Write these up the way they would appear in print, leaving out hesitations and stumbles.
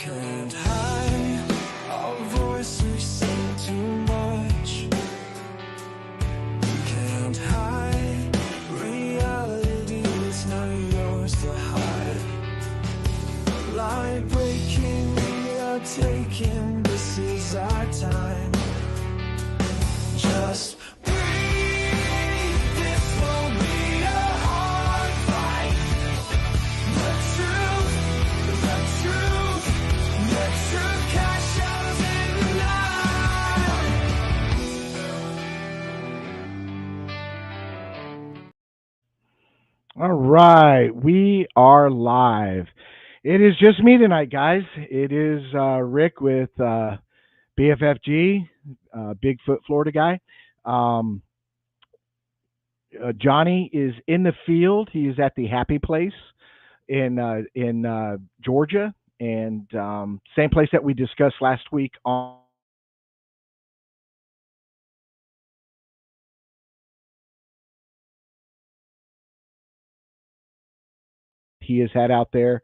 Can't hide our voices sing too much. Can't hide reality, it's not yours to hide. Light breaking, we are taking, this is our time. Just breathe, this won't be a hard fight. The truth, the truth cash out in the night. All right, we are live. It is just me tonight, guys. It is Rick with BFFG, Bigfoot Florida guy. Um, Johnny is in the field. He is at the Happy Place in Georgia, and same place that we discussed last week on. He has had out there.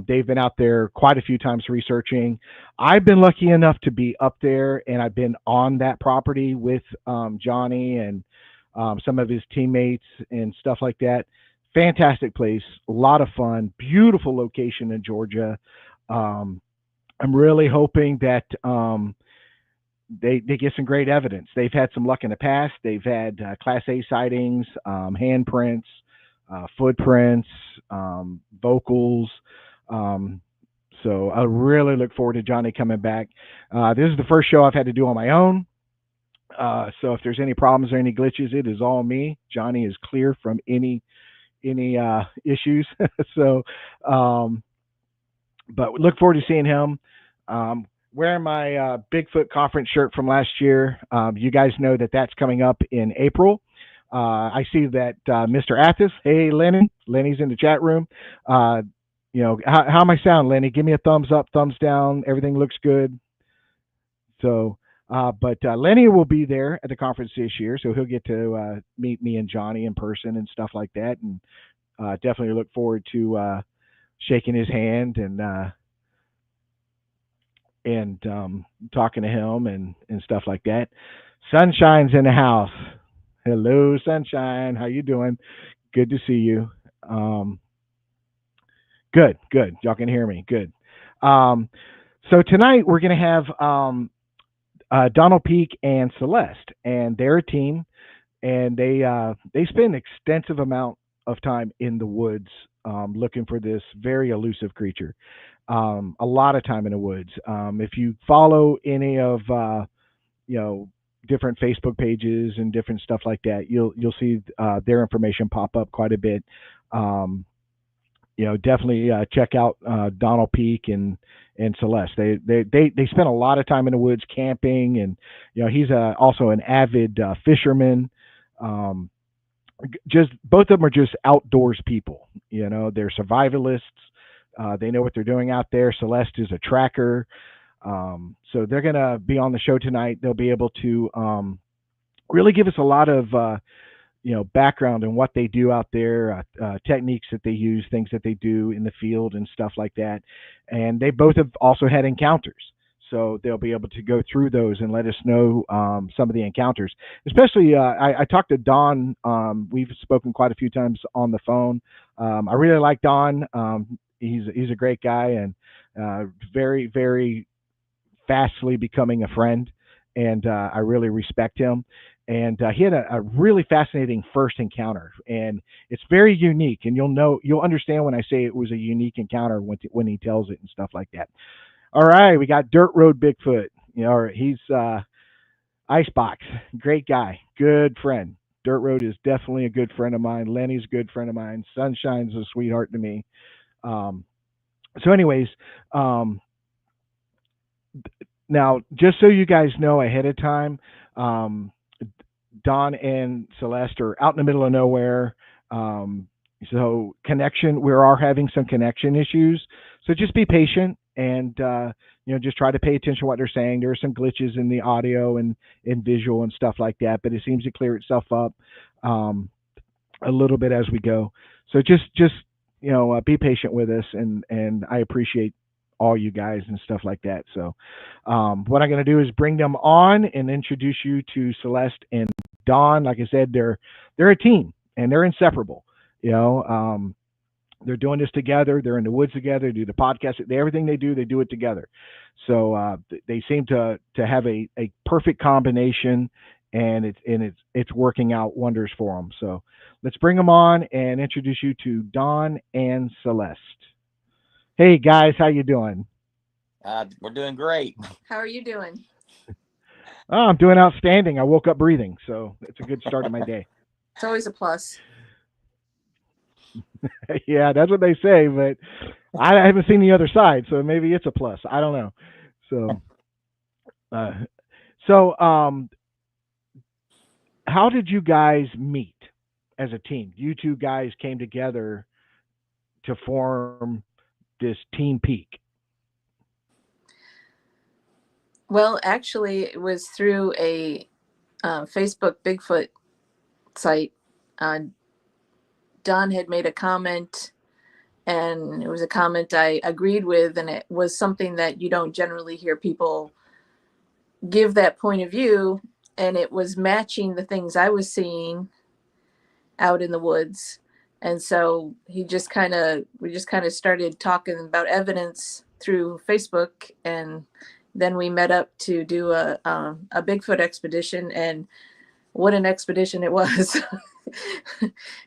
They've been out there quite a few times researching. I've been lucky enough to be up there, and I've been on that property with Johnny and some of his teammates and stuff like that. Fantastic place, a lot of fun, beautiful location in Georgia. Um, I'm really hoping that they get some great evidence. They've had some luck in the past. They've had Class A sightings, handprints, footprints, vocals. Um, so I really look forward to Johnny coming back. This is the first show I've had to do on my own. So if there's any problems or any glitches, it is all me. Johnny is clear from any issues. so, um, but look forward to seeing him. Wearing my Bigfoot conference shirt from last year. You guys know that that's coming up in April. I see that Mr. Athis, hey Lenny, Lenny's in the chat room. Uh, how am I sound, Lenny? Give me a thumbs up, thumbs down. Everything looks good. So, but Lenny will be there at the conference this year, so he'll get to meet me and Johnny in person and stuff like that, and definitely look forward to shaking his hand and talking to him and stuff like that. Sunshine's in the house. Hello, Sunshine. How you doing? Good to see you. Um, good, good. Y'all can hear me. Good. Um, so tonight we're going to have Donald Peak and Celeste, and they're a team, and they spend an extensive amount of time in the woods looking for this very elusive creature. A lot of time in the woods. If you follow any of you know different Facebook pages and different stuff like that, you'll see their information pop up quite a bit. Um, definitely check out Donald Peak and Celeste. They spend a lot of time in the woods camping, and he's also an avid fisherman. Um, just both of them are just outdoors people. They're survivalists. They know what they're doing out there. Celeste is a tracker. So they're going to be on the show tonight. They'll be able to really give us a lot of background on what they do out there, techniques that they use, things that they do in the field, and stuff like that. And they both have also had encounters, so they'll be able to go through those and let us know some of the encounters. Especially, I talked to Don. We've spoken quite a few times on the phone. I really like Don. He's a great guy, and very, very fastly becoming a friend, and I really respect him. And he had a really fascinating first encounter, and it's very unique. And you'll understand when I say it was a unique encounter when he tells it and stuff like that. All right, we got Dirt Road Bigfoot. He's Icebox, great guy, good friend. Dirt Road is definitely a good friend of mine. Lenny's a good friend of mine. Sunshine's a sweetheart to me. Um, so, anyways, um, now just so you guys know ahead of time, um, Don and Celeste are out in the middle of nowhere. Um, so connection, we are having some connection issues. So just be patient and just try to pay attention to what they're saying. There are some glitches in the audio and in visual and stuff like that, but it seems to clear itself up a little bit as we go. So just be patient with us, and I appreciate all you guys and stuff like that. So, what I'm going to do is bring them on and introduce you to Celeste and Dawn. Like I said, they're a team and they're inseparable. You know, they're doing this together. They're in the woods together. Do the podcast. Everything they do it together. So they seem to have a perfect combination, and it's working out wonders for them. So let's bring them on and introduce you to Don and Celeste. Hey guys, how you doing? We're doing great. How are you doing? Oh, I'm doing outstanding. I woke up breathing, so it's a good start of my day. It's always a plus. Yeah, that's what they say, but I haven't seen the other side, so maybe it's a plus. I don't know. So, uh, so how did you guys meet as a team? You two guys came together to form this Team Peak. Well, actually, it was through a Facebook Bigfoot site. Uh, Don had made a comment, and it was a comment I agreed with, and it was something that you don't generally hear people give that point of view, and it was matching the things I was seeing out in the woods. And so we just kind of started talking about evidence through Facebook, and then we met up to do a Bigfoot expedition, and what an expedition it was.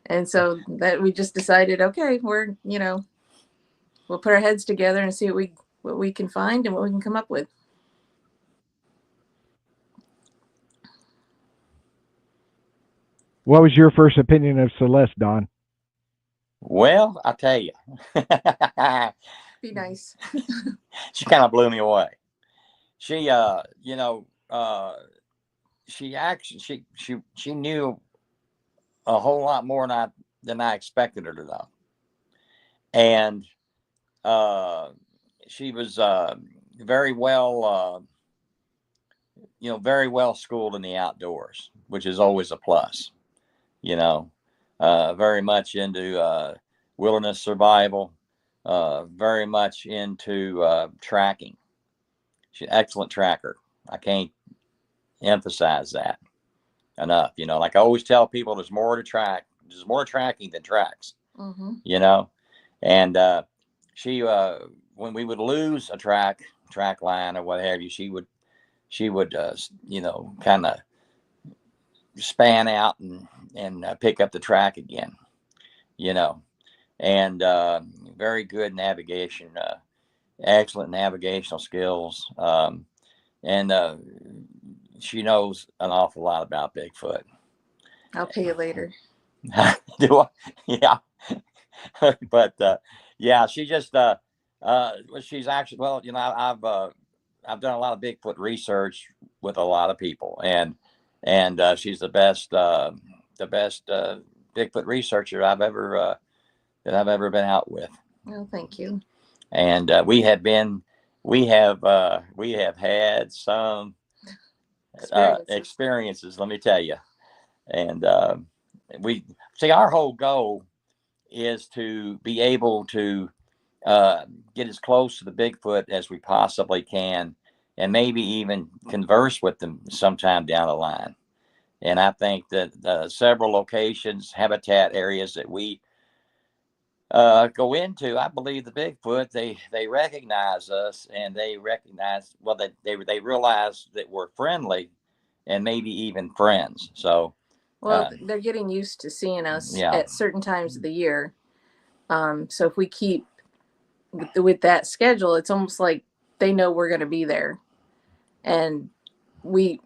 And so that we just decided, okay, we'll put our heads together and see what we can find and what we can come up with. What was your first opinion of Celeste, Don? Well, I tell you, Be nice. she kind of blew me away. She, you know, she actually she knew a whole lot more than I expected her to know, and she was very well, very well schooled in the outdoors, which is always a plus. You know, very much into wilderness survival, very much into tracking. She's an excellent tracker. I can't emphasize that enough. You know, like I always tell people, there's more tracking than tracks. Mm-hmm. You know, and she when we would lose a track line or what have you, she would kind of span out and pick up the track again. You know, and very good navigation, excellent navigational skills, and she knows an awful lot about Bigfoot. I'll pay you later. Do I? Yeah. But yeah, she just she's actually, well, I've done a lot of Bigfoot research with a lot of people, and she's the best Bigfoot researcher I've ever been out with. Oh, thank you. And we have had some experiences, let me tell you. And we see, our whole goal is to be able to get as close to the Bigfoot as we possibly can, and maybe even converse with them sometime down the line. And I think that several locations, habitat areas that we go into, I believe the Bigfoot, they recognize us, and they recognize, well, that they realize that we're friendly and maybe even friends. So, well, they're getting used to seeing us yeah. at certain times of the year. So if we keep with that schedule, it's almost like they know we're going to be there, and we,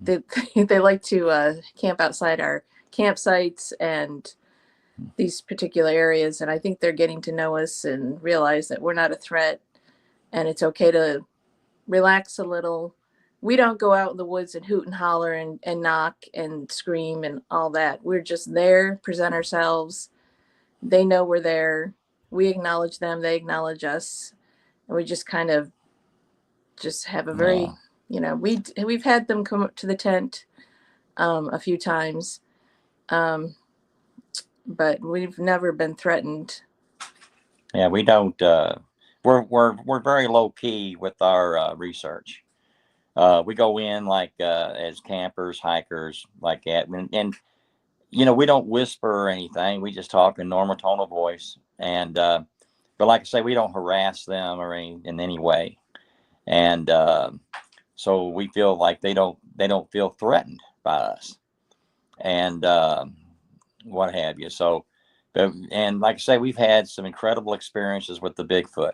they they like to camp outside our campsites and these particular areas, and I think they're getting to know us and realize that we're not a threat, and it's okay to relax a little. We don't go out in the woods and hoot and holler and knock and scream and all that. We're just there, present ourselves. They know we're there. We acknowledge them. They acknowledge us. And we just kind of just have a very, we've had them come up to the tent a few times. But we've never been threatened. Yeah, we don't we're very low key with our research. We go in like as campers, hikers, like that, and we don't whisper or anything. We just talk in normal tone of voice, and but like I say, we don't harass them or in any way, and so we feel like they don't feel threatened by us, and what have you. So, and like I say, we've had some incredible experiences with the Bigfoot,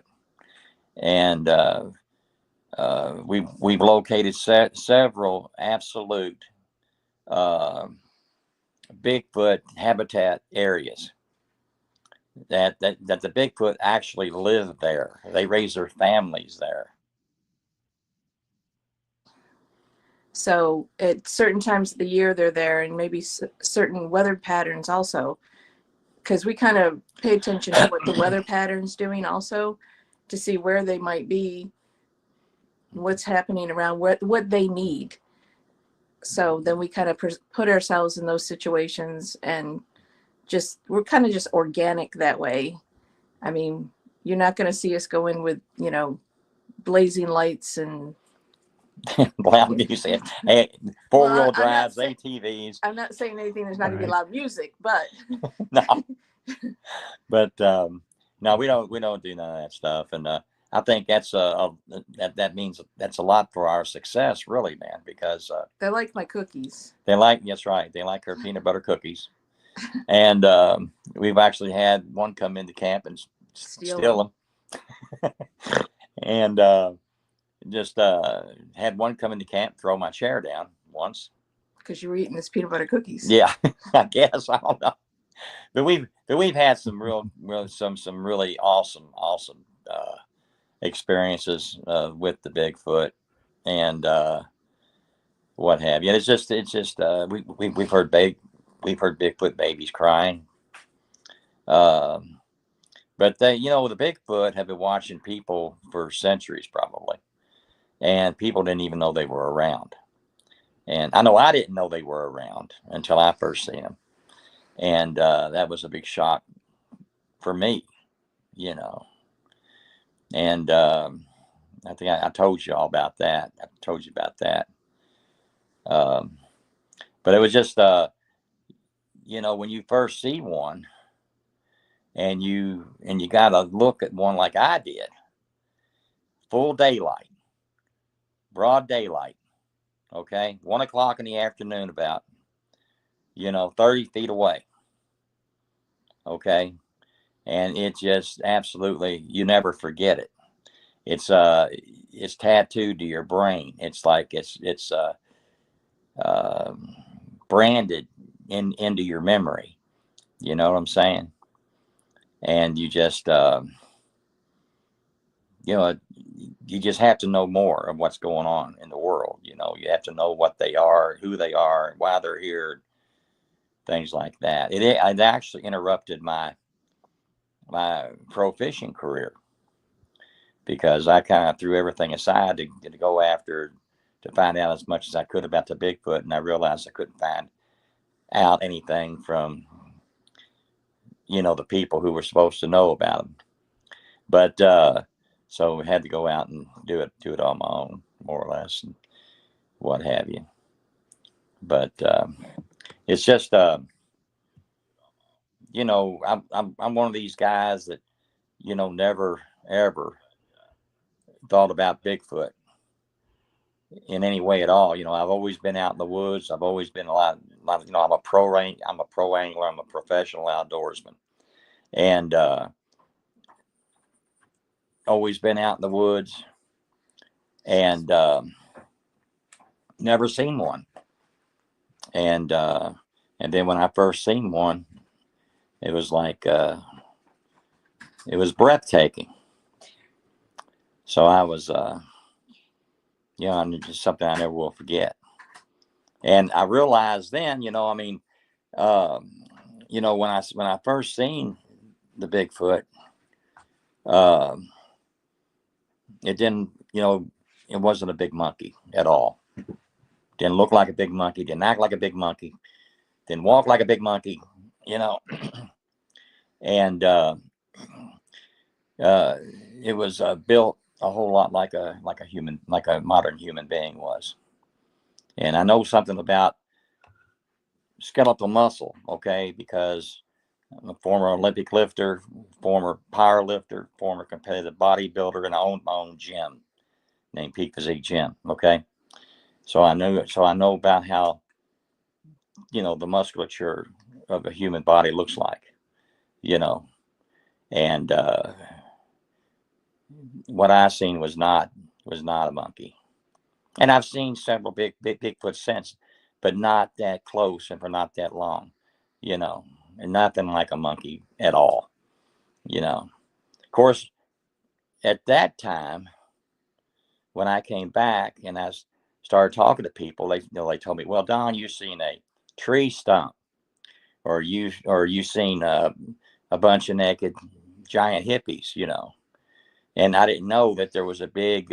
and we've located several absolute uh, Bigfoot habitat areas that the Bigfoot actually live there. They raise their families there. So at certain times of the year they're there, and maybe certain weather patterns also, because we kind of pay attention to what the weather pattern's doing also, to see where they might be, what's happening around, what they need. So then we kind of put ourselves in those situations, and we're kind of just organic that way. I mean, you're not going to see us go in with, blazing lights and Well, you said, hey, four-wheel Well, drives, ATVs. I'm not saying anything. There's not going to be Right. loud music, but No, but no, we don't do none of that stuff, and I think that means that's a lot for our success, really, man, because they like my cookies. that's right, they like our peanut butter cookies, and we've actually had one come into camp and steal them, and just had one come into camp, throw my chair down once. Because you were eating this peanut butter cookies. Yeah, I guess, I don't know. But we've had some some really awesome experiences with the Bigfoot, and what have you. It's just we've heard Bigfoot babies crying. But the Bigfoot have been watching people for centuries probably, and people didn't even know they were around. And I know I didn't know they were around until I first seen them, and that was a big shock for me, you know. And I think I told you all about that. I told you about that. Um, but it was just, when you first see one, and you got to look at one like I did, full daylight, broad daylight. Okay, 1 o'clock in the afternoon, about 30 feet away. Okay, and it just absolutely, you never forget it. It's tattooed to your brain. It's like it's uh, branded into your memory. You know what I'm saying? And you just you just have to know more of what's going on in the world. You have to know what they are, who they are, why they're here, things like that. It actually interrupted my pro fishing career, because I kind of threw everything aside to go after, to find out as much as I could about the Bigfoot, and I realized I couldn't find out anything from the people who were supposed to know about them. But so I had to go out and do it on my own, more or less, and what have you. But it's just I'm one of these guys that never ever thought about Bigfoot in any way at all. I've always been out in the woods. I've always been a lot. I'm a pro angler. I'm a professional outdoorsman, and always been out in the woods, and never seen one. And then when I first seen one, it was like it was breathtaking. So I was just something I never will forget. And I realized then, when I first seen the Bigfoot, it didn't, it wasn't a big monkey at all. Didn't look like a big monkey, didn't act like a big monkey, didn't walk like a big monkey, and uh, it was built a whole lot like a human, like a modern human being was. And I know something about skeletal muscle, okay, because I'm a former Olympic lifter, former power lifter, former competitive bodybuilder, and I owned my own gym named Peak Physique Gym. Okay, so I know about how, the musculature of a human body looks like, you know, and what I seen was not a monkey. And I've seen several Bigfoot since, but not that close and for not that long, and nothing like a monkey at all, you know. Of course, at that time, when I came back and started talking to people, they told me, "Well, Don, you seen a tree stump, or you seen a bunch of naked giant hippies, And I didn't know that there was a big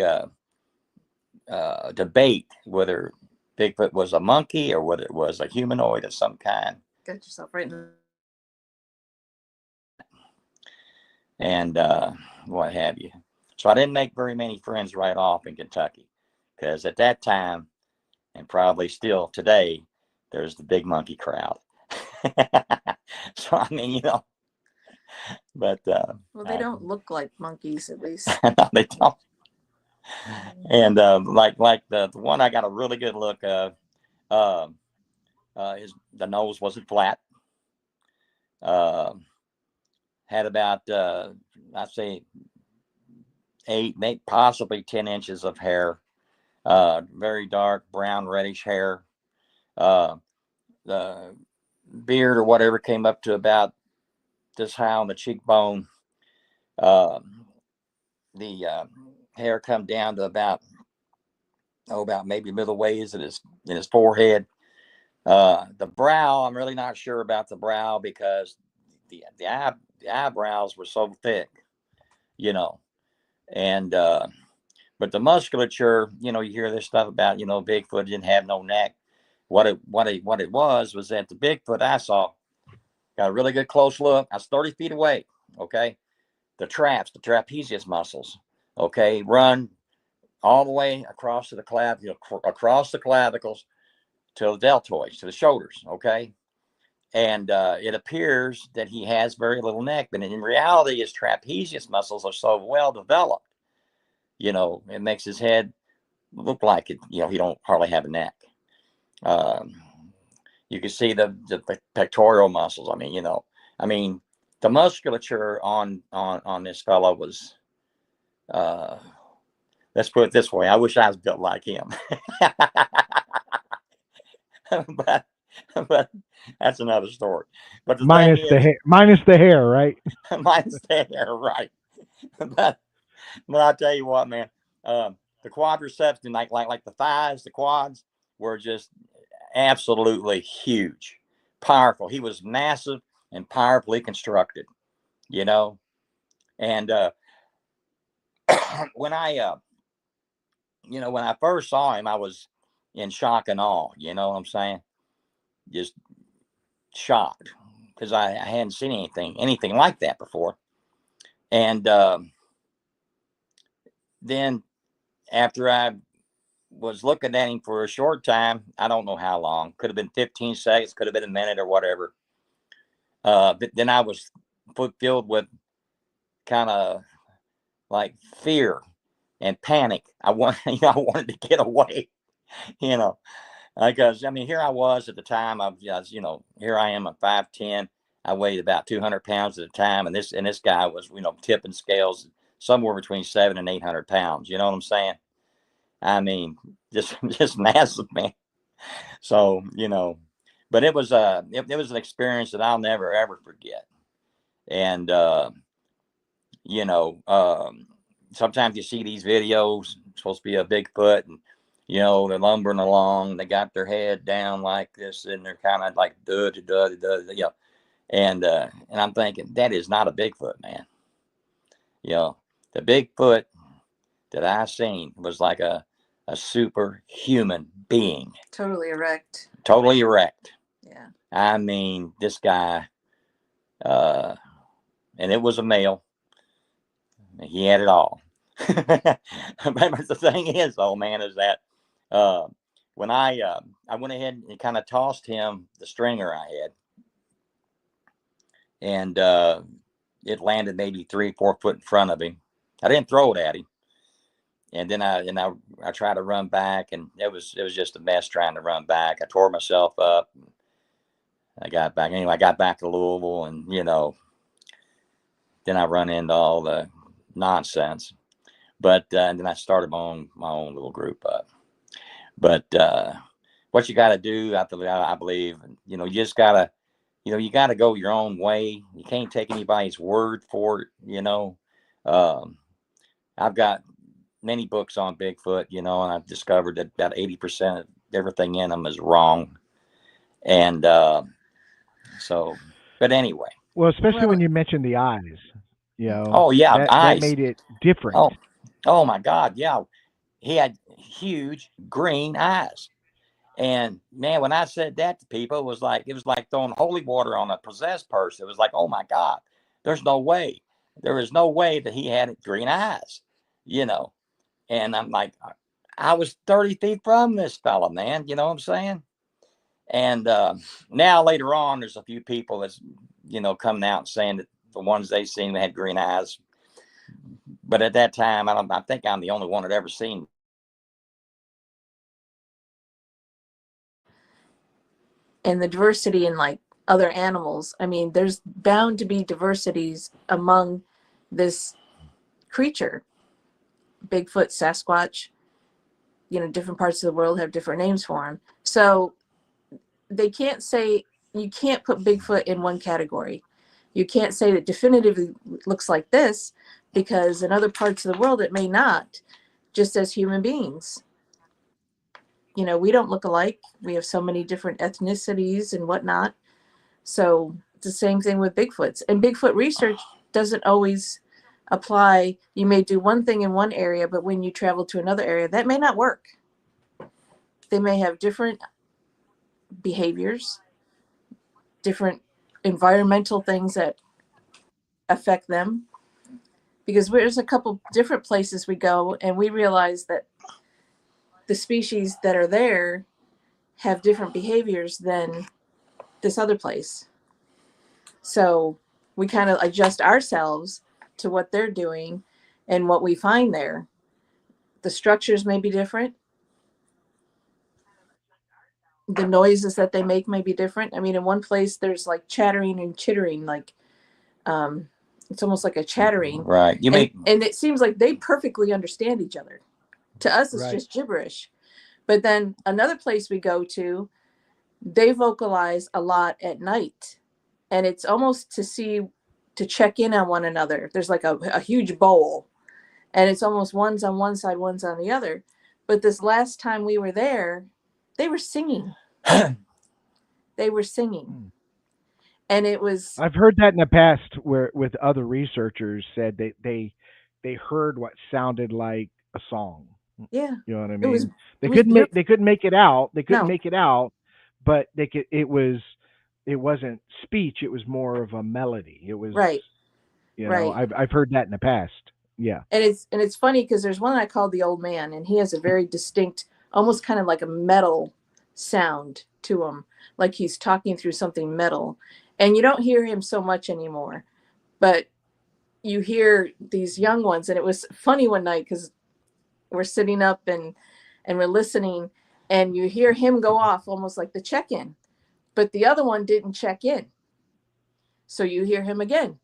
debate whether Bigfoot was a monkey or whether it was a humanoid of some kind. Got yourself right in. And what have you. So I didn't make very many friends right off in Kentucky, because at that time, and probably still today, there's the big monkey crowd. So I mean, but Well, they don't look like monkeys, at least. no, they don't. And like the one I got a really good look of, the nose wasn't flat. Had about I'd say 8, maybe possibly 10 inches of hair. Very dark brown reddish hair. The beard or whatever came up to about this high on the cheekbone. The hair come down to about maybe middle ways in his forehead. The brow, I'm really not sure about the brow, because the eyebrows were so thick, and but the musculature, you hear this stuff about, Bigfoot didn't have no neck. What it was that the Bigfoot I saw, got a really good close look. I was 30 feet away. Okay, the trapezius muscles, okay, run all the way across to the across the clavicles to the deltoids, to the shoulders. Okay, and it appears that he has very little neck, but in reality, his trapezius muscles are so well developed. It makes his head look like it. He don't hardly have a neck. Um, you can see the pectoral muscles. I mean, the musculature on this fellow was. Let's put it this way: I wish I was built like him. but that's another story. But the Minus thing the is, hair, minus the hair, right? mine's there, right? but I'll tell you what, man. The quadriceps, and like the thighs, the quads were just absolutely huge, powerful. He was massive and powerfully constructed, you know. And when I first saw him, I was in shock and awe. You know what I'm saying? Just shocked, because I hadn't seen anything like that before. And then after I was looking at him for a short time, I don't know how long, could have been 15 seconds, could have been a minute or whatever. But then I was filled with kind of like fear and panic. I wanted to get away, you know, because here I was at the time. Here I am, I'm 5'10". I weighed about 200 pounds at the time, and this guy was, tipping scales somewhere between 700 and 800 pounds. You know what I'm saying? Just massive, man. So, but it was it was an experience that I'll never ever forget. And you know, sometimes you see these videos, supposed to be a Bigfoot, and they're lumbering along, they got their head down like this, and they're kind of like and I'm thinking, that is not a Bigfoot, man. The Bigfoot that I seen was like a superhuman being. Totally erect. Totally erect. Yeah. This guy, and it was a male. He had it all. But the thing is, though, man, is that when I went ahead and kind of tossed him the stringer I had, and it landed maybe 3 or 4 foot in front of him. I didn't throw it at him, and then I tried to run back, and it was just a mess trying to run back. I tore myself up. I got back anyway. I got back to Louisville, and then I run into all the nonsense. But and then I started my own little group up. But what you got to do, I believe, you just gotta, you gotta go your own way. You can't take anybody's word for it. I've got many books on Bigfoot, and I've discovered that about 80% of everything in them is wrong. And so, but anyway. Well, especially Well, when you mentioned the eyes, Oh yeah, that eyes. made it different. Oh my God, yeah. He had huge green eyes. And man, when I said that to people, it was like throwing holy water on a possessed person. It was like, oh my God, there's no way. There is no way that he had green eyes, And I'm like, I was 30 feet from this fella, man. You know what I'm saying? And now later on, there's a few people that's, coming out and saying that the ones they seen had green eyes. But at that time, I think I'm the only one that ever seen. and the diversity in like other animals. I mean, there's bound to be diversities among this creature. Bigfoot, Sasquatch, different parts of the world have different names for them. So they can't say, you can't put Bigfoot in one category. You can't say that definitively looks like this, because in other parts of the world it may not, just as human beings. We don't look alike. We have so many different ethnicities and whatnot. So it's the same thing with Bigfoots. And Bigfoot research doesn't always apply. You may do one thing in one area, but when you travel to another area, that may not work. They may have different behaviors, different environmental things that affect them. Because there's a couple different places we go, and we realize that the species that are there have different behaviors than this other place. So we kind of adjust ourselves to what they're doing and what we find there. The structures may be different. The noises that they make may be different. I mean, in one place there's like chattering and chittering, like it's almost like a chattering. Right. And it seems like they perfectly understand each other. To us, it's just gibberish. But then another place we go to, they vocalize a lot at night. And it's almost to check in on one another. There's like a huge bowl. And it's almost one's on one side, one's on the other. But this last time we were there, they were singing. They were singing. And it was... I've heard that in the past, where with other researchers said they heard what sounded like a song. Yeah. You know what I mean? They couldn't make it out. They couldn't No. make it out, but it wasn't speech. It was more of a melody. It was right. Right. I've heard that in the past. Yeah. And it's funny because there's one I called the Old Man, and he has a very distinct, almost kind of like a metal sound to him, like he's talking through something metal. And you don't hear him so much anymore, but you hear these young ones. And it was funny one night because we're sitting up and we're listening, and you hear him go off almost like the check-in, but the other one didn't check in. So you hear him again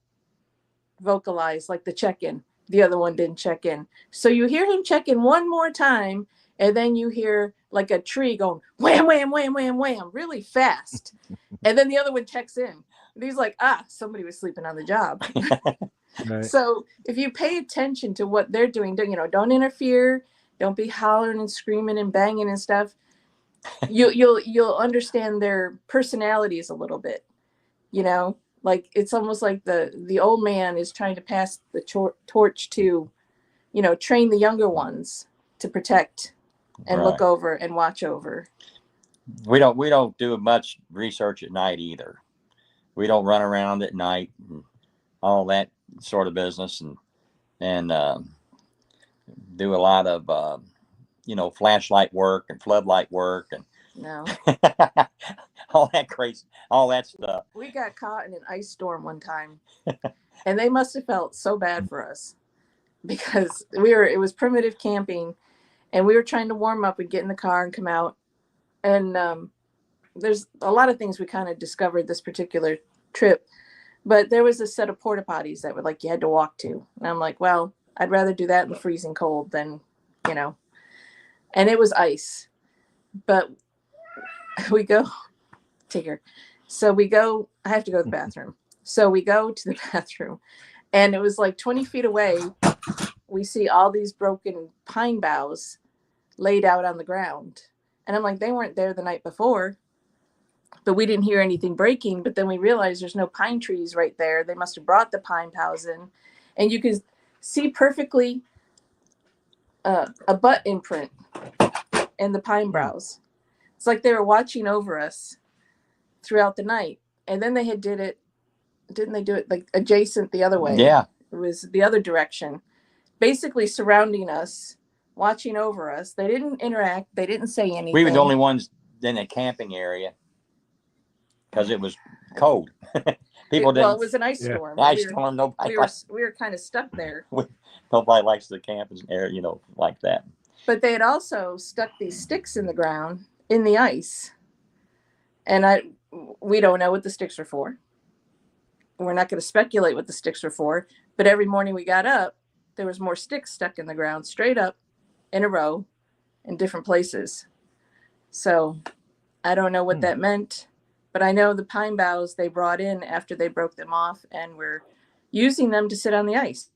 vocalize like the check-in. The other one didn't check in. So you hear him check in one more time, and then you hear like a tree going wham, wham, wham, wham, wham, really fast. And then the other one checks in. And he's like, somebody was sleeping on the job. Right. So if you pay attention to what they're doing, don't interfere. Don't be hollering and screaming and banging and stuff. You'll understand their personalities a little bit, Like it's almost like the old man is trying to pass the torch to, train the younger ones to protect and Right. look over and watch over. We don't do much research at night either. We don't run around at night and all that sort of business. and do a lot of flashlight work and floodlight work and No, all that crazy, all that stuff. we got caught in an ice storm one time, and they must have felt so bad for us because it was primitive camping, and we were trying to warm up and get in the car and come out. And there's a lot of things we kind of discovered this particular trip, but there was a set of porta potties that were like you had to walk to, and I'm like, well, I'd rather do that in the freezing cold than, and it was ice. But we go, Tigger. So we go, I have to go to the bathroom. So we go to the bathroom, and it was like 20 feet away. We see all these broken pine boughs laid out on the ground. And I'm like, they weren't there the night before, but we didn't hear anything breaking. But then we realized there's no pine trees right there. They must have brought the pine boughs in. And you could see perfectly a butt imprint in the pine boughs. It's like they were watching over us throughout the night. And then they didn't they do it like adjacent the other way? Yeah. It was the other direction, basically surrounding us, watching over us. They didn't interact. They didn't say anything. We were the only ones in the camping area because it was cold. People didn't. Well, it was an ice Yeah. storm. Ice storm. Nobody We were kind of stuck there. nobody likes the camping area, like that. But they had also stuck these sticks in the ground in the ice, and we don't know what the sticks are for. We're not going to speculate what the sticks are for. But every morning we got up, there was more sticks stuck in the ground, straight up, in a row, in different places. So I don't know what that meant, but I know the pine boughs they brought in after they broke them off and were using them to sit on the ice.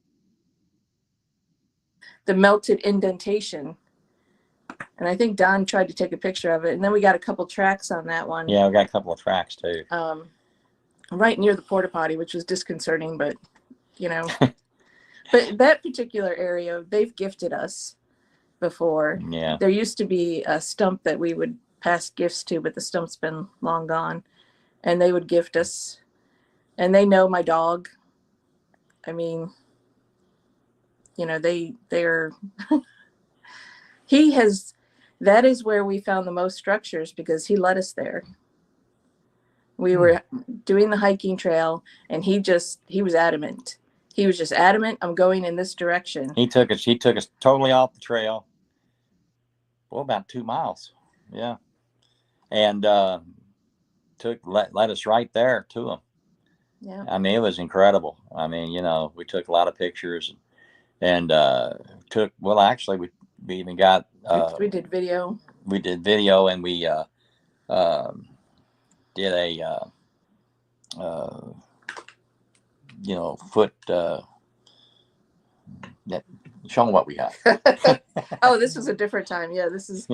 The melted indentation. And I think Don tried to take a picture of it. And then we got a couple tracks on that one. Yeah, we got a couple of tracks too. Right near the porta potty, which was disconcerting, but but that particular area, they've gifted us before. Yeah. There used to be a stump that we would pass gifts to, but the stump's been long gone, and they would gift us, and they know my dog. I mean, they're that is where we found the most structures because he led us there. We were doing the hiking trail, and he was adamant. He was just adamant, I'm going in this direction. He took us totally off the trail. Well, about 2 miles. Yeah. And led us right there to him. Yeah. I mean, it was incredible. I mean, we took a lot of pictures and actually we even got we did video. We did video, and we did a foot show them what we got. Oh, this was a different time. Yeah, this is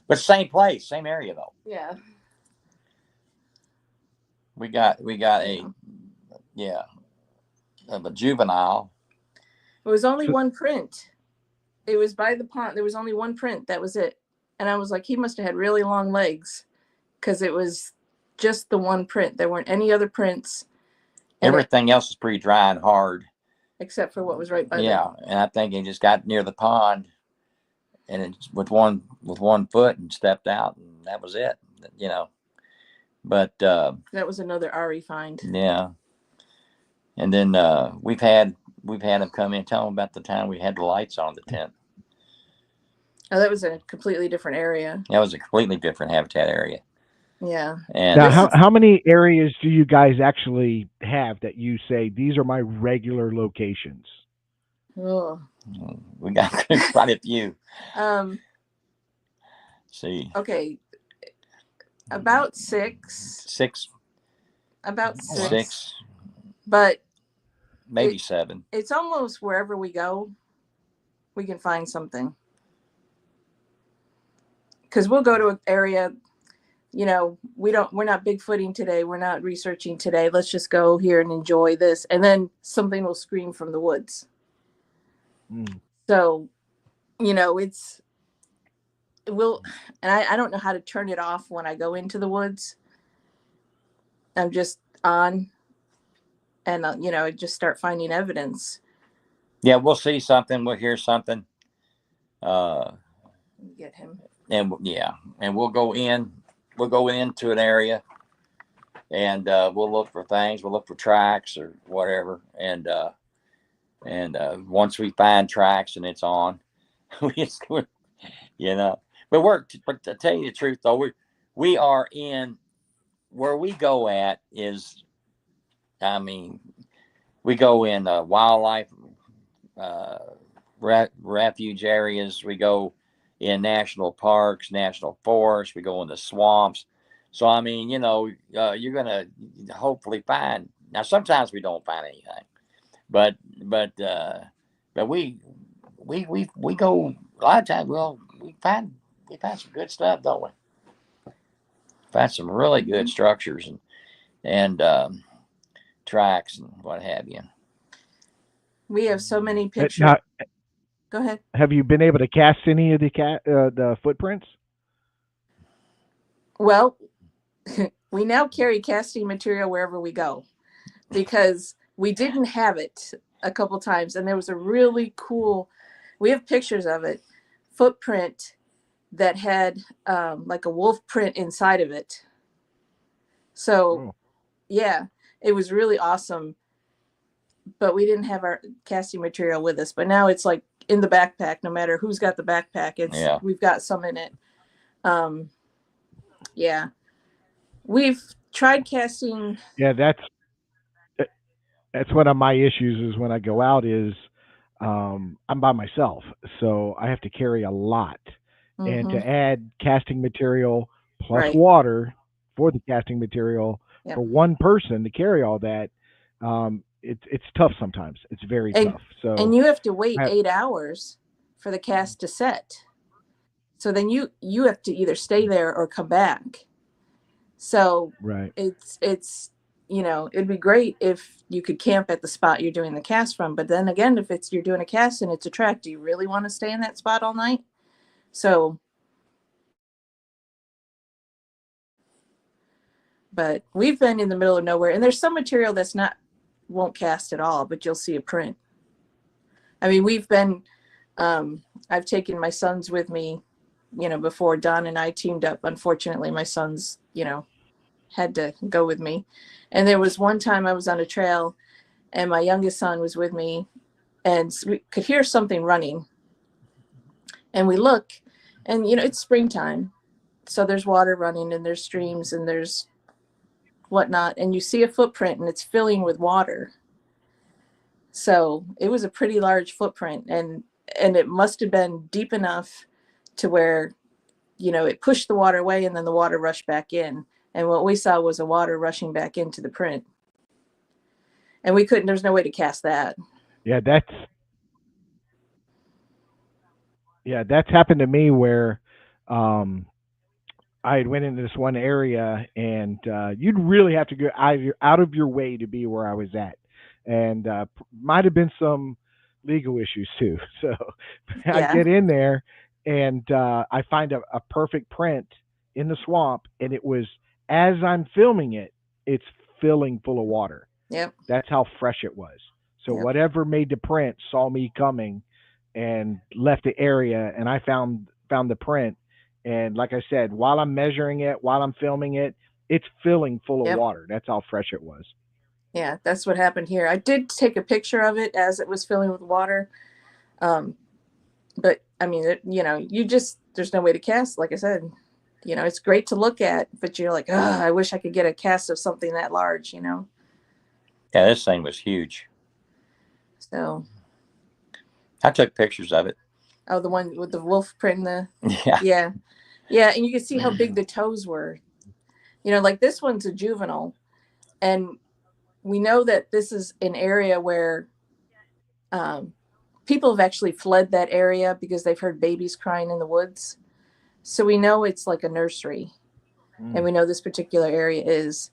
But same place, same area though. yeah. We got a juvenile. It was only one print. It was by the pond. There was only one print. That was it. And I was like, he must have had really long legs because it was just the one print. There weren't any other prints. Everything else is pretty dry and hard. Except for what was right by and I think he just got near the pond and it's with one foot and stepped out, and that was it. But that was another RE find. Yeah. And then we've had him come in and tell him about the time we had the lights on the tent. Oh, that was a completely different area. That was a completely different habitat area. Yeah. And now, how many areas do you guys actually have that you say these are my regular locations? Oh. We got quite a few. See. Okay. About six. About six. Six. But maybe seven. It's almost wherever we go, we can find something. Because we'll go to an area, we're not Bigfooting today. We're not researching today. Let's just go here and enjoy this. And then something will scream from the woods. So, and I don't know how to turn it off when I go into the woods. I'm just on and, I just start finding evidence. Yeah, we'll see something. We'll hear something. Uh, Get him. and yeah, and we'll go in. We'll go into an area, and we'll look for things. We'll look for tracks or whatever. And once we find tracks and it's on, we just, you know. But to tell you the truth, though, we are in where we go at is, I mean, we go in wildlife uh, refuge areas. We go in national parks, national forests. We go in the swamps. So I mean, you're gonna hopefully find. Now, sometimes we don't find anything, but but uh, but we go a lot of times. Well, we find some good stuff, don't we? Find some really good structures and tracks and what have you. We have so many pictures. Now, Go ahead. have you been able to cast any of the footprints? Well, we now carry casting material wherever we go because we didn't have it a couple times, and there was a really cool. We have pictures of it, footprint that had like a wolf print inside of it. So Oh. yeah, it was really awesome. But we didn't have our casting material with us. But now it's like in the backpack. No matter who's got the backpack, we've got some in it. Yeah, we've tried casting. Yeah, that's one of my issues is when I go out is I'm by myself, so I have to carry a lot, and to Mhm. add casting material plus Right. water for the casting material Yep. for one person to carry all that, it's tough sometimes. It's very And tough. So and you have to wait I, 8 hours for the cast to set. So then you have to either stay there or come back. So right. it's it'd be great if you could camp at the spot you're doing the cast from. But then again, if you're doing a cast and it's a track, do you really want to stay in that spot all night? So, but we've been in the middle of nowhere, and there's some material that's not won't cast at all, but you'll see a print. I mean, we've been. I've taken my sons with me, before Don and I teamed up. Unfortunately, my sons, had to go with me. And there was one time I was on a trail and my youngest son was with me and we could hear something running. And we look and, it's springtime. So there's water running and there's streams and there's whatnot. And you see a footprint and it's filling with water. So it was a pretty large footprint and it must have been deep enough to where, it pushed the water away and then the water rushed back in. And what we saw was the water rushing back into the print. And there's no way to cast that. Yeah, that's happened to me where um, I had went into this one area, and you'd really have to go out of your way to be where I was at, and might have been some legal issues too. So I Yeah. get in there, and I find a perfect print in the swamp, and it was as I'm filming it, it's filling full of water. Yep. That's how fresh it was. So Yep. whatever made the print saw me coming and left the area, and I found the print. And like I said, while I'm measuring it, while I'm filming it, it's filling full of Yep. water. That's how fresh it was. Yeah, that's what happened here. I did take a picture of it as it was filling with water. But I mean, there's no way to cast, like I said. It's great to look at, but you're like, I wish I could get a cast of something that large, Yeah, this thing was huge. So. I took pictures of it. Oh, the one with the wolf print in the. Yeah. Yeah. Yeah, and you can see how big the toes were. Like this one's a juvenile, and we know that this is an area where people have actually fled that area because they've heard babies crying in the woods. So we know it's like a nursery, and we know this particular area is.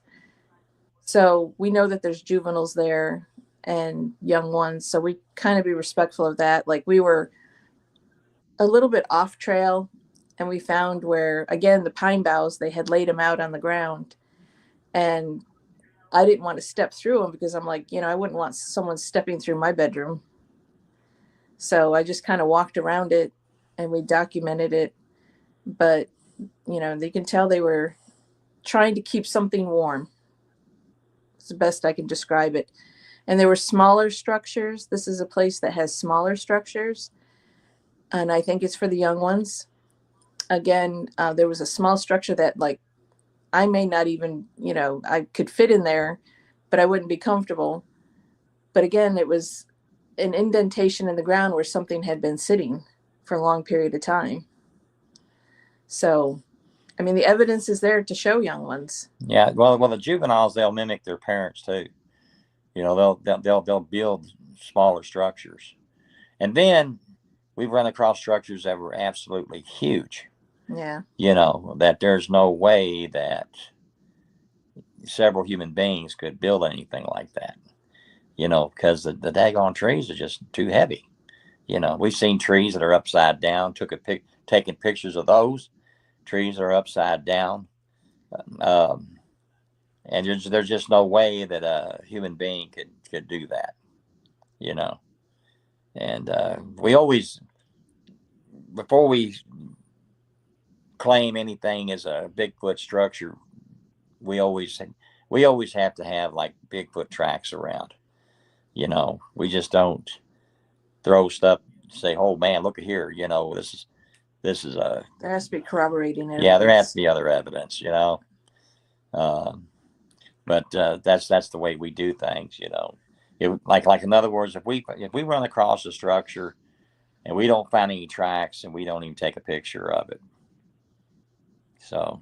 So we know that there's juveniles there and young ones. So we kind of be respectful of that. Like we were a little bit off trail, and we found where, again, the pine boughs, they had laid them out on the ground. And I didn't want to step through them because I'm like, I wouldn't want someone stepping through my bedroom. So I just kind of walked around it and we documented it. But, you can tell they were trying to keep something warm. It's the best I can describe it. And there were smaller structures. This is a place that has smaller structures, and I think it's for the young ones. Again, there was a small structure that, like, I may not even, I could fit in there, but I wouldn't be comfortable. But again, it was an indentation in the ground where something had been sitting for a long period of time. So, I mean, the evidence is there to show young ones. Yeah, well, the juveniles, they'll mimic their parents too. They'll build smaller structures, and then we've run across structures that were absolutely huge. Yeah. That there's no way that several human beings could build anything like that. Because the daggone trees are just too heavy. We've seen trees that are upside down. Taking pictures of those trees that are upside down. Um, and there's just no way that a human being could do that. You know, and we always, before we claim anything as a Bigfoot structure, we always we always have to have like Bigfoot tracks around. We just don't throw stuff. Say, oh man, look at here. This is a There has to be corroborating evidence. yeah. There has to be other evidence. Um, but that's the way we do things. Like in other words, if we run across a structure and we don't find any tracks and we don't even take a picture of it, so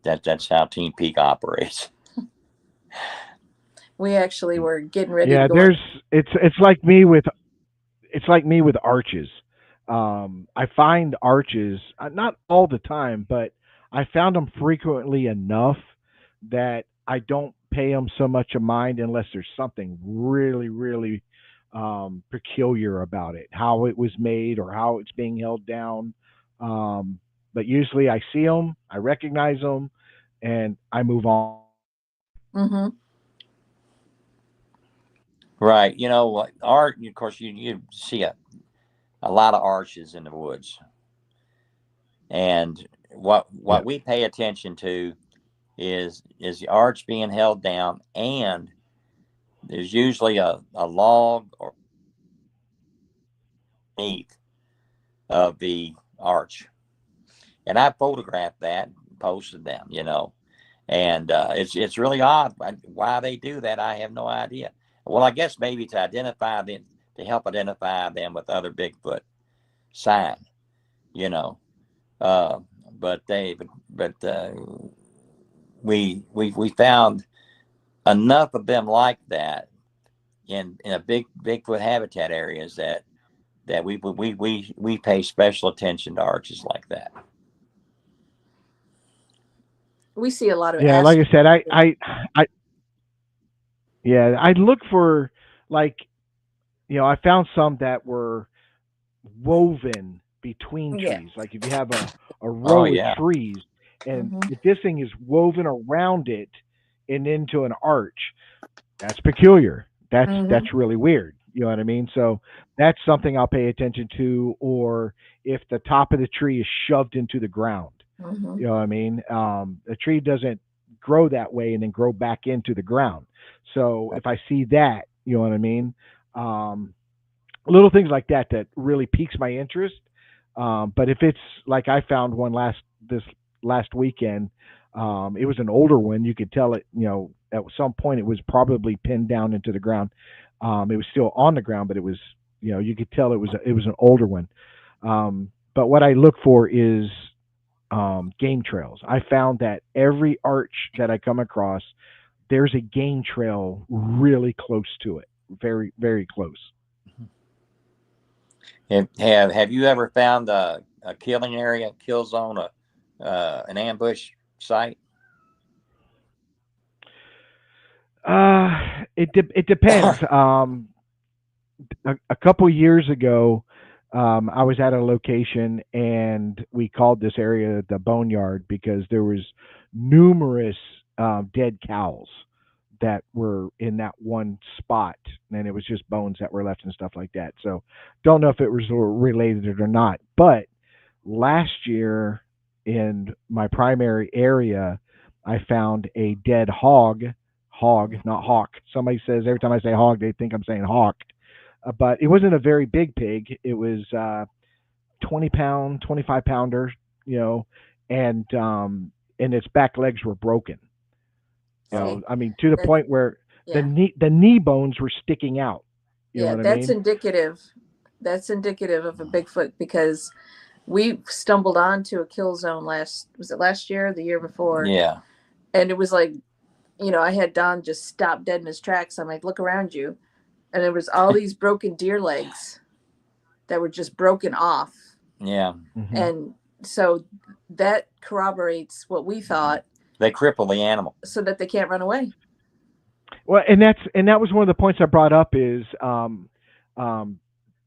that's how Team Peak operates. We actually were getting ready Yeah, to go. there's it's like me with arches. I find arches not all the time, but I found them frequently enough that I don't pay them so much of mind unless there's something really, really peculiar about it, how it was made or how it's being held down. Um, but usually I see them, I recognize them, and I move on. Mm-hmm. Right. Art. Of course, you see a lot of arches in the woods, and what Yeah. we pay attention to is the arch being held down, and there's usually a log or beneath of the arch, and I photographed that and posted them. And it's really odd why they do that. I have no idea. Well, I guess maybe to identify them, to help identify them with other Bigfoot sign, you know. Uh, but we found enough of them like that in a Bigfoot habitat areas that we pay special attention to arches like that. We see a lot of Yeah, like I said, astro. I yeah, I look for like I found some that were woven between Yeah. trees. Like if you have a Oh row of yeah. trees and Mm-hmm. if this thing is woven around it and into an arch, that's peculiar. That's Mm-hmm. really weird. You know what I mean? So that's something I'll pay attention to. Or if the top of the tree is shoved into the ground, Mm-hmm. you know what I mean? The tree doesn't grow that way and then grow back into the ground. So if I see that, you know what I mean? Um, Little things like that that really piques my interest. But if it's like I found one this last weekend, it was an older one. You could tell it. At some point it was probably pinned down into the ground. It was still on the ground, but it was you could tell it was an older one. But what I look for is game trails. I found that every arch that I come across, there's a game trail really close to it, very very close. Have you ever found a killing area, kill zone, an ambush site? It depends. A couple years ago, I was at a location and we called this area the boneyard because there was numerous dead cows that were in that one spot, and it was just bones that were left and stuff like that. So don't know if it was related or not. But last year in my primary area, I found a dead hog, not hawk. Somebody says every time I say hog, they think I'm saying hawk. But it wasn't a very big pig. It was 20 pound, 25 pounder, you know, and its back legs were broken. You Oh, know, See, I mean, to the that's point where yeah, the knee bones were sticking out. You know yeah. what I That's mean? indicative. That's indicative of a Bigfoot because we stumbled onto a kill zone last year, the year before, yeah, and it was like, I had Don just stop dead in his tracks. I'm like, look around you, and there was all these broken deer legs that were just broken off, yeah. Hmm. and so that corroborates what we thought, They cripple the animal. so that they can't run away. Well, and that was one of the points I brought up is um,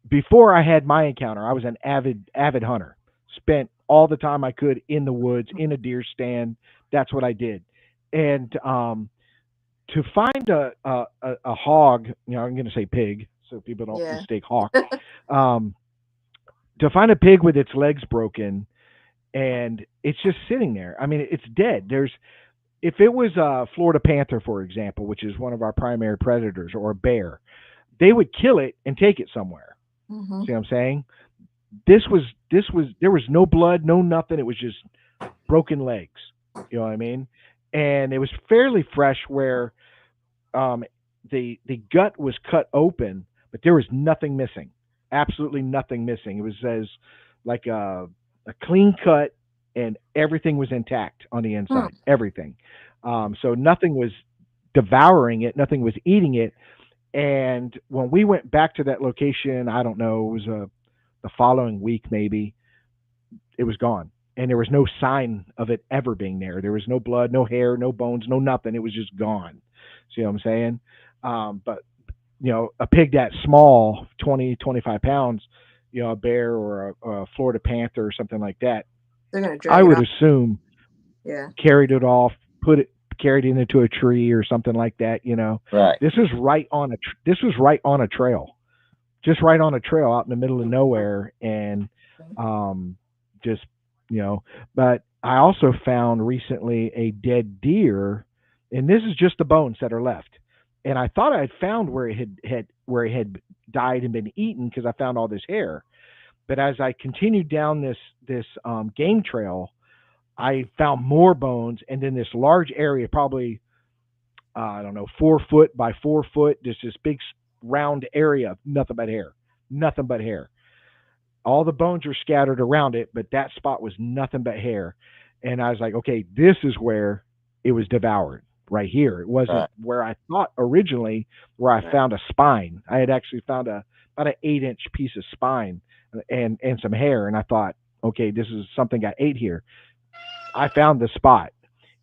before I had my encounter, I was an avid hunter. Spent all the time I could in the woods, in a deer stand. That's what I did. And to find a hog, I'm going to say pig, so people don't Yeah. mistake hawk. Um, to find a pig with its legs broken and it's just sitting there. I mean, it's dead. There's if it was a Florida panther, for example, which is one of our primary predators, or a bear, they would kill it and take it somewhere. Mm-hmm. See what I'm saying? This was there was no blood, no nothing. It was just broken legs. You know what I mean? And it was fairly fresh, where um, the gut was cut open, but there was nothing missing. Absolutely nothing missing. It was as like a clean cut, and everything was intact on the Hmm. inside. Everything. So nothing was devouring it. Nothing was eating it. And when we went back to that location, I don't know, it was the following week maybe, it was gone. And there was no sign of it ever being there. There was no blood, no hair, no bones, no nothing. It was just gone. See what I'm saying? But a pig that small, 20, 25 pounds, a bear or a Florida panther or something like that, They're gonna I drag it would off. assume Yeah. carried it off, carried it into a tree or something like that. Right. This is right on this was right on a trail, just right on a trail out in the middle of nowhere, and um, just you know. But I also found recently a dead deer, and this is just the bones that are left. And I thought I had found where it had died and been eaten, because I found all this hair. But as I continued down this game trail, I found more bones, and then this large area, probably I don't know, 4 foot by 4 foot, just this big round area, nothing but hair, nothing but hair. All the bones are scattered around it, but that spot was nothing but hair. And I was like, okay, this is where it was devoured, right here. It wasn't Right. where I thought originally, where I Right. found a spine. I had actually found about an 8-inch piece of spine and some hair, and I thought, okay, this is something I ate here. I found the spot,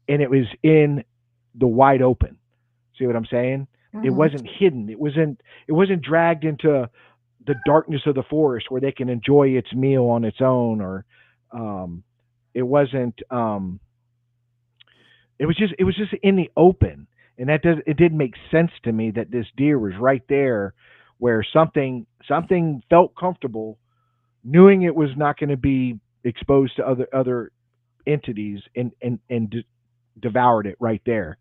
and it was in the wide open. See what I'm saying? It Mm-hmm. wasn't hidden. It wasn't dragged into the darkness of the forest where they can enjoy its meal on its own, or um, it wasn't. It was just in the open, and it didn't make sense to me that this deer was right there, where something felt comfortable, knowing it was not going to be exposed to other entities, and devoured it right there.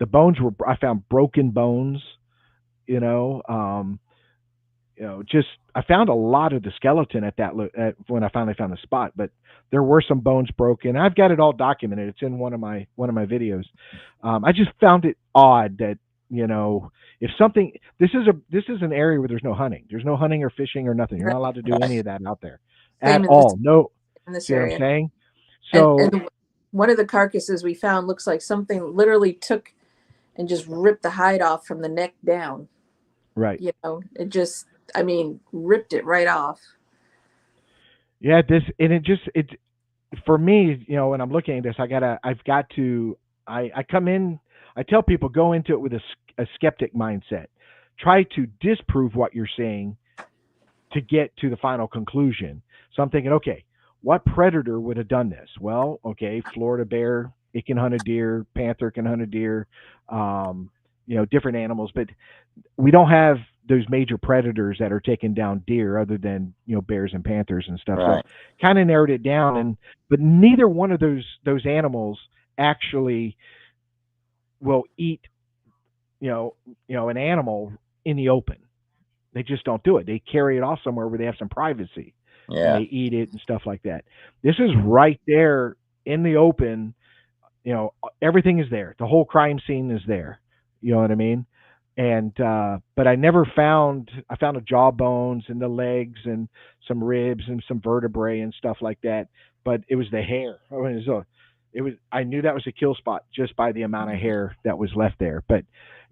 The bones were I found broken bones. You know, just I found a lot of the skeleton when I finally found the spot, but there were some bones broken. I've got it all documented. It's in one of my videos. I just found it odd that if something this is an area where there's no hunting. There's no hunting or fishing or nothing. You're Right. not allowed to do any Right. of that out there at Same all. No, in this see what I'm area. saying? And So one of the carcasses we found looks like something literally took and just ripped the hide off from the neck down. right. It just, I mean, ripped it right off. Yeah, it for me, when I'm looking at this, I've got to, I come in, I tell people, go into it with a skeptic mindset. Try to disprove what you're seeing to get to the final conclusion. So I'm thinking, okay, what predator would have done this? Well, okay, Florida bear, It can hunt a deer. Panther can hunt a deer. Um, different animals, but we don't have those major predators that are taking down deer other than bears and panthers and stuff. So Right. kind of narrowed it down, and but neither one of those animals actually will eat an animal in the open. They just don't do it. They carry it off somewhere where they have some privacy, and Yeah. they eat it and stuff like that. This is right there in the open. Everything is there. The whole crime scene is there. You know what I mean? And but I found the jawbones and the legs and some ribs and some vertebrae and stuff like that. But it was the hair. I knew that was a kill spot just by the amount of hair that was left there. But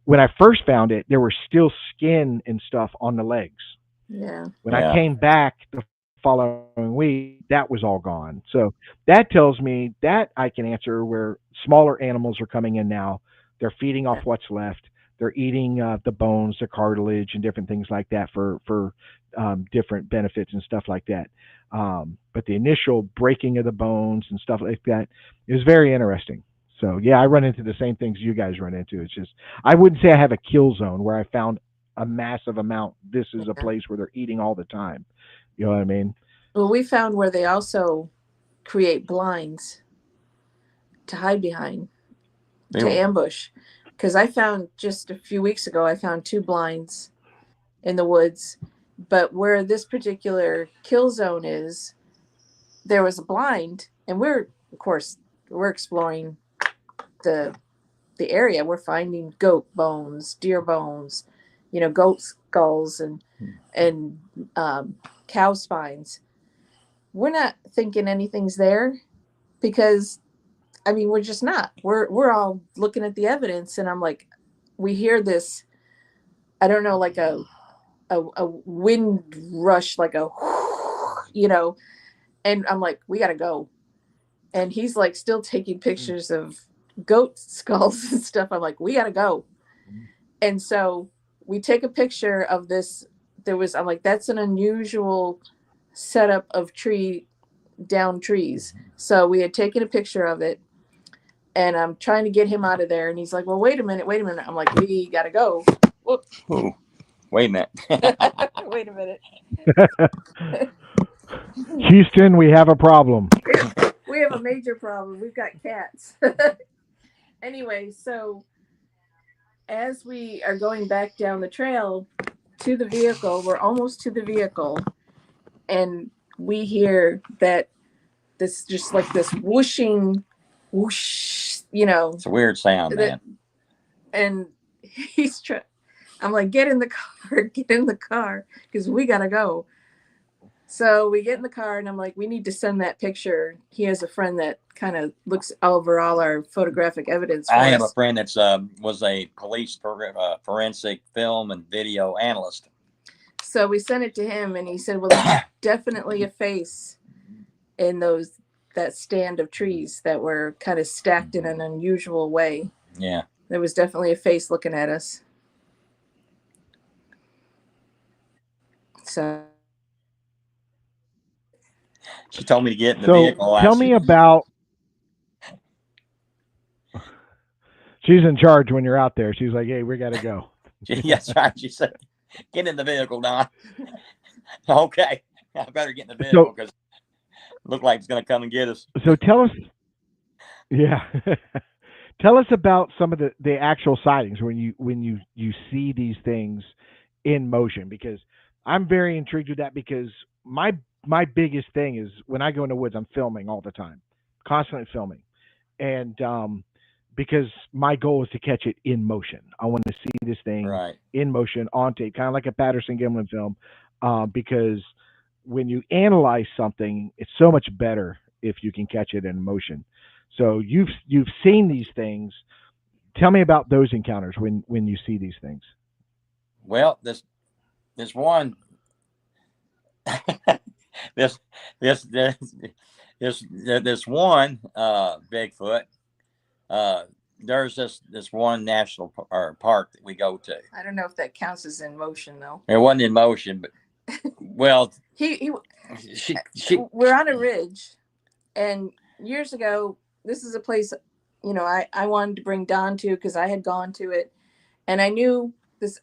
when I first found it, there was still skin and stuff on the legs. Yeah. When I Yeah. came back the following week, that was all gone. So that tells me that I can answer where smaller animals are coming in now. They're feeding off what's left. They're eating the bones, the cartilage, and different things like that for different benefits and stuff like that. But the initial breaking of the bones and stuff like that is very interesting. So yeah, I run into the same things you guys run into. It's just I wouldn't say I have a kill zone where I found a massive amount. This is a Yeah. place where they're eating all the time. You know what I mean? Well, we found where they also create blinds to hide behind, to Ew. ambush. Because I found just a few weeks ago, I found 2 blinds in the woods. But where this particular kill zone is, there was a blind, and we're exploring the area. We're finding goat bones, deer bones, goat skulls, and cow spines. We're not thinking anything's there because we're just not. We're all looking at the evidence, and I'm like, we hear this. I don't know, like a wind rush, like a, and I'm like, we gotta go. And he's like still taking pictures of goat skulls and stuff. I'm like, we gotta go. And so we take a picture of this. I'm like, that's an unusual setup of down trees. So we had taken a picture of it, and I'm trying to get him out of there. And he's like, well, wait a minute. I'm like, we gotta go. Whoops. Ooh. Wait a minute. Wait a minute. Houston, we have a problem. We have a major problem. We've got cats. Anyway, so as we are going back down the trail to the vehicle, we're almost to the vehicle, and we hear that this just like this whooshing whoosh, It's a weird sound, man. and he's trying. I'm like, get in the car, because we gotta go. So we get in the car, and I'm like, we need to send that picture. He has a friend that kind of looks over all our photographic evidence for I have us. a friend that's was a police forensic film and video analyst. So we sent it to him, and he said, well, there's definitely a face in that stand of trees that were kind of stacked in an unusual way. Yeah. There was definitely a face looking at us. So She told me to get in the So vehicle. tell me about. She's in charge when you're out there. She's like, "Hey, we got to go." That's right. She said, get in the vehicle, Don. Okay. I better get in the vehicle because it looked like it's going to come and get us. So tell us. Yeah. Tell us about some of the actual sightings when you see these things in motion, because I'm very intrigued with that, because my biggest thing is when I go in the woods, I'm filming all the time, constantly filming. And because my goal is to catch it in motion. I want to see this thing Right. in motion on tape, kind of like a Patterson Gimlin film, because when you analyze something, it's so much better if you can catch it in motion. So you've seen these things. Tell me about those encounters when you see these things. Well, this one, this one Bigfoot. There's this one national park that we go to. I don't know if that counts as in motion, though. It wasn't in motion, but well, He she we're on a ridge, and years ago, this is a place I wanted to bring Don to, because I had gone to it, and I knew this.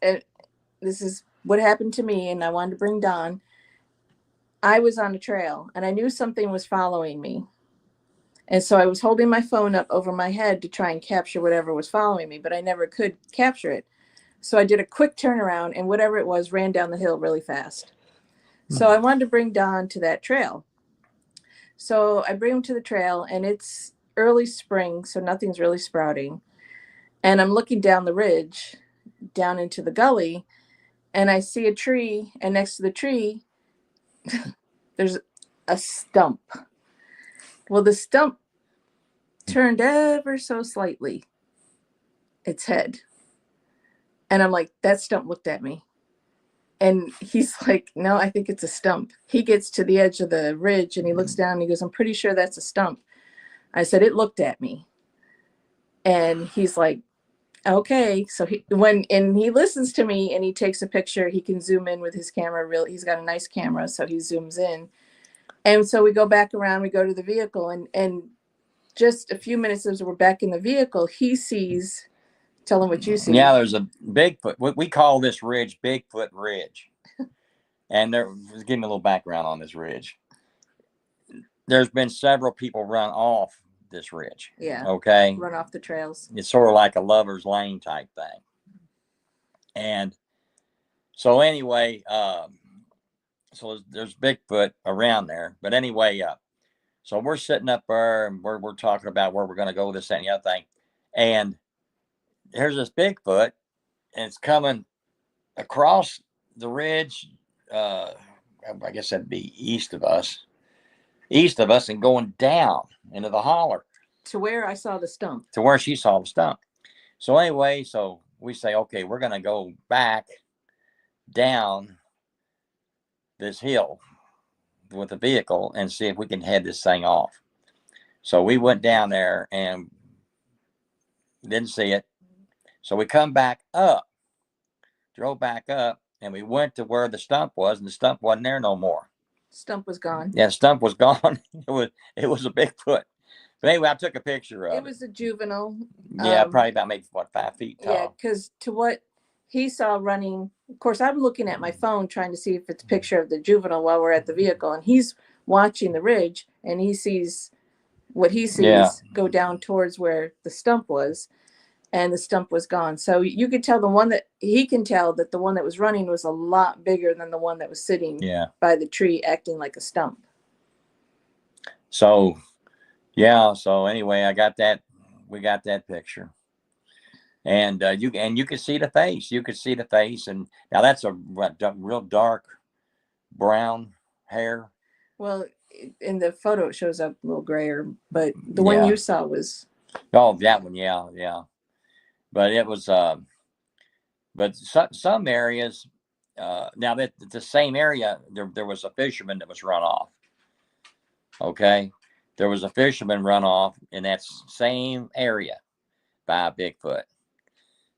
This is what happened to me, and I wanted to bring Don. I was on a trail, and I knew something was following me, and so I was holding my phone up over my head to try and capture whatever was following me, but I never could capture it. So I did a quick turnaround, and whatever it was ran down the hill really fast. So I wanted to bring Don to that trail. So I bring him to the trail, and it's early spring, so nothing's really sprouting. And I'm looking down the ridge, down into the gully, and I see a tree, and next to the tree, there's a stump. Well, the stump turned ever so slightly its head. And I'm like, that stump looked at me. And he's like, no, I think it's a stump. He gets to the edge of the ridge and he looks down and he goes, I'm pretty sure that's a stump. I said, it looked at me. And he's like, okay. So he listens to me and he takes a picture. He can zoom in with his camera. He's got a nice camera, so he zooms in. And so we go back around, we go to the vehicle, and just a few minutes as we're back in the vehicle, he sees, tell him what you see. Yeah, there's a Bigfoot. We call this ridge Bigfoot Ridge. And give me a little background on this ridge. There's been several people run off this ridge. Yeah. Okay. Run off the trails. It's sort of like a lover's lane type thing. And so anyway, so there's Bigfoot around there. But anyway, so we're sitting up there and we're talking about where we're going to go, this, that, and the other thing. And here's this Bigfoot, and it's coming across the ridge. I guess that'd be east of us, and going down into the holler. To where I saw the stump. To where she saw the stump. So anyway, so we say, okay, we're going to go back down this hill with the vehicle and see if we can head this thing off. So we went down there and didn't see it. So we come back up, drove back up, and we went to where the stump was, and the stump wasn't there no more. Stump was gone. Yeah, the stump was gone. It was a Bigfoot. But anyway, I took a picture of it. It was a juvenile. Yeah, probably about maybe 5 feet tall. Yeah, because to what he saw running, of course, I'm looking at my phone trying to see if it's a picture of the juvenile while we're at the vehicle, and he's watching the ridge, and he sees what he sees go down towards where the stump was, and the stump was gone. So you could tell he can tell that the one that was running was a lot bigger than the one that was sitting by the tree acting like a stump. So so anyway, we got that picture. And you could see the face. You could see the face, and now that's a real dark brown hair. Well, in the photo it shows up a little grayer, but the one you saw was. Oh, that one, yeah. But it was, but some areas. Now that the same area, there was a fisherman that was run off. Okay, there was a fisherman run off in that same area by a Bigfoot.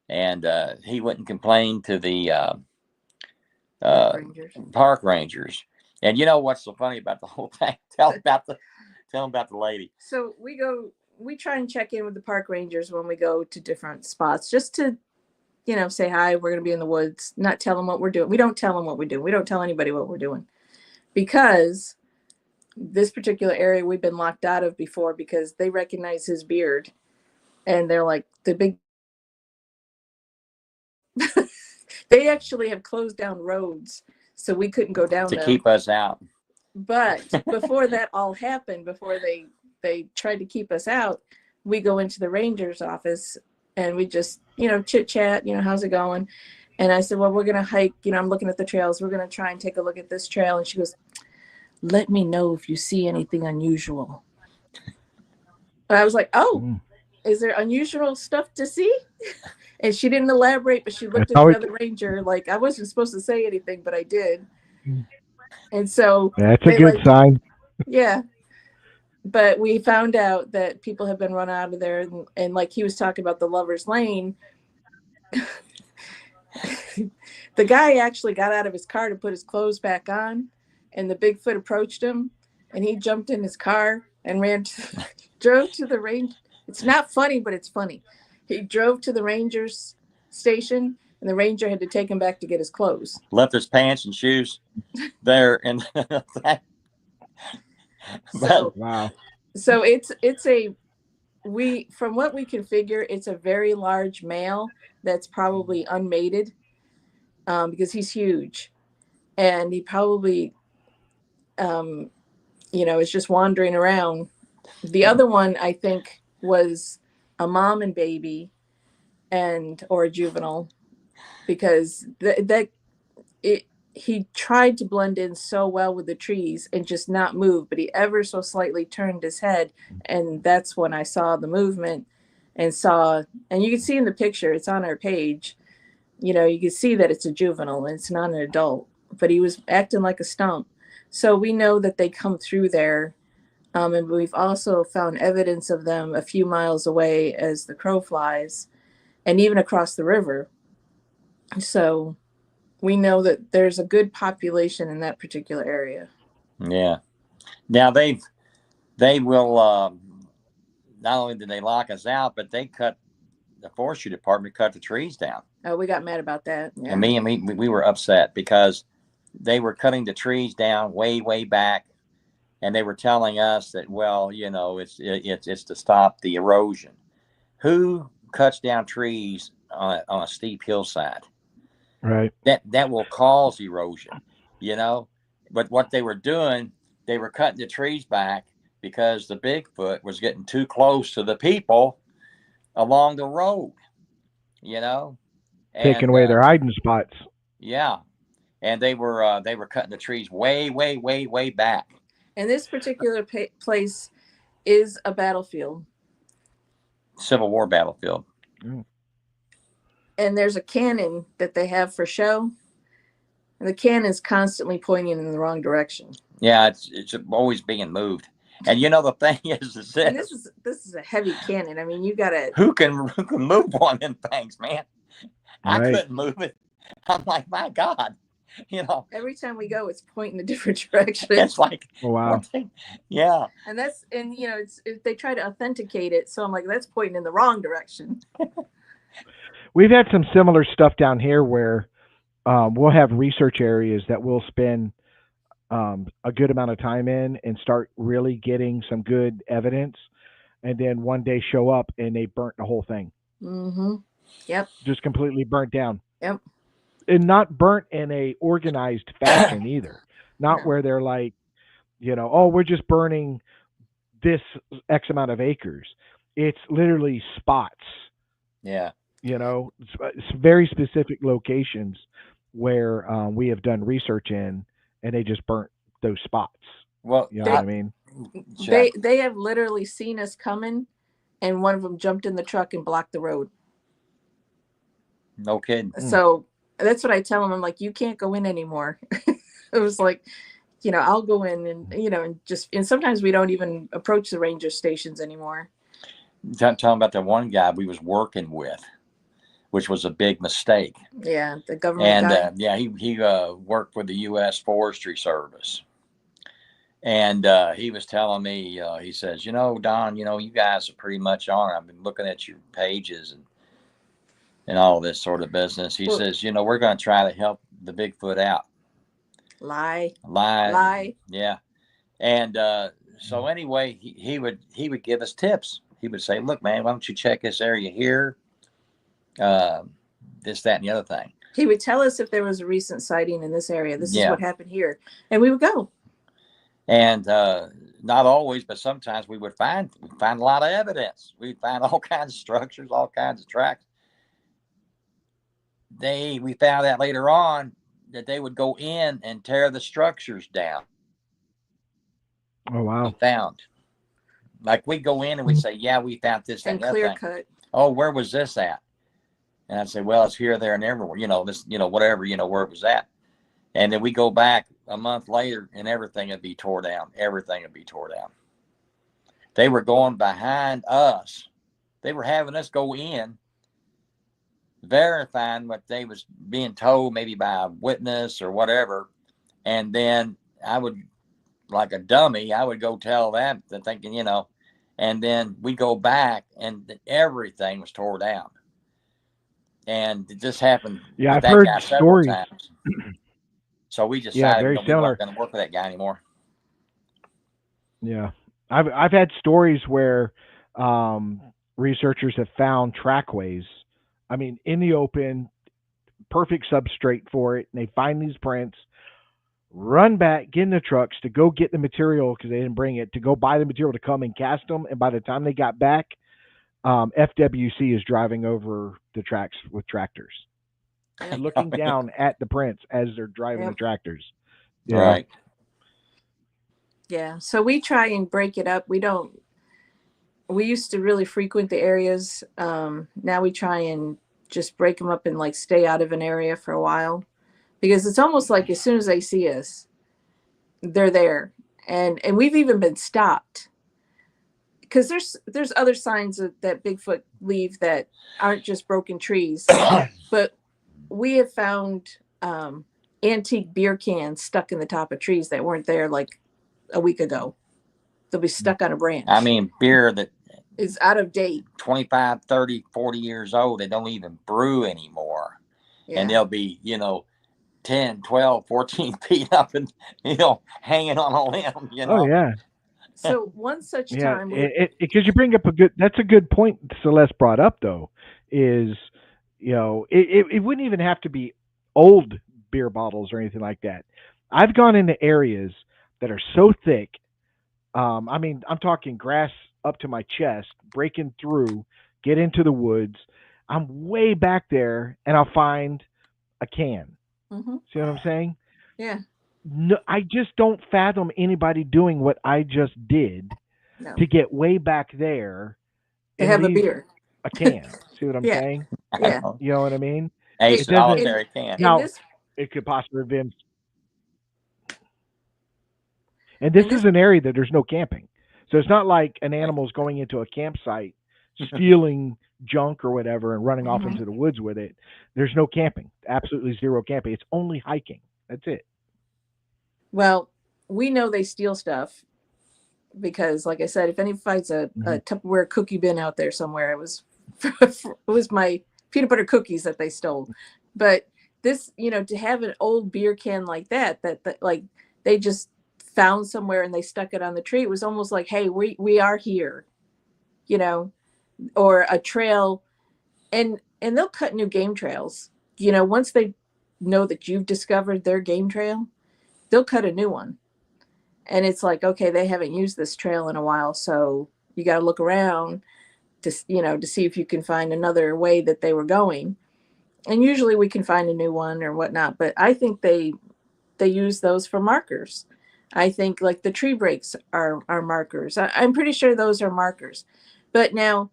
And he went and complained to the park rangers. And you know what's so funny about the whole thing? Tell them about the lady. So we try and check in with the park rangers when we go to different spots, just to, say hi. We're going to be in the woods, not tell them what we're doing. We don't tell them what we're doing. We don't tell anybody what we're doing, because this particular area we've been locked out of before because they recognize his beard, and they're like, the big. They actually have closed down roads, so we couldn't go down to there. Keep us out. But before that all happened, before they tried to keep us out, we go into the ranger's office and we just, chit chat, how's it going? And I said, well, we're going to hike, I'm looking at the trails. We're going to try and take a look at this trail. And she goes, let me know if you see anything unusual. And I was like, oh, is there unusual stuff to see? And she didn't elaborate, but she looked at the other ranger like I wasn't supposed to say anything, but I did. And so that's a good sign. Yeah. But we found out that people have been run out of there. And like he was talking about the lover's lane, the guy actually got out of his car to put his clothes back on, and the Bigfoot approached him, and he jumped in his car and drove to the range. It's not funny, but it's funny. He drove to the ranger's station, and the ranger had to take him back to get his clothes. Left his pants and shoes there, and So, Wow. so it's a we from what we can figure, it's a very large male that's probably unmated, because he's huge, and he probably is just wandering around. The other one, I think, was a mom and baby, or a juvenile, because he tried to blend in so well with the trees and just not move, but he ever so slightly turned his head, and that's when I saw the movement, and you can see in the picture, it's on our page. You can see that it's a juvenile and it's not an adult, but he was acting like a stump. So we know that they come through there. And we've also found evidence of them a few miles away as the crow flies, and even across the river. So we know that there's a good population in that particular area. yeah. Now they will. Not only did they lock us out, but the forestry department cut the trees down. Oh, we got mad about that. Yeah. And we were upset because they were cutting the trees down way back, and they were telling us that, well, it's to stop the erosion. Who cuts down trees on a steep hillside? Right. That will cause erosion, But what they were doing, they were cutting the trees back because the Bigfoot was getting too close to the people along the road, Taking away their hiding spots. Yeah, and they were cutting the trees way back. And this particular place is a battlefield. Civil War battlefield. Mm. And there's a cannon that they have for show, and the cannon's constantly pointing in the wrong direction. Yeah, it's always being moved. And the thing is and this is a heavy cannon. I mean, you gotta who can move one of them things, man? I Right. couldn't move it. I'm like, my God, every time we go, it's pointing a different direction. it's like, Oh, wow. Yeah. And they try to authenticate it, so I'm like, that's pointing in the wrong direction. We've had some similar stuff down here where we'll have research areas that we'll spend a good amount of time in and start really getting some good evidence, and then one day show up and they burnt the whole thing. Mm-hmm. Yep. Just completely burnt down. Yep. And not burnt in a organized fashion either. Not No. where they're like, oh, we're just burning this X amount of acres. It's literally spots. Yeah. It's very specific locations where we have done research in, and they just burnt those spots. Well, You know what I mean? They have literally seen us coming, and one of them jumped in the truck and blocked the road. No kidding. So that's what I tell them. I'm like, you can't go in anymore. It was like, I'll go in and sometimes we don't even approach the ranger stations anymore. Talking about the one guy we was working with, which was a big mistake. Yeah, the government guy. He worked for the U.S. Forestry Service, and he was telling me, he says, Don, you guys are pretty much on it. I've been looking at your pages and all this sort of business. He says, we're going to try to help the Bigfoot out. Lie. Yeah. And so anyway, he would give us tips. He would say, look, man, why don't you check this area here? This, that, and the other thing. He would tell us if there was a recent sighting in this area. This is Yeah. what happened here. And we would go. And not always, but sometimes we'd find a lot of evidence. We'd find all kinds of structures, all kinds of tracks. We found out later on that they would go in and tear the structures down. Oh, wow. We found. Like we go in and we say, yeah, we found this, that, And and the clear other thing. cut. Oh, where was this at? And I'd say, well, it's here, there, and everywhere. This, whatever, where it was at. And then we go back a month later and everything would be tore down. Everything would be tore down. They were going behind us. They were having us go in, verifying what they was being told, maybe by a witness or whatever. And then I would, like a dummy, I would go tell them, thinking, And then we go back, and everything was tore down. And this happened Yeah, with I've that heard guy several stories. times. So we Yeah, decided, very we weren't similar. going to work with that guy anymore. Yeah, I've had stories where um, researchers have found trackways. I mean, in the open, perfect substrate for it, and they find these prints, run back, get in the trucks to go get the material because they didn't bring it, to go buy the material to come and cast them. And by the time they got back, FWC is driving over the tracks with tractors Yep. and looking down at the prints as they're driving the Yep. tractors. You know, Right. Yeah. So we try and break it up. We don't. We used to really frequent the areas. Now we try and just break them up and like stay out of an area for a while, because it's almost like as soon as they see us, they're there, and we've even been stopped because there's other signs that Bigfoot leave that aren't just broken trees, but we have found antique beer cans stuck in the top of trees that weren't there like a week ago. They'll be stuck on a branch. I mean, beer that It's out of date. 25, 30, 40 years old, they don't even brew anymore. Yeah. And they'll be, 10, 12, 14 feet up and, hanging on a limb, oh yeah, So one such yeah. time Because you bring up a good. That's a good point Celeste brought up though. Is it wouldn't even have to be old beer bottles or anything like that. I've gone into areas that are so thick. I mean, I'm talking grass up to my chest, breaking through, get into the woods. I'm way back there, and I'll find a can. hmm See what I'm saying? Yeah. No, I just don't fathom anybody doing what I just did No. to get way back there They and have a leave beer. a can. See what I'm Yeah. saying? Yeah. You know what I mean? A It doesn't. In solitary can. in Now this it could possibly have been. And this in this is an area that there's no camping, so it's not like an animal's going into a campsite, stealing junk or whatever, and running off Mhm. into the woods with it. There's no camping. Absolutely zero camping. It's only hiking. That's it. Well, we know they steal stuff because, like I said, if any finds a Hmm. Tupperware cookie bin out there somewhere, it was my peanut butter cookies that they stole. But this, to have an old beer can like that like they just found somewhere and they stuck it on the tree. It was almost like, hey, we are here, you know, or a trail, and they'll cut new game trails. Once they know that you've discovered their game trail, they'll cut a new one. And it's like, okay, they haven't used this trail in a while, so you got to look around to see if you can find another way that they were going. And usually we can find a new one or whatnot, but I think they use those for markers. I think like the tree breaks are markers. I'm pretty sure those are markers. But now,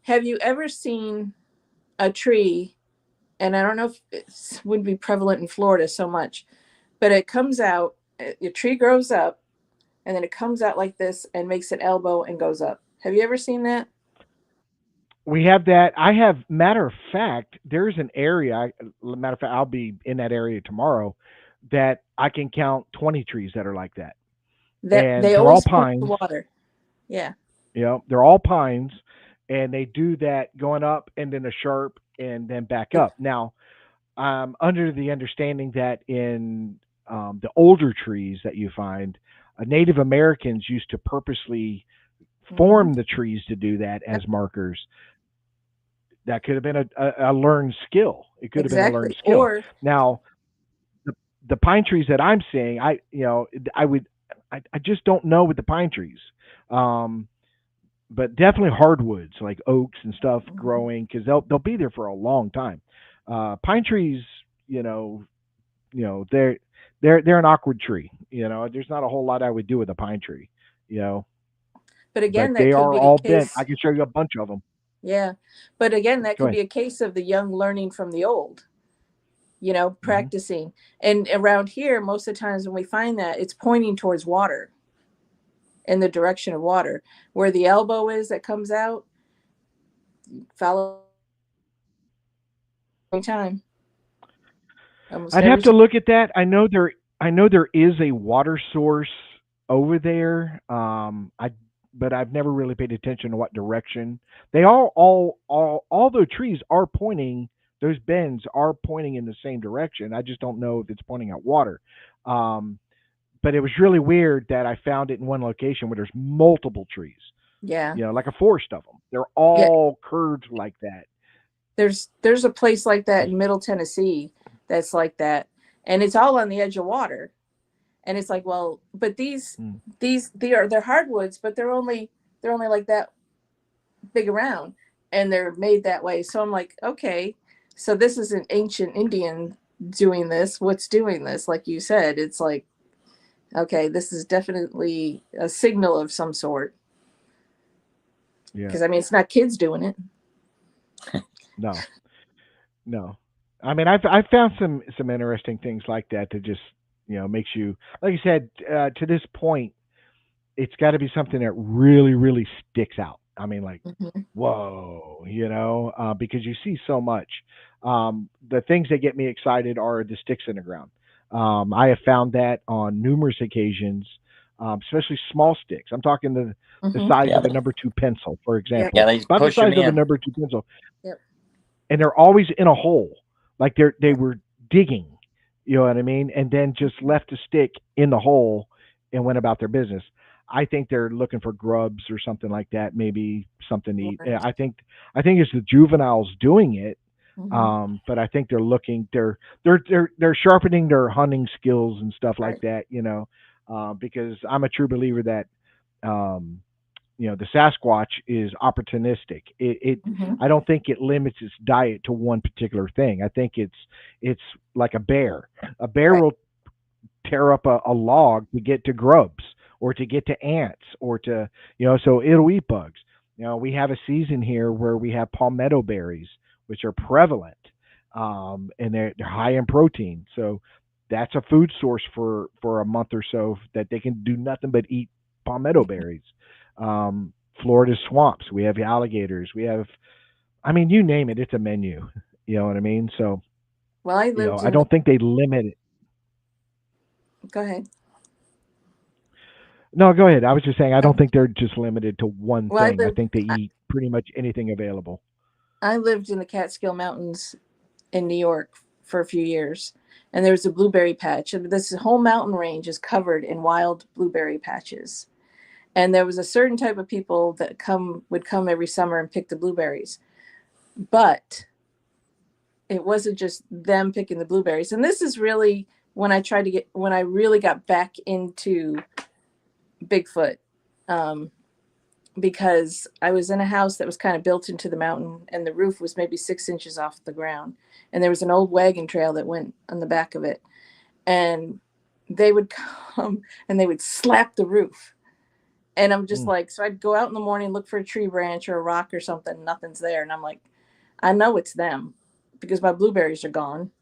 have you ever seen a tree? And I don't know if it would be prevalent in Florida so much, but it comes out, a tree grows up, and then it comes out like this and makes an elbow and goes up. Have you ever seen that? We have that. I have. Matter of fact, there's an area. Matter of fact, I'll be in that area tomorrow. That I can count 20 trees that are like that, That and they they're all always point to pines. water. Yeah. They're all pines, and they do that going up and then a sharp and then back Yeah. up. Now, under the understanding that in the older trees that you find, Native Americans used to purposely hmm form the trees to do that as markers. That could have been a learned skill. It could have been a learned Exactly. skill. Or Now, the the pine trees that I'm seeing, I would, I just don't know with the pine trees. Um, but definitely hardwoods like oaks and stuff mhm. growing because they'll be there for a long time. Pine trees, you know, they're an awkward tree. There's not a whole lot I would do with a pine tree. You know, But but again, that they could are be a all bent. I case. can show you a bunch of them. Yeah. But again, that Go could ahead. be a case of the young learning from the old, Hmm. practicing. And around here, most of the times when we find that, it's pointing towards water, in the direction of water. Where the elbow is that comes out, follow every time, almost I'd have every to time. look at that. I know there is a water source over there. but I've never really paid attention to what direction. They all the trees are pointing. Those bends are pointing in the same direction. I just don't know if it's pointing at water. Um, but it was really weird that I found it in one location where there's multiple trees. Yeah. You know, like a forest of them. They're Yeah. all curved like that. There's a place like that in Middle Tennessee that's like that. And it's all on the edge of water. And it's like, well, but Mm. they're hardwoods, but they're only like that big around, and they're made that way. So I'm like, okay, so this is an ancient Indian doing this. What's doing this? Like you said, it's like, okay, this is definitely a signal of some sort. Yeah. Because I mean, it's not kids doing it. No. No. I mean, I've found some interesting things like that that just makes you, like you said, to this point, it's got to be something that really sticks out. I mean, like, Hmm. whoa, because you see so much. The things that get me excited are the sticks in the ground. I have found that on numerous occasions, especially small sticks. I'm talking the Hmm. size Yeah, of a number two pencil, for Yep. yeah, example, they about the push them size of a in. number two pencil, Yep. and they're always in a hole, like they Yep. were digging. You know what I mean? And then just left a stick in the hole and went about their business. I think they're looking for grubs or something like that, maybe something to eat. Worms. I think it's the juveniles doing it, Hmm. but I think they're sharpening their hunting skills and stuff like Right. that. Because I'm a true believer that um, the Sasquatch is opportunistic. Hmm. I don't think it limits its diet to one particular thing. I think it's like a bear. A bear Right. will tear up a log to get to grubs or to get to ants or to so it'll eat bugs. We have a season here where we have palmetto berries, which are prevalent, and they're high in protein. So that's a food source for a month or so that they can do nothing but eat palmetto berries. Florida swamps, we have alligators, we have, I mean, you name it, it's a menu. You know what I mean? So Well, I lived I in the. don't think they limit it. Go ahead. No, go ahead. I was just saying I Oh, don't think they're just limited to one well, thing. I think they eat pretty much anything available. I lived in the Catskill Mountains in New York for a few years, and there was a blueberry patch. And this whole mountain range is covered in wild blueberry patches. And there was a certain type of people that would come every summer and pick the blueberries. But it wasn't just them picking the blueberries. And this is really when I really got back into Bigfoot. Um, because I was in a house that was kind of built into the mountain, and the roof was maybe 6 inches off the ground. And there was an old wagon trail that went on the back of it. And they would come and they would slap the roof. And I'm just Mm, like, so I'd go out in the morning, look for a tree branch or a rock or something, nothing's there. And I'm like, I know it's them because my blueberries are gone.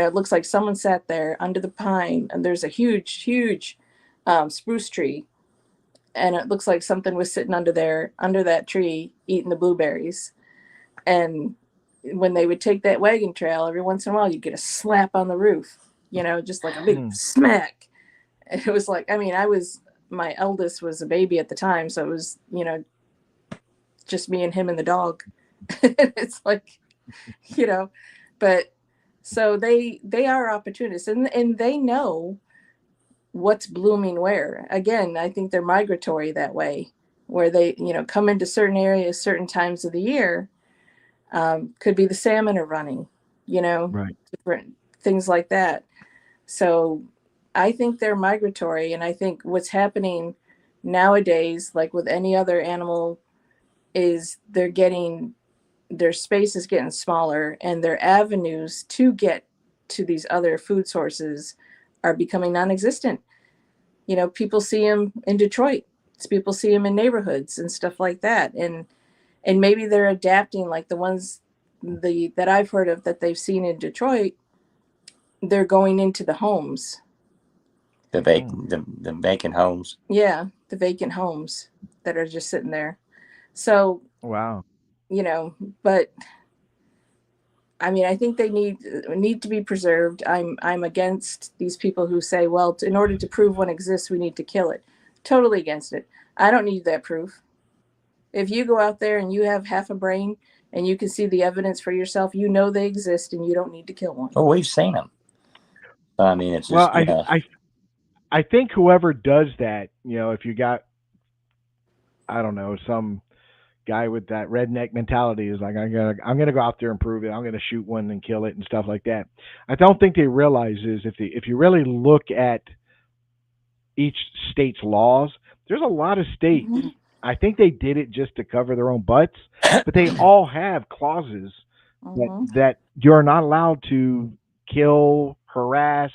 It looks like someone sat there under the pine, and there's a huge spruce tree, and it looks like something was sitting under that tree eating the blueberries. And when they would take that wagon trail, every once in a while you'd get a slap on the roof, just like a big mm, smack. And it was like, I mean, my eldest was a baby at the time, so it was just me and him and the dog. It's like, you know but so they are opportunists, and they know what's blooming where. Again, I think they're migratory that way, where they come into certain areas certain times of the year. Could be the salmon are running, right. different things like that. So I think they're migratory, and I think what's happening nowadays, like with any other animal, is their space is getting smaller, and their avenues to get to these other food sources are becoming non-existent. People see them in Detroit. People see them in neighborhoods and stuff like that, and maybe they're adapting, like the ones that I've heard of that they've seen in Detroit. They're going into the homes. Mm, The vacant homes. Yeah, the vacant homes that are just sitting there. So, wow. you know, but I mean, I think they need to be preserved. I'm against these people who say, well, in order to prove one exists, we need to kill it. Totally against it. I don't need that proof. If you go out there and you have half a brain and you can see the evidence for yourself, you know they exist and you don't need to kill one. Oh, we've seen them. I mean, it's Well, just yeah. I think whoever does that, if you got, I don't know, some guy with that redneck mentality is like, I'm gonna go out there and prove it. I'm gonna shoot one and kill it and stuff like that. I don't think they realize is if you really look at each state's laws, there's a lot of states. Mhm. I think they did it just to cover their own butts, but they all have clauses that Mhm. you're not allowed to kill, harass,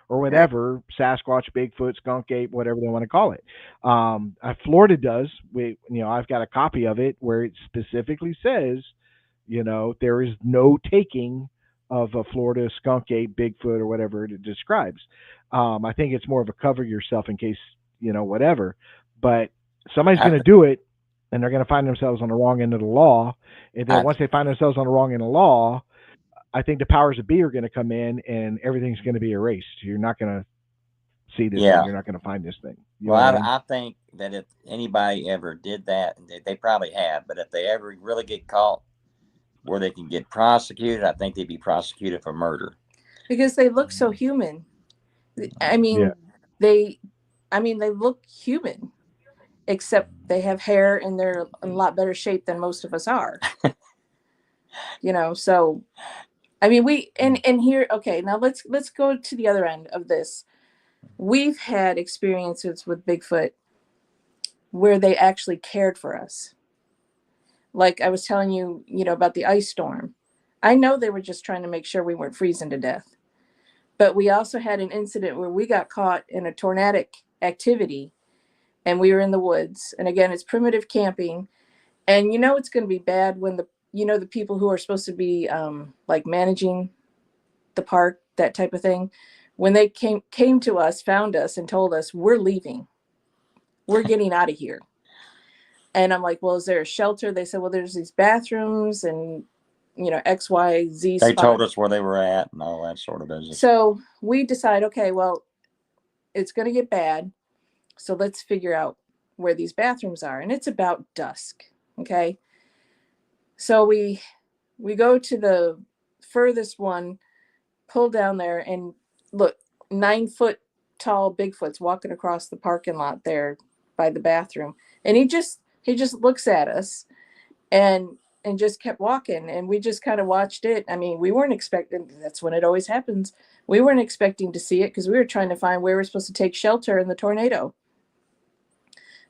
or Right. whatever Sasquatch, Bigfoot, skunk ape, whatever they want to call it. Florida does. I've got a copy of it where it specifically says, there is no taking of a Florida skunk ape, Bigfoot, or whatever it describes. I think it's more of a cover yourself in case whatever. But somebody's I, going to do it, and they're going to find themselves on the wrong end of the law. And then I, once they find themselves on the wrong end of the law, I think the powers that be are going to come in, and everything's going to be erased. You're not going to see this thing. yeah. You're not going to find this thing. You know Well, what I mean? I think that if anybody ever did that, and they probably have, but if they ever really get caught where they can get prosecuted, I think they'd be prosecuted for murder. Because they look so human. I Yeah. mean, they they look human, except they have hair and they're in a lot better shape than most of us are. So we and here, okay, now let's go to the other end of this. We've had experiences with Bigfoot where they actually cared for us. Like I was telling you, about the ice storm. I know they were just trying to make sure we weren't freezing to death. But we also had an incident where we got caught in a tornadic activity and we were in the woods. And again, it's primitive camping. And it's going to be bad when the people who are supposed to be like managing the park, that type of thing, when they came to us, found us, and told us we're leaving, we're getting out of here. And I'm like, well, is there a shelter? They said, well, there's these bathrooms and XYZ They told spot. us where they were at and all that sort of business. So we decide, okay, well, it's going to get bad, so let's figure out where these bathrooms are. And it's about dusk. Okay, so we go to the furthest one, pull down there, and look, 9 foot tall Bigfoot's walking across the parking lot there by the bathroom, and he just looks at us and just kept walking, and we just kind of watched it. I mean, we weren't expecting. That's when it always happens. We weren't expecting to see it because we were trying to find where we're supposed to take shelter in the tornado.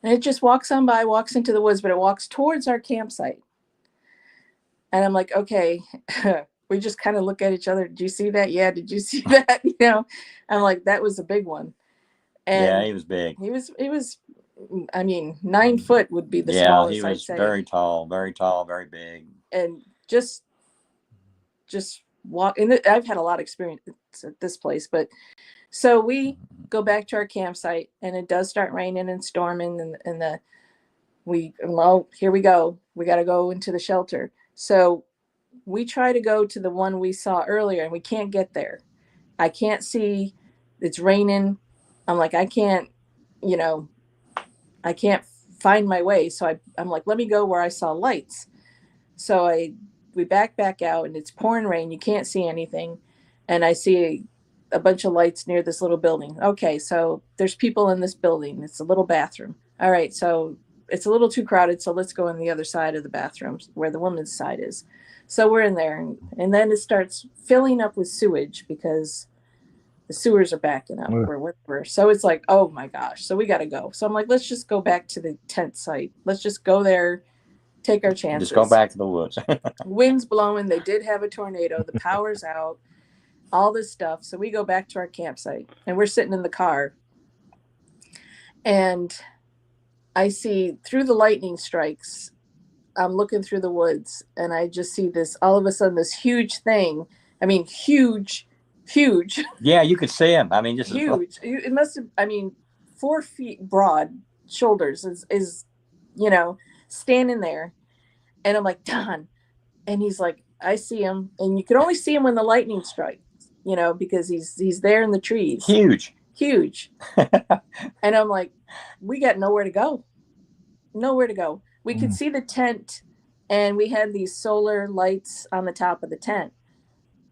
And it just walks on by, walks into the woods, but it walks towards our campsite. And I'm like, okay. We just kind of look at each other. Did you see that? Yeah. Did you see that? I'm like, that was a big one. Yeah, And he was big. he was, I mean, 9 foot would be the Yeah, he smallest, I'd was say. very tall, very big. And just walk. And I've had a lot of experience at this place, but so we go back to our campsite, and it does start raining and storming, and here we go. We got to go into the shelter. So we try to go to the one we saw earlier, and we can't get there. I can't see. It's raining. I'm like, you know, I can't find my way. So I'm like, let me go where I saw lights. So we back out, and it's pouring rain. You can't see anything, and I see a bunch of lights near this little building. Okay, so there's people in this building. It's a little bathroom. All right, so it's a little too crowded, so let's go on the other side of the bathrooms where the woman's side is. So we're in there, and then it starts filling up with sewage because the sewers are backing up Ugh. or whatever. So it's like, oh my gosh. So we got to go. So I'm like, let's just go back to the tent site. Let's just go there, take our chances. Just go back to the woods. Wind's blowing. They did have a tornado. The power's out. All this stuff. So we go back to our campsite, and we're sitting in the car. And I see through the lightning strikes, I'm looking through the woods, and I just see this, all of a sudden, this huge thing. I mean, huge, Yeah, you could see him. I mean, just huge. It must have, 4 feet broad shoulders is standing there. And I'm like, Don. And he's like, I see him. And you can only see him when the lightning strikes, because he's there in the trees. huge. huge. And I'm like, we got nowhere to go. Nowhere to go. We could see the tent, and we had these solar lights on the top of the tent.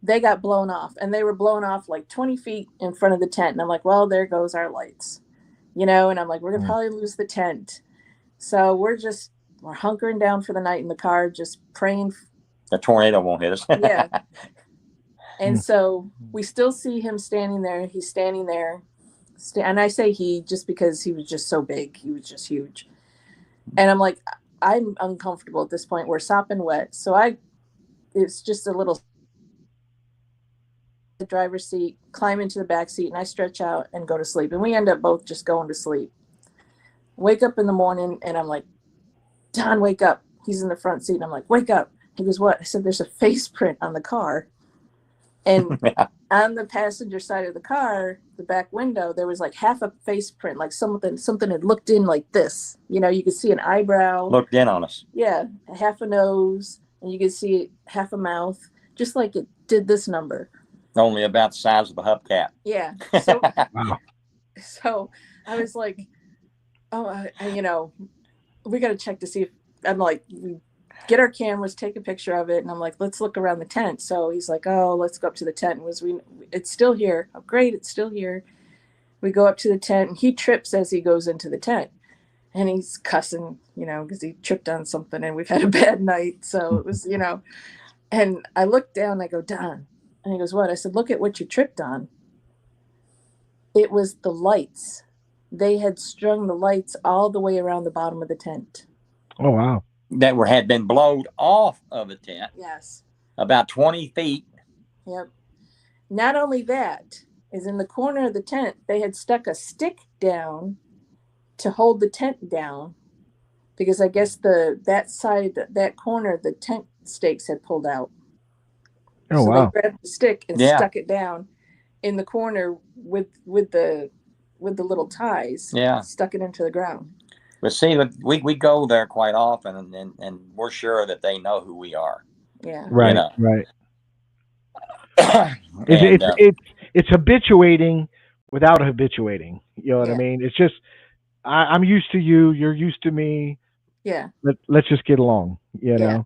They got blown off, and they were blown off like 20 feet in front of the tent. And I'm like, well, there goes our lights, and I'm like, we're going to probably lose the tent. So we're hunkering down for the night in the car, just praying. The tornado won't hit us. Yeah. And so we still see him standing there. He's standing there. And I say he just because he was just so big. He was just huge. And I'm like, I'm uncomfortable at this point. We're sopping wet. So it's just a little the driver's seat, climb into the back seat, and I stretch out and go to sleep. And we end up both just going to sleep. Wake up in the morning, and I'm like, Don, wake up. He's in the front seat. And I'm like, wake up. He goes, what? I said, there's a face print on the car. And on the passenger side of the car, the back window, there was like half a face print, like something had looked in like this. You could see an eyebrow. Looked in on us. Yeah, half a nose, and you could see half a mouth, just like it did this number. Only about the size of a hubcap. Yeah. So, Wow. so I was like, oh, we got to check to see if, I'm like, we get our cameras, take a picture of it. And I'm like, let's look around the tent. So he's like, oh, let's go up to the tent. It's still here. Oh, great. It's still here. We go up to the tent, and he trips as he goes into the tent, and he's cussing, because he tripped on something, and we've had a bad night. So it was, and I looked down and I go, Don, and he goes, what? I said, look at what you tripped on. It was the lights. They had strung the lights all the way around the bottom of the tent. Oh, wow. That had been blown off of the tent. Yes. About 20 feet. Yep. Not only that, is in the corner of the tent, they had stuck a stick down to hold the tent down, because I guess that corner, the tent stakes had pulled out. Oh, so wow. they grabbed the stick and stuck it down in the corner with the little ties. Yeah. Stuck it into the ground. But see, we go there quite often, and we're sure that they know who we are. Yeah. Right. Right. And, It's habituating without habituating. You know what I mean? It's just I'm used to you. You're used to me. Yeah. Let's just get along. You know.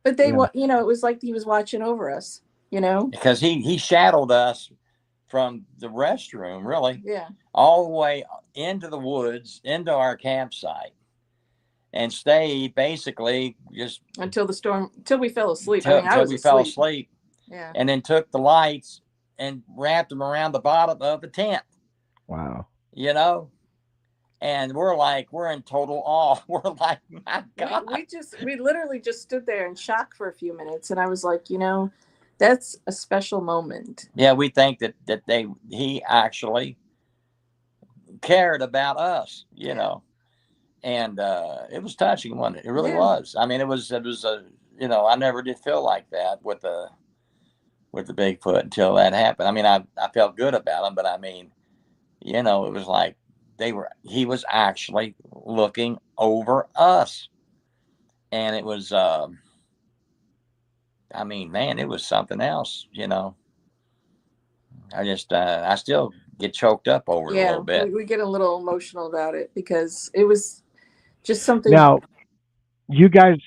But they, it was like he was watching over us. Because he shadowed us from the restroom, really. Yeah. All the way into the woods, into our campsite, and stayed basically just until we fell asleep. Until we fell asleep. Yeah. And then took the lights and wrapped them around the bottom of the tent. Wow. And we're in total awe. We're like, my God. We literally just stood there in shock for a few minutes, and I was like, that's a special moment. Yeah, we think that he actually cared about us, and it was touching, wasn't it? It really was. I mean, it was a, I never did feel like that with the Bigfoot until that happened. I mean, I felt good about him, but I mean, it was like he was actually looking over us, and it was, I mean, man, it was something else, I still get choked up over it a little bit. We get a little emotional about it because it was just something. Now, you guys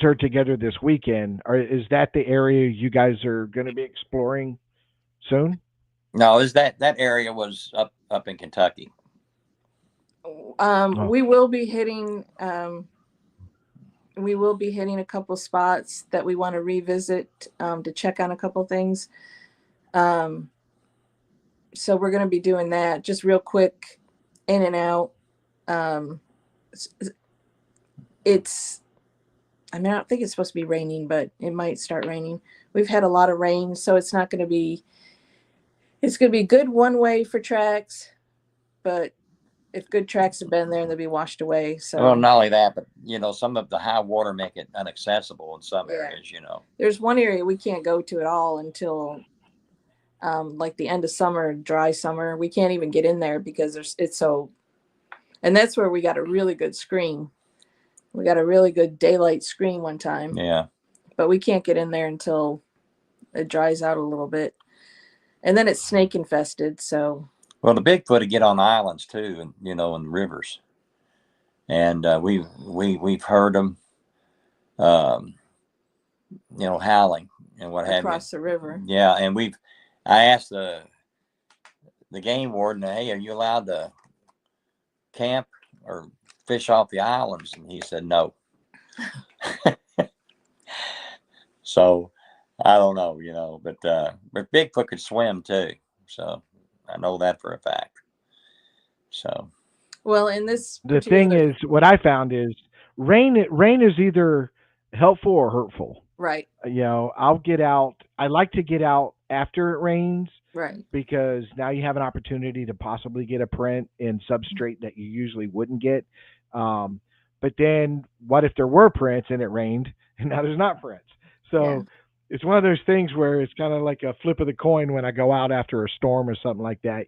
are together this weekend. Is that the area you guys are going to be exploring soon? No, that area was up in Kentucky. We will be hitting. We will be hitting a couple spots that we want to revisit to check on a couple things. So we're going to be doing that just real quick, in and out. I don't think it's supposed to be raining, but it might start raining. We've had a lot of rain, so it's going to be good one way for tracks, but if good tracks have been there, they'll be washed away. So, well, not only that, but some of the high water make it inaccessible in some areas. There's one area we can't go to at all until like the end of summer, dry summer. We can't even get in there because it's so, and that's where we got a really good screen. We got a really good daylight screen one time. Yeah. But we can't get in there until it dries out a little bit. And then it's snake infested. So Well, the Bigfoot would get on islands too, and in rivers, and we've heard them, um, howling and what have you. across the river. Yeah, and I asked the game warden, hey, are you allowed to camp or fish off the islands? And he said no. So I don't know, but Bigfoot could swim too. So I know that for a fact. So Well, in this The thing particular, is, what I found is rain is either helpful or hurtful. right, I'll get out. I like to get out after it rains right, because now you have an opportunity to possibly get a print in substrate that you usually wouldn't get. Um, but then, what if there were prints and it rained and now there's not prints? yeah, So it's one of those things where it's kind of like a flip of the coin when I go out after a storm or something like that.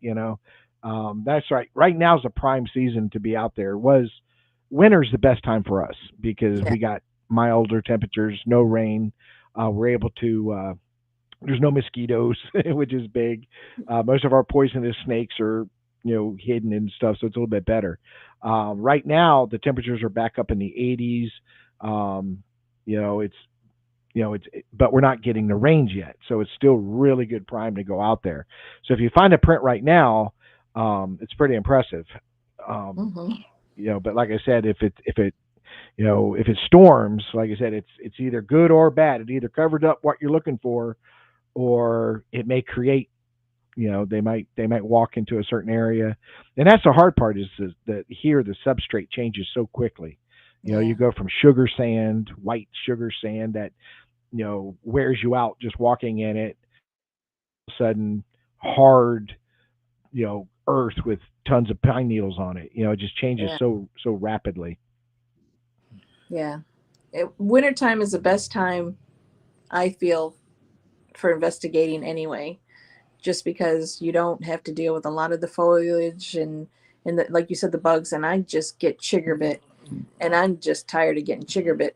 That's right. Right now is a prime season to be out there. Winter's the best time for us because yeah, we got milder temperatures, no rain. We're able to. There's no mosquitoes, which is big. Most of our poisonous snakes are hidden and stuff, so it's a little bit better. Right now, the temperatures are back up in the 80s. Um, it's but we're not getting the range yet, so it's still really good prime to go out there. So if you find a print right now, it's pretty impressive. Um, hmm, but like I said, if it storms, like I said, it's either good or bad. It either covered up what you're looking for, or it may create. They might walk into a certain area, and that's the hard part is that here the substrate changes so quickly. yeah, You go from sugar sand, white sugar sand that wears you out just walking in it. All of a sudden, hard earth with tons of pine needles on it. It just changes yeah, so rapidly. yeah. Wintertime is the best time I feel for investigating anyway, just because you don't have to deal with a lot of the foliage and like you said, the bugs. And I just get chigger bit, and I'm just tired of getting chigger bit.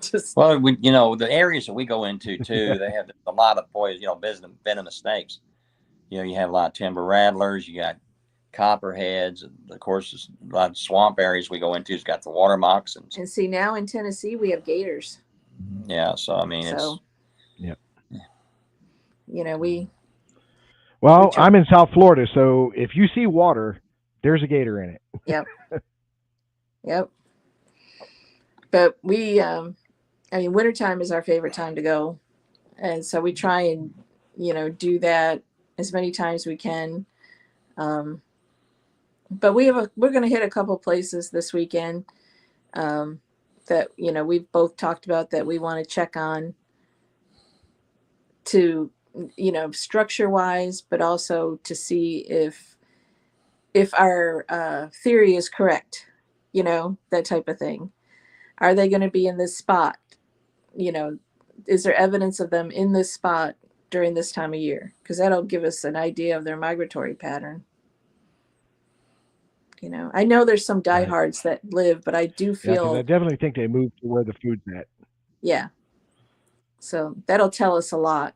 Just well, the areas that we go into too, they have a lot of poison, venomous snakes. You have a lot of timber rattlers. You got copperheads, and of course, a lot of swamp areas we go into has got the water moccasins. and see, now in Tennessee we have gators. Yeah, so I mean, So it's Yeah. we Well, try. I'm in South Florida, so if you see water, there's a gator in it. Yep, yep. But I mean, wintertime is our favorite time to go, and so we try and do that as many times as we can. Um, but we're going to hit a couple places this weekend um, that we've both talked about that we want to check on to structure wise, but also to see if our theory is correct, that type of thing. Are they going to be in this spot? You know, is there evidence of them in this spot during this time of year? Because that'll give us an idea of their migratory pattern. I know there's some Right. diehards that live, but I do Yeah, because I feel, definitely think they moved to where the food's at. yeah. So that'll tell us a lot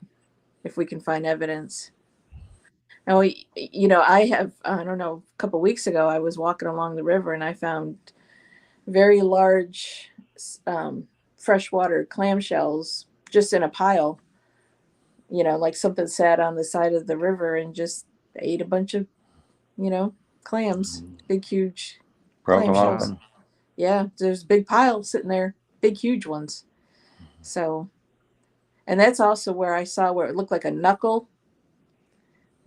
if we can find evidence. Now, I don't know, a couple weeks ago, I was walking along the river and I found very large freshwater clamshells just in a pile, like something sat on the side of the river and just ate a bunch of, you know, clams, big, huge broke them clamshells. Wow. open. Yeah, there's a big pile sitting there, big, huge ones. So, and that's also where I saw where it looked like a knuckle,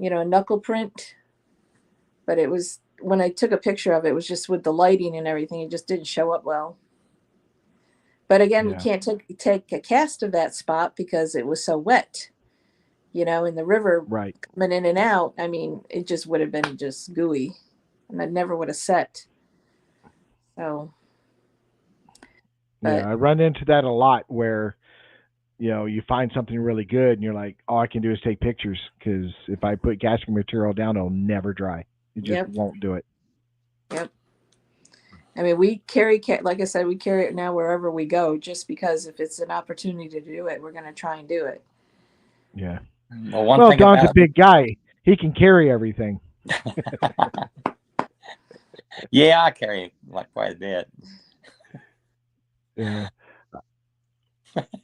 a knuckle print, but it was when I took a picture of it, it was just with the lighting and everything, it just didn't show up well. But again, we Yeah. can't take a cast of that spot because it was so wet, in the river Right. coming in and out. I mean, it just would have been just gooey, and I never would have set. So, Yeah, but I run into that a lot where you find something really good and you're like, all I can do is take pictures because if I put casting material down, it'll never dry. It just yep, won't do it. yep. I mean, we like I said, we carry it now wherever we go, just because if it's an opportunity to do it, we're going to try and do it. Yeah. Well, one Well, thing Don's a about big guy. He can carry everything. yeah, I carry like quite a bit. Yeah.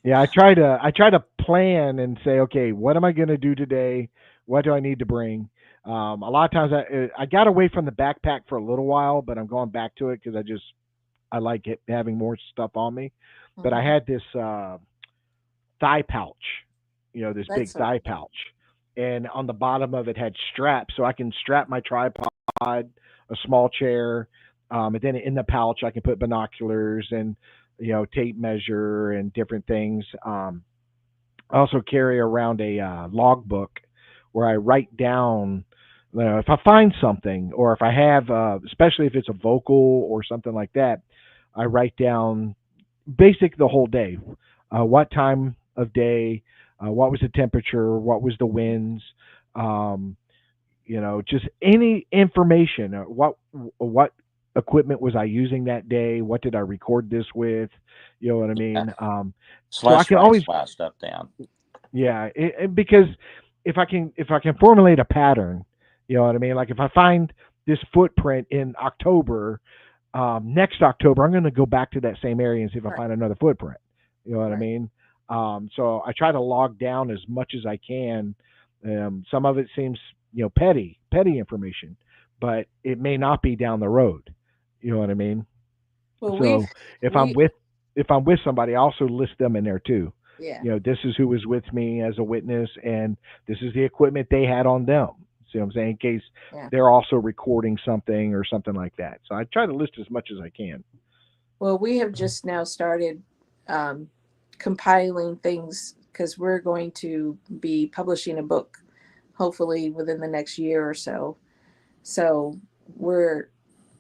Yeah, I try to plan and say, okay, what am I going to do today? What do I need to bring? A lot of times I got away from the backpack for a little while, but I'm going back to it because I like having more stuff on me. But I Mhm. had this thigh pouch, this big That's a, thigh pouch, and on the bottom of it had straps, so I can strap my tripod, a small chair, and then in the pouch I can put binoculars and tape measure and different things. I also carry around a logbook where I write down, if I find something or if I have, especially if it's a vocal or something like that, I write down basic the whole day, what time of day, what was the temperature, what was the winds, um, just any information. What equipment was I using that day? What did I record this with? You know what I Yeah. mean? So I Celeste can always, writes a lot of stuff down. yeah, because if I can formulate a pattern, you know what I mean. Like if I find this footprint in October, next October I'm going to go back to that same area and see if I right, find another footprint. You know what I right. mean? So I try to log down as much as I can. Some of it seems petty information, but it may not be down the road. You know what I mean? Well, So if I'm we, with if I'm with somebody, I also list them in there too. yeah. This is who was with me as a witness, and this is the equipment they had on them. See what I'm saying? In case Yeah. they're also recording something or something like that. So I try to list as much as I can. Well, we have just now started um, compiling things because we're going to be publishing a book, hopefully within the next year or so. So we're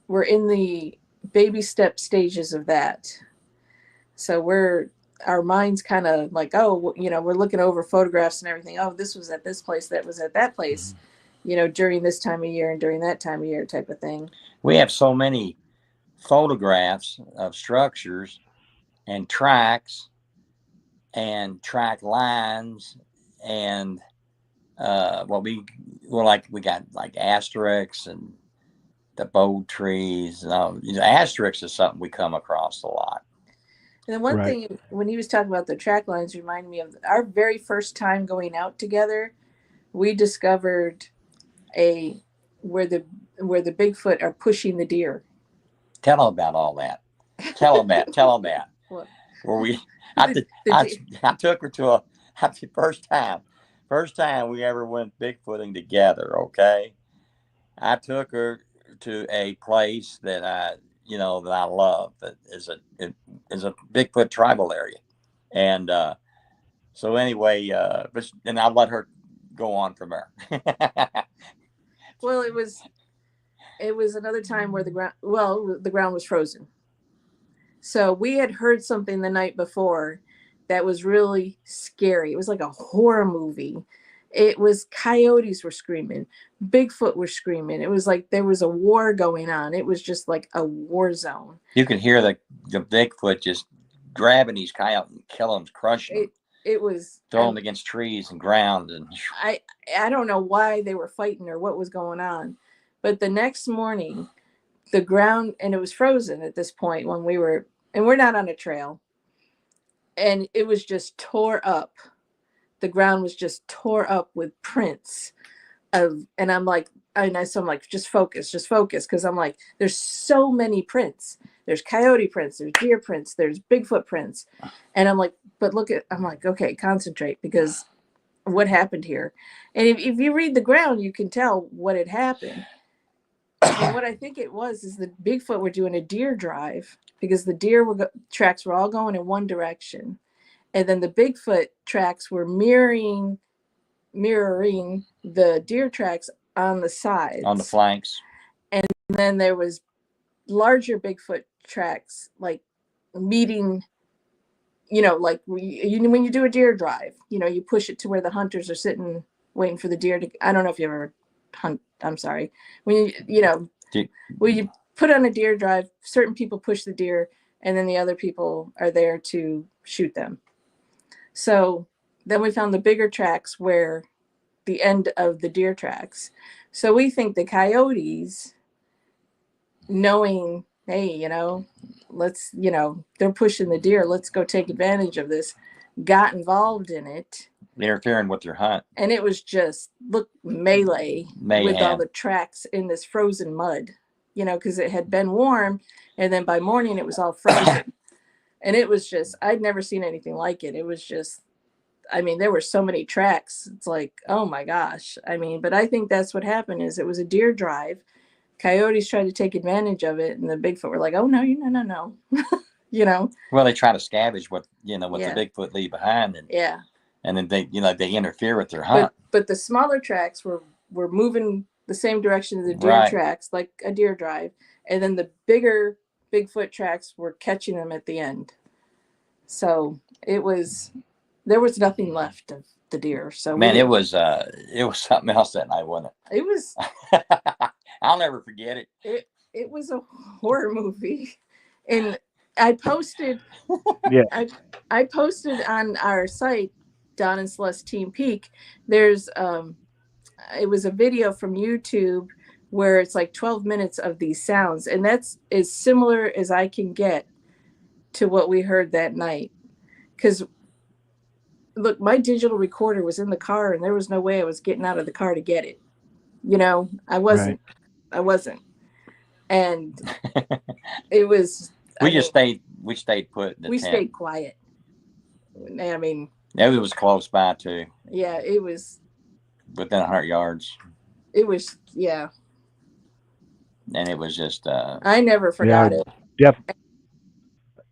we're in the baby step stages of that. So our minds kind of like, oh, we're looking over photographs and everything. Oh, this was at this place, that was at that place, during this time of year and during that time of year type of thing. We have so many photographs of structures and tracks and track lines and what we got like asterisks and the bold trees. Asterisks is something we come across a lot. And then one Right. thing, when he was talking about the track lines, reminded me of our very first time going out together. We discovered a where the where the Bigfoot are pushing the deer. Tell them about all that. Tell them that. Tell them that. What? Where we, I, The, t- the I, deer. I took her to first time we ever went Bigfooting together. Okay, I took her to a place that I love that is a Bigfoot tribal area, and so anyway, but and I'll let her go on from there. Well, it was another time where the ground was frozen. So we had heard something the night before that was really scary. It was like a horror movie. It was coyotes were screaming, Bigfoot was screaming. It was like there was a war going on. It was just like a war zone. You can hear the Bigfoot just grabbing these coyotes and killing them, crushing them, It it was throwing them against trees and ground, and I I don't know why they were fighting or what was going on. But the next morning, the ground, and it was frozen at this point when we're not on a trail, and it was just tore up. The ground was just tore up with prints and I'm like, so I'm like, just focus, because I'm like, there's so many prints. There's coyote prints, there's deer prints, there's Bigfoot prints, and I'm like, I'm like, okay, concentrate, because what happened here? And if you read the ground, you can tell what had happened. And what I think it was is the Bigfoot were doing a deer drive, because the tracks were all going in one direction, and then the Bigfoot tracks were mirroring the deer tracks on the sides. on the flanks. And then there was larger Bigfoot tracks, like meeting, like when you do a deer drive, you push it to where the hunters are sitting waiting for the deer to. I don't know if you ever hunt. I'm sorry. When when you put on a deer drive, certain people push the deer, and then the other people are there to shoot them. So then we found the bigger tracks where the end of the deer tracks. So we think the coyotes, knowing, hey, let's, they're pushing the deer, let's go take advantage of this, got involved in it. Interfering with your hunt. And it was just, look, melee with all Mayhem. the tracks in this frozen mud, because it had been warm. And then by morning, it was all frozen. And it was just, I'd never seen anything like it. It was just, there were so many tracks. It's like, oh my gosh. But I think that's what happened is it was a deer drive. Coyotes tried to take advantage of it. And the Bigfoot were like, oh, no, no. Well, they try to scavenge what the Yeah. Bigfoot leave behind. Yeah. And then they interfere with their hunt. But the smaller tracks were moving the same direction as the deer Right. tracks, like a deer drive. And then the bigger Bigfoot tracks were catching them at the end. So there was nothing left of the deer. So Man, it was something else that night, wasn't it was it? I'll never forget it. it was a horror movie. And I posted Yeah. I posted on our site, Don and Celeste Team Peak. There's it was a video from YouTube where it's like 12 minutes of these sounds, and that's as similar as I can get to what we heard that night. Because look, my digital recorder was in the car, and there was no way I was getting out of the car to get it. I wasn't. Right. I wasn't. And it was. We stayed put in the we tent. stayed quiet. It was close by too, Yeah, it was. within 100 yards, It was. Yeah, and it was just I never forgot it.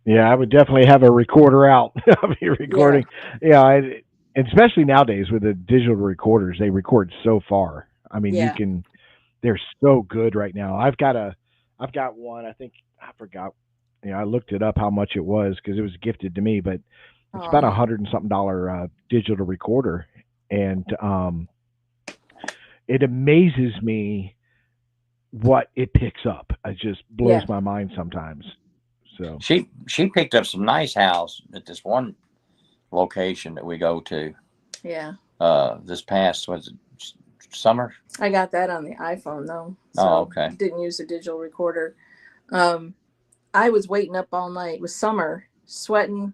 Yeah, I would definitely have a recorder out. I'll be recording. Yeah, and especially nowadays with the digital recorders, they record so far. Yeah. They're so good right now. I've got one. I think I forgot. I looked it up how much it was because it was gifted to me, but it's about $100 and something digital recorder, and it amazes me what it picks up. It just blows my mind sometimes. So she picked up some nice house at this one location that we go to. Yeah. This past was it summer? I got that on the iPhone though. So Oh, okay. Didn't use a digital recorder. I was waiting up all night. It was summer, sweating,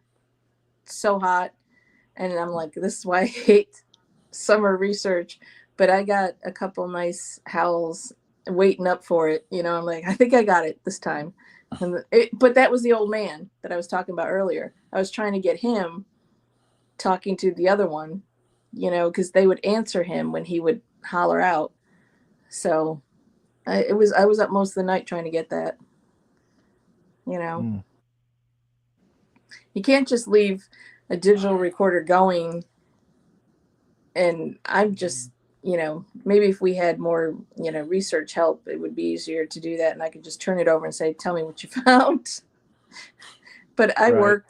so hot, and I'm like, this is why I hate summer research. But I got a couple nice howls waiting up for it. I'm like, I think I got it this time. But that was the old man that I was talking about earlier. I was trying to get him talking to the other one, because they would answer him when he would holler out. So I was up most of the night trying to get that. You can't just leave a digital recorder going. And I'm just, maybe if we had more, research help, it would be easier to do that. And I could just turn it over and say, tell me what you found. But I Right.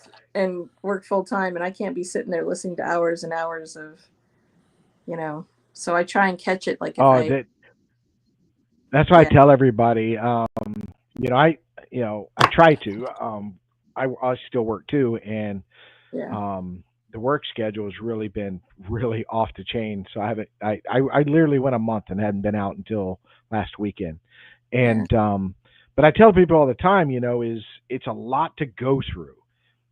work full time, and I can't be sitting there listening to hours and hours of, so I try and catch it. Like, if that's why I Yeah. tell everybody. I try to. I still work too, and yeah, the work schedule has really been really off the chain. So I haven't. I literally went a month and hadn't been out until last weekend. And but I tell people all the time, is it's a lot to go through.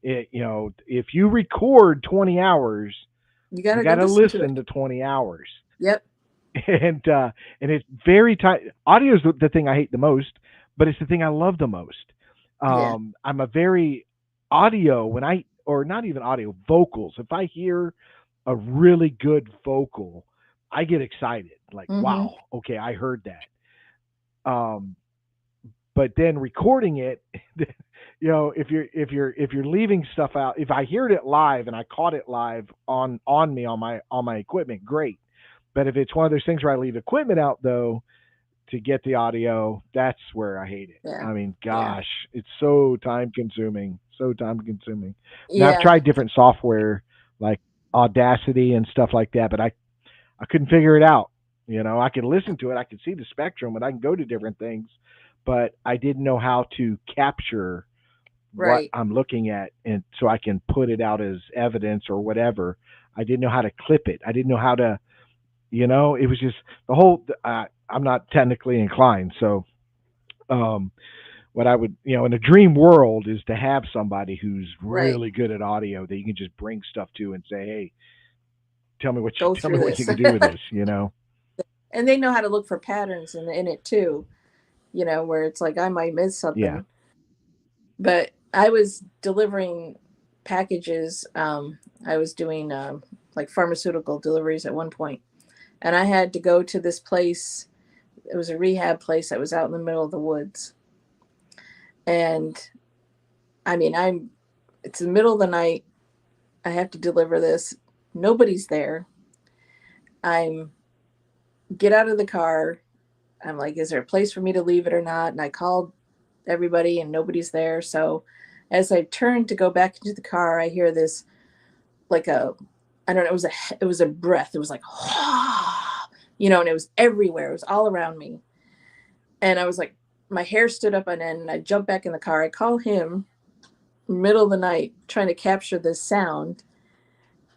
If you record 20 hours, you gotta you got to go listen to 20 hours. Yep. And it's very tight. Audio is the thing I hate the most, but it's the thing I love the most. Yeah. I'm a very audio or not even audio, vocals. If I hear a really good vocal, I get excited. Like, Mhm. wow, okay, I heard that. But then recording it, if you're leaving stuff out, if I heard it live and I caught it live on me on my equipment, great. But if it's one of those things where I leave equipment out though to get the audio, that's where I hate it. Yeah. Gosh, it's so time consuming. So time consuming. Yeah. Now I've tried different software like Audacity and stuff like that, but I couldn't figure it out. I could listen to it, I could see the spectrum, and I can go to different things, but I didn't know how to capture Right. what I'm looking at, and so I can put it out as evidence or whatever. I didn't know how to clip it. I didn't know how to It was just the whole. I'm not technically inclined, so um, what I would, in a dream world, is to have somebody who's Right. really good at audio that you can just bring stuff to and say, "Hey, tell me what you Go tell me through what you this. can do with this." And they know how to look for patterns in it too, where it's like I might miss Yeah. something. But I was delivering packages. I was doing like pharmaceutical deliveries at one point, and I had to go to this place. It was a rehab place that was out in the middle of the woods. And I mean, it's the middle of the night. I have to deliver this. Nobody's there. I'm get out of the car. I'm like, is there a place for me to leave it or not? And I called everybody and nobody's there. So as I turned to go back into the car, I hear this like I don't know, it was a breath. It was like, and it was everywhere. It was all around me. And I was like, my hair stood up on end and I jumped back in the car. I call him middle of the night trying to capture this sound,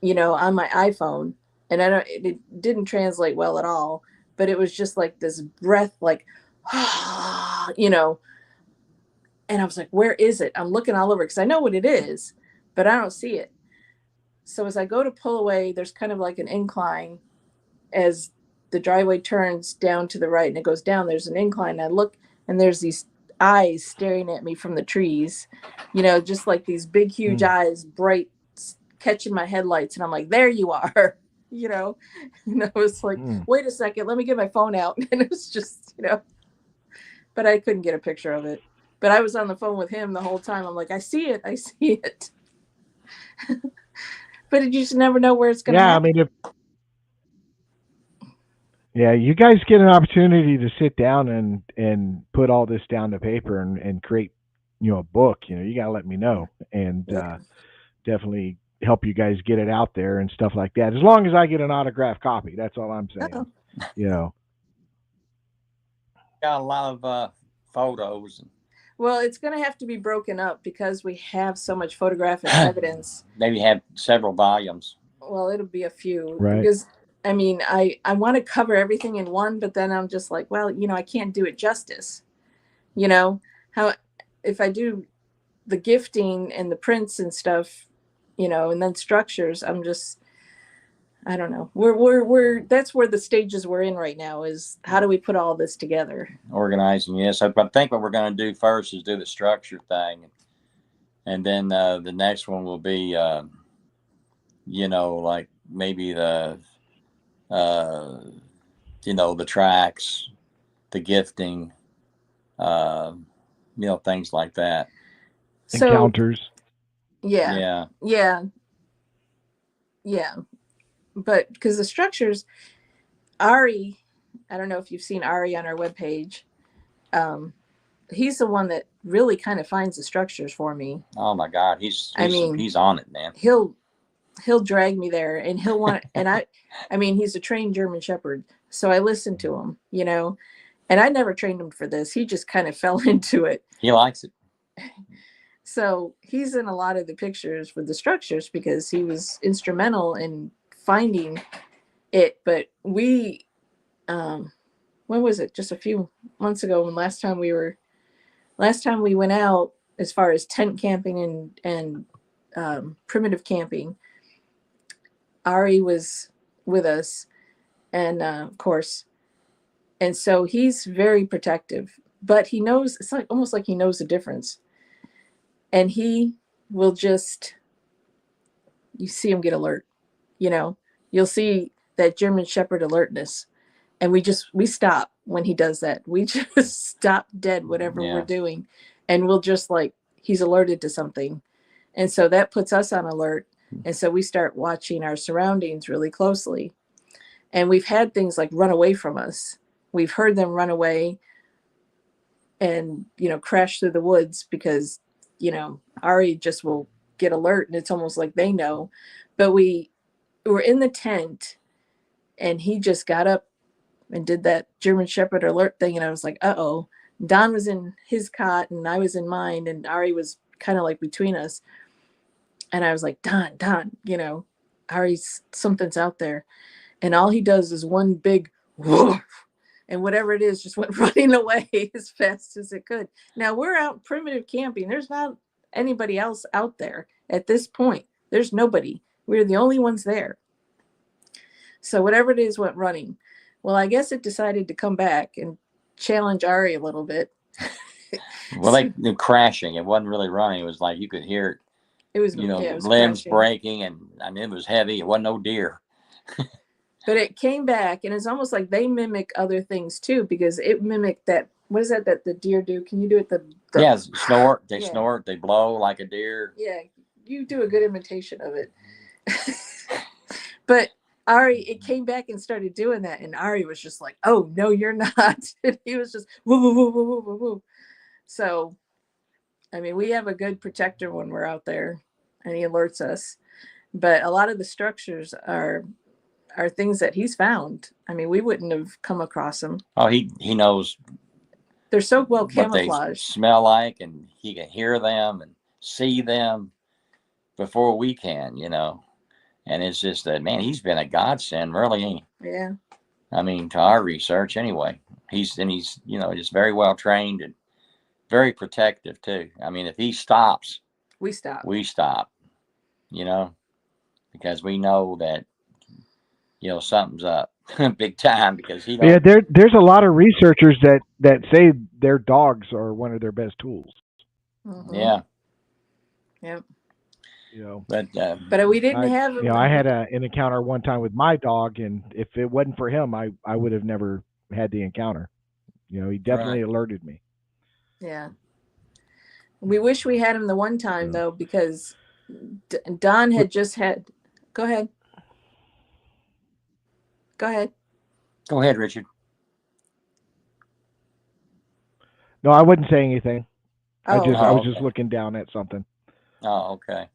on my iPhone. And it didn't translate well at all, but it was just like this breath, like, you know, and I was like, where is it? I'm looking all over because I know what it is, but I don't see it. So as I go to pull away, there's kind of like an incline as the driveway turns down to the right and it goes down. There's an incline. I look and there's these eyes staring at me from the trees, just like these big, huge Mm. eyes, bright, catching my headlights. And I'm like, there you are, and I was like, Mm. wait a second, let me get my phone out. And it was just, but I couldn't get a picture of it. But I was on the phone with him the whole time. I'm like, I see it. I see it. But you just never know where it's going to Yeah, I happen. mean, yeah, you guys get an opportunity to sit down and put all this down to paper and create, a book. You got to let me know and Yeah. definitely help you guys get it out there and stuff like that. As long as I get an autographed copy, that's all I'm saying. Oh. You know. Got a lot of photos. Well, it's going to have to be broken up because we have so much photographic evidence. Maybe have several volumes. Well, it'll be a few Right. because I mean, I want to cover everything in one, but then I'm just like, well, I can't do it justice. How if I do the gifting and the prints and stuff, and then structures, I don't know. We're that's where the stages we're in right now is how do we put all this together? Organizing, yes. I think what we're going to do first is do the structure thing, and then the next one will be, like maybe uh, the tracks, the gifting, uh, things like that. So Encounters. yeah, Yeah. yeah, yeah. But because the structures, Ari, I don't know if you've seen Ari on our webpage. Um, he's the one that really kind of finds the structures for me. Oh my God, he's I mean, he's on it, man. he'll drag me there and he'll want and I mean he's a trained German shepherd, so I listen to him, and I never trained him for this. He just kind of fell into it. He likes it. So he's in a lot of the pictures for the structures because he was instrumental in finding it. But we when was it? Just a few months ago when last time we went out as far as tent camping and primitive camping. Ari was with us, and of course, and so he's very protective. But he knows it's like almost like he knows the difference, and he will just you see him get alert. You'll see that German Shepherd alertness, and we stop when he does that. We just stop dead whatever we're doing, and we'll just like he's alerted to something, and so that puts us on alert. And so we start watching our surroundings really closely. And we've had things like run away from us. We've heard them run away and, crash through the woods because, Ari just will get alert and it's almost like they know. But we were in the tent and he just got up and did that German Shepherd alert thing. And I was like, uh-oh. Don was in his cot and I was in mine and Ari was kind of like between us. And I was like, Don, Ari's something's out there. and all he does is one big woof, and whatever it is just went running away as fast as it could. Now we're out primitive camping. There's not anybody else out there at this point. There's nobody. We're the only ones there. So whatever it is went running. Well, I guess it decided to come back and challenge Ari a little bit. Well, they're crashing. It wasn't really running. It was like you could hear It was, it, it was limbs crashing. breaking, and I mean, it was heavy. It wasn't no deer. But it came back, and it's almost like they mimic other things too, because it mimicked that. What is that the deer do? Can you do it? The Yeah, snort. They Yeah. snort. They blow like a deer. Yeah, you do a good imitation of it. But Ari, it came back and started doing that, and Ari was just like, "Oh no, you're not." And he was just woo woo woo woo woo woo woo. So, I mean, we have a good protector when we're out there, and he alerts us. But a lot of the structures are things that he's found. I mean, we wouldn't have come across them. Oh, he knows They're so well what they camouflaged. smell like, and he can hear them and see them before we can, And it's just that, man, he's been a godsend, really, ain't he? Yeah. I mean, to our research anyway. He's just very well trained and very protective too. I mean, if he stops, We stopped. we stop, because we know that, something's up big time, because he don't. Yeah, there's a lot of researchers that say their dogs are one of their best tools. Mhm. Yeah. Yep. But we didn't have. I had an encounter one time with my dog, and if it wasn't for him, I would have never had the encounter. He definitely alerted me. Yeah. We wish we had him the one time though, because Don had just had. Go ahead. Go ahead. Go ahead, Richard. No, I wouldn't say anything. I was okay. just looking down at something. Oh, okay.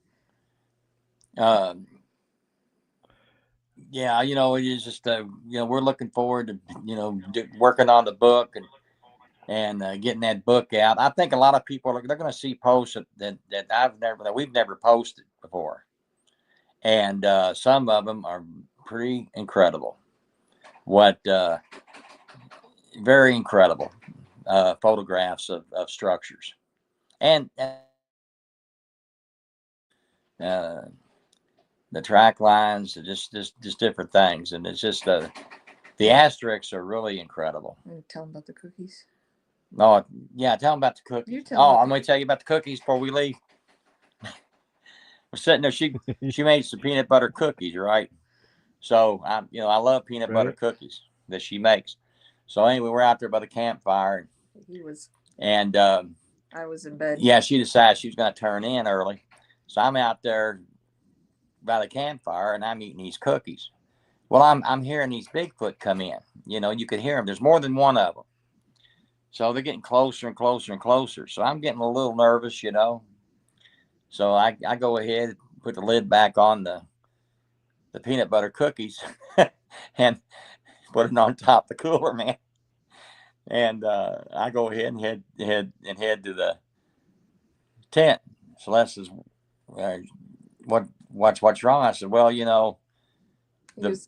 Yeah, it is just we're looking forward to working on the book and getting that book out. I think a lot of people they're going to see posts that we've never posted before, and some of them are pretty incredible. Very incredible photographs of structures, and the track lines, just different things, and it's just the asterisks are really incredible. Tell them about the cookies. Oh yeah, tell them about the cookies. I'm going to tell you about the cookies before we leave. We're sitting there. She made some peanut butter cookies, right? So I love peanut butter cookies that she makes. So anyway, we're out there by the campfire. And I was in bed. Yeah, she decided she was going to turn in early, so I'm out there by the campfire and I'm eating these cookies. Well, I'm hearing these Bigfoot come in. You could hear them. There's more than one of them. So they're getting closer and closer and closer. So I'm getting a little nervous, So I go ahead, put the lid back on the peanut butter cookies and put it on top of the cooler, man. And I go ahead and head to the tent. Celeste says, what's wrong? I said, well,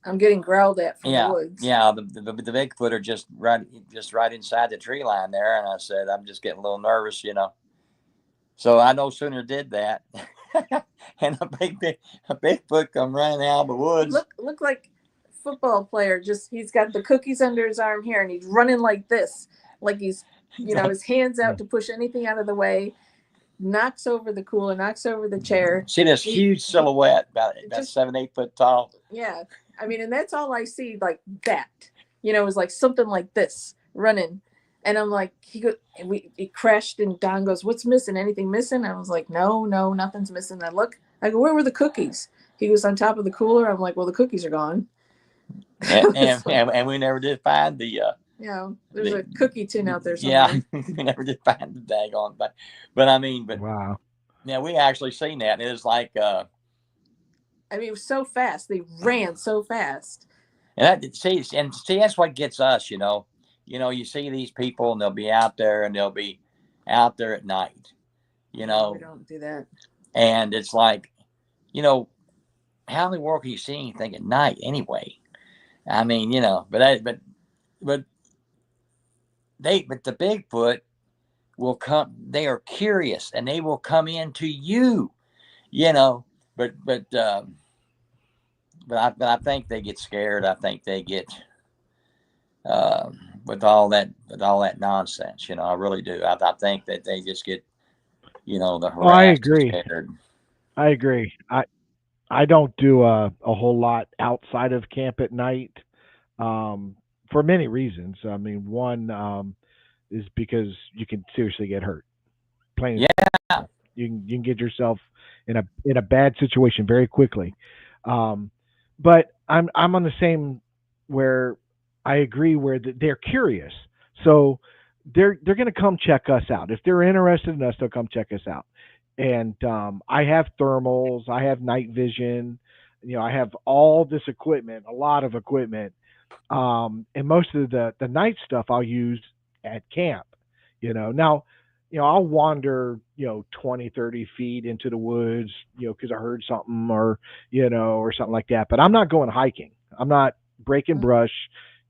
I'm getting growled at from the woods. Yeah, the Bigfoot are just right inside the tree line there, and I said, I'm just getting a little nervous, So I no sooner did that, and a Bigfoot come running out of the woods. Look like a football player. He's got the cookies under his arm here, and he's running like this, like he's his hands out to push anything out of the way. Knocks over the cooler, knocks over the chair. See this huge silhouette, about 7-8 foot tall. Yeah, I mean, and that's all I see, like that. It was like something like this running. And I'm like, he crashed, and Don goes, what's missing? Anything missing? I was like, no, nothing's missing. I go, where were the cookies? He was on top of the cooler. I'm like, well, the cookies are gone. And we never did find the. There's a cookie tin out there somewhere. Yeah, we never did find the daggone thing. But wow. Yeah, we actually seen that. It was like. I mean, it was so fast. They ran so fast. And that's what gets us, you see these people and they'll be out there at night, We don't do that. And it's like, how in the world can you see anything at night anyway? I mean, but but the Bigfoot will come. They are curious, and they will come into you. You know, but but um, but I think they get scared. I think they get with all that nonsense. You know, I really do. I think that they just get the Well, I harassed and agree. scared. I agree. I don't do a whole lot outside of camp at night, um, for many reasons. I mean, one is because you can seriously get hurt, plain and simple. Yeah, You can get yourself in a bad situation very quickly. Um, but I'm on the same where I agree where they're curious, so they're going to come check us out. If they're interested in us, they'll come check us out. And I have thermals, I have night vision, I have all this equipment, a lot of equipment, and most of the night stuff I'll use at camp. Now, I'll wander 20, 30 feet into the woods, because I heard something, or something like that. But I'm not going hiking. I'm not breaking Mm. brush,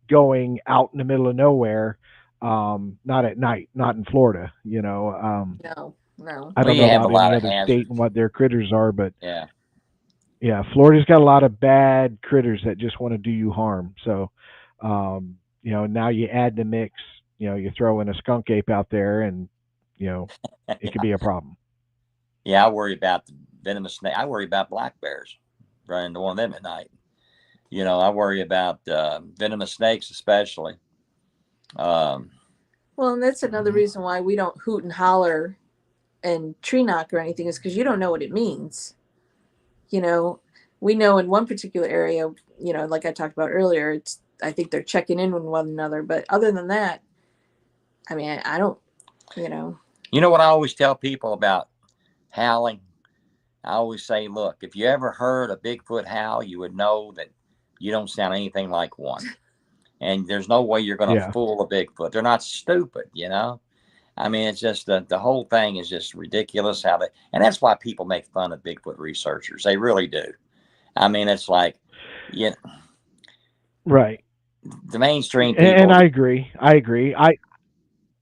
going out in the middle of nowhere. Not at night, not in Florida. No, no. I well, don't you know have a about lot any of other state hazards. and what their critters are, but Yeah, yeah, Florida's got a lot of bad critters that just want to do you harm. So, now you add the mix, you throw in a skunk ape out there, and you know, it could be a problem. yeah. I worry about the venomous snake. I worry about black bears running into one of them at night. I worry about venomous snakes, especially. Um, Well, and that's another Hmm. reason why we don't hoot and holler and tree knock or anything is because you don't know what it means. You know, we know in one particular area, like I talked about earlier, it's I think they're checking in with one another. But other than that, I mean, I don't, you know, you know what I always tell people about howling? I always say, look, if you ever heard a Bigfoot howl, you would know that you don't sound anything like one. And there's no way you're going to Yeah, fool a Bigfoot. They're not stupid. I mean, it's just the whole thing is just ridiculous how and that's why people make fun of Bigfoot researchers. They really do. I mean, it's like, yeah, right. the mainstream And people, I agree. I agree.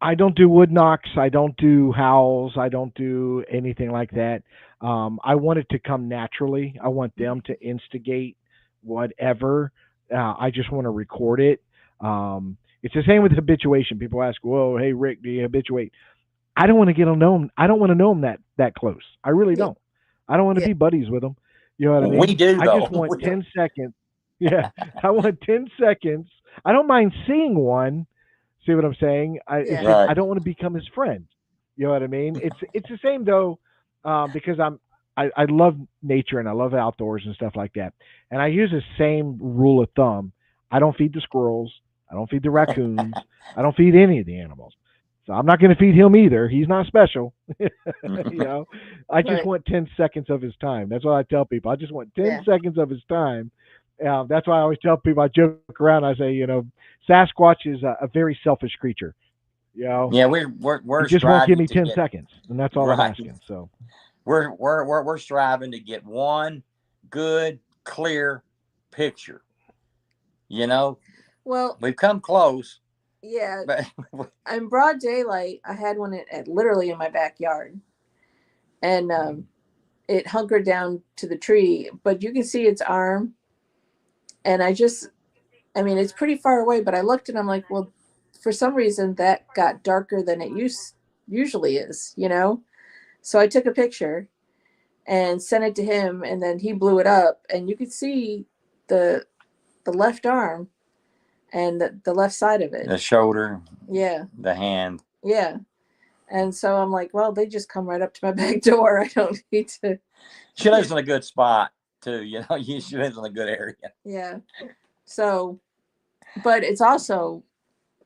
I don't do wood knocks. I don't do howls. I don't do anything like that. I want it to come naturally. I want them to instigate whatever. I just want to record it. It's the same with habituation. People ask, "Whoa, hey Rick, do you habituate?" I don't want to get to know them. I don't want to know them that close. I really yeah, don't. I don't want to yeah, be buddies with them. You know what I we mean? do I just though. want 10 seconds. Yeah, I want 10 seconds. I don't mind seeing one. See what I'm saying? It's yeah, just Right. I don't want to become his friend. You know what I mean? It's the same though, because I love nature and I love outdoors and stuff like that. And I use the same rule of thumb. I don't feed the squirrels. I don't feed the raccoons. I don't feed any of the animals. So I'm not going to feed him either. He's not special. you know, I just right, want 10 seconds of his time. That's what I tell people. I just want 10 yeah, seconds of his time. That's why I always tell people, I joke around. I say, Sasquatch is a very selfish creature. You know, Yeah, we're he just won't give striving me to 10 get seconds, and that's all I'm right. asking. So, We're striving to get one good, clear picture. You know, well, we've come close, yeah. but In broad daylight, I had one at literally in my backyard, and it hunkered down to the tree, but you can see its arm, and I mean, it's pretty far away, but I looked and I'm like, well, for some reason that got darker than it usually is. So I took a picture and sent it to him, and then he blew it up, and you could see the the left arm and the left side of it. the shoulder, Yeah, the hand. yeah. And so I'm like, well, they just come right up to my back door. I don't need to. She lives in a good spot too. She lives in a good area. Yeah. So, but it's also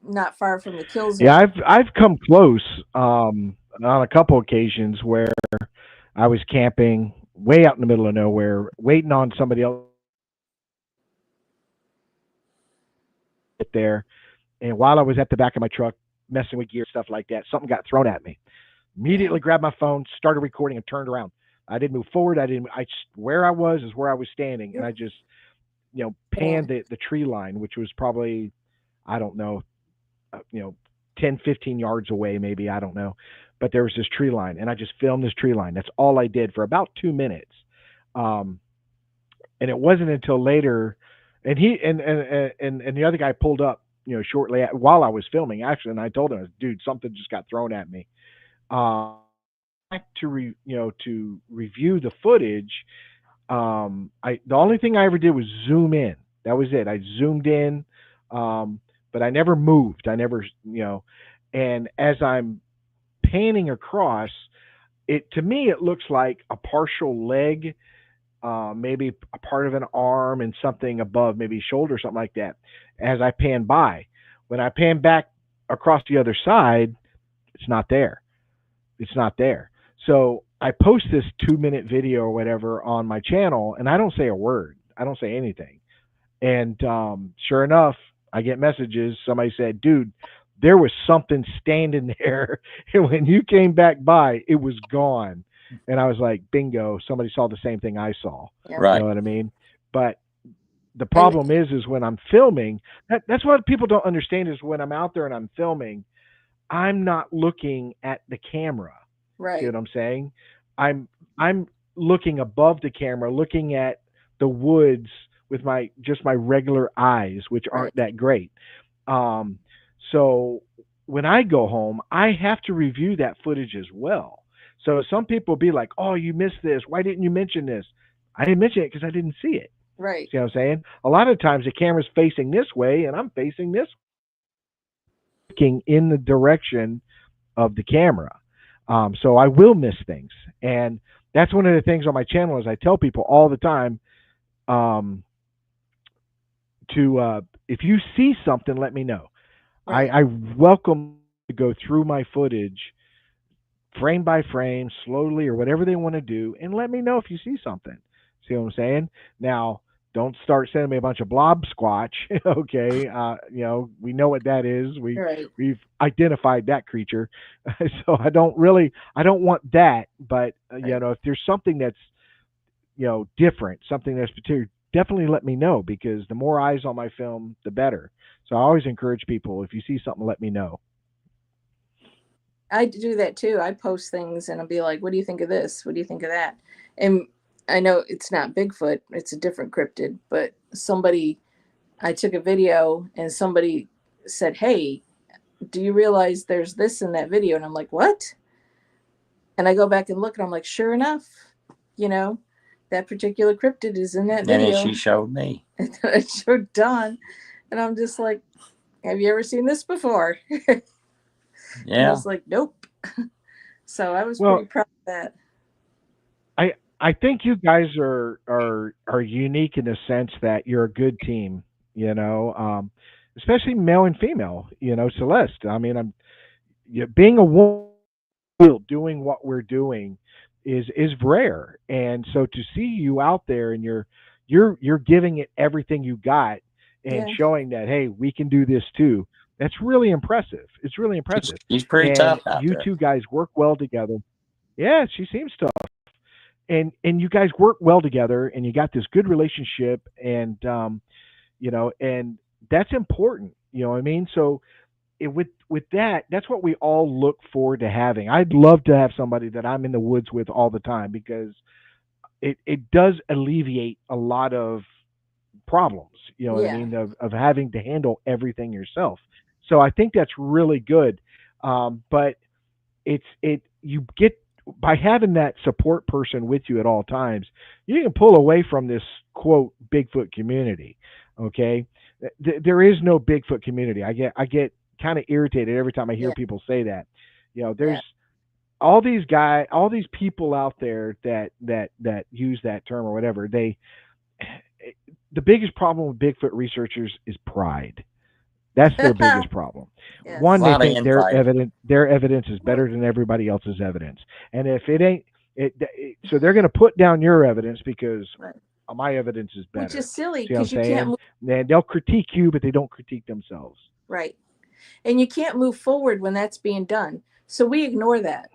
not far from the kill yeah, zone. I've come close on a couple occasions where I was camping way out in the middle of nowhere, waiting on somebody else to get there. And while I was at the back of my truck messing with gear, stuff like that, something got thrown at me. Yeah. Immediately grabbed my phone, started recording, and turned around. I didn't move forward. I didn't. Where I was is where I was standing, and Yep. I just panned the tree line, which was probably, I don't know, 10, 15 yards away, maybe, I don't know. But there was this tree line, and I just filmed this tree line. That's all I did for about 2 minutes. Um, and it wasn't until later, and and the other guy pulled up, shortly while I was filming, actually, and I told him, dude, something just got thrown at me. Back to to review the footage. I the only thing I ever did was zoom in. That was it. I zoomed in, but I never moved. I never, and as I'm panning across, it to me it looks like a partial leg, maybe a part of an arm and something above, maybe shoulder, something like that. As I pan by, when I pan back across the other side, it's not there. It's not there. So I post this 2 minute video or whatever on my channel, and I don't say a word. I don't say anything. And sure enough, I get messages. Somebody said, "Dude, there was something standing there, and when you came back by, it was gone." And I was like, "Bingo! Somebody saw the same thing I saw." Yeah. Right. You know what I mean? But the problem is when I'm filming, that's what people don't understand is when I'm out there and I'm filming, I'm not looking at the camera. See Right. what I'm saying? I'm looking above the camera, looking at the woods with my regular eyes, which Right. aren't that great. Um, so when I go home, I have to review that footage as well. So some people be like, "Oh, you missed this. Why didn't you mention this?" I didn't mention it because I didn't see it. Right. See what I'm saying? A lot of times the camera's facing this way and I'm facing this, looking in the direction of the camera. So I will miss things, and that's one of the things on my channel is I tell people all the time, um, to if you see something, let me know. Right. I welcome to go through my footage frame by frame, slowly, or whatever they want to do, and let me know if you see something. See what I'm saying? Now, don't start sending me a bunch of blob squatch. Okay, we know what that is. Right. We've identified that creature, so I don't want that. But Right. if there's something that's different, something that's particular, definitely let me know because the more eyes on my film, the better. So I always encourage people, if you see something, let me know. I do that too. I post things and I'll be like, "What do you think of this? What do you think of that?" And I know it's not Bigfoot; it's a different cryptid. But I took a video and somebody said, "Hey, do you realize there's this in that video?" And I'm like, "What?" And I go back and look, and I'm like, "Sure enough, you know, that particular cryptid is in that And then video." she showed me. And I showed Don, and I'm just like, "Have you ever seen this before?" And Yeah. he's like, "Nope." So I was Well, pretty proud of that. I think you guys are unique in the sense that you're a good team, especially male and female. Celeste. I mean, being a woman doing what we're doing is rare, and so to see you out there and you're giving it everything you got and Yeah. showing that, hey, we can do this too. That's really impressive. It's really impressive, She's pretty and tough out you there. two guys work well together. Yeah, she seems to, and you guys work well together and you got this good relationship, and and that's important, you know what I mean? So with that, that's what we all look forward to having. I'd love to have somebody that I'm in the woods with all the time because it does alleviate a lot of problems, you know what I Yeah. mean, of having to handle everything yourself. So I think that's really good. But you get, by having that support person with you at all times, you can pull away from this quote Bigfoot community. Okay, there is no Bigfoot community. I get kind of irritated every time I hear Yeah. people say that. Yeah. There's all these people out there that use that term or whatever. The biggest problem with Bigfoot researchers is pride. That's their biggest problem. Yes. One, A they lot of think infighting. their evidence is better than everybody else's evidence, and if it ain't, so they're going to put down your evidence because Right. my evidence is Which better. is silly See what I'm because you can't saying? move And they'll critique you, but they don't critique themselves. right. And you can't move forward when that's being done. So we ignore that.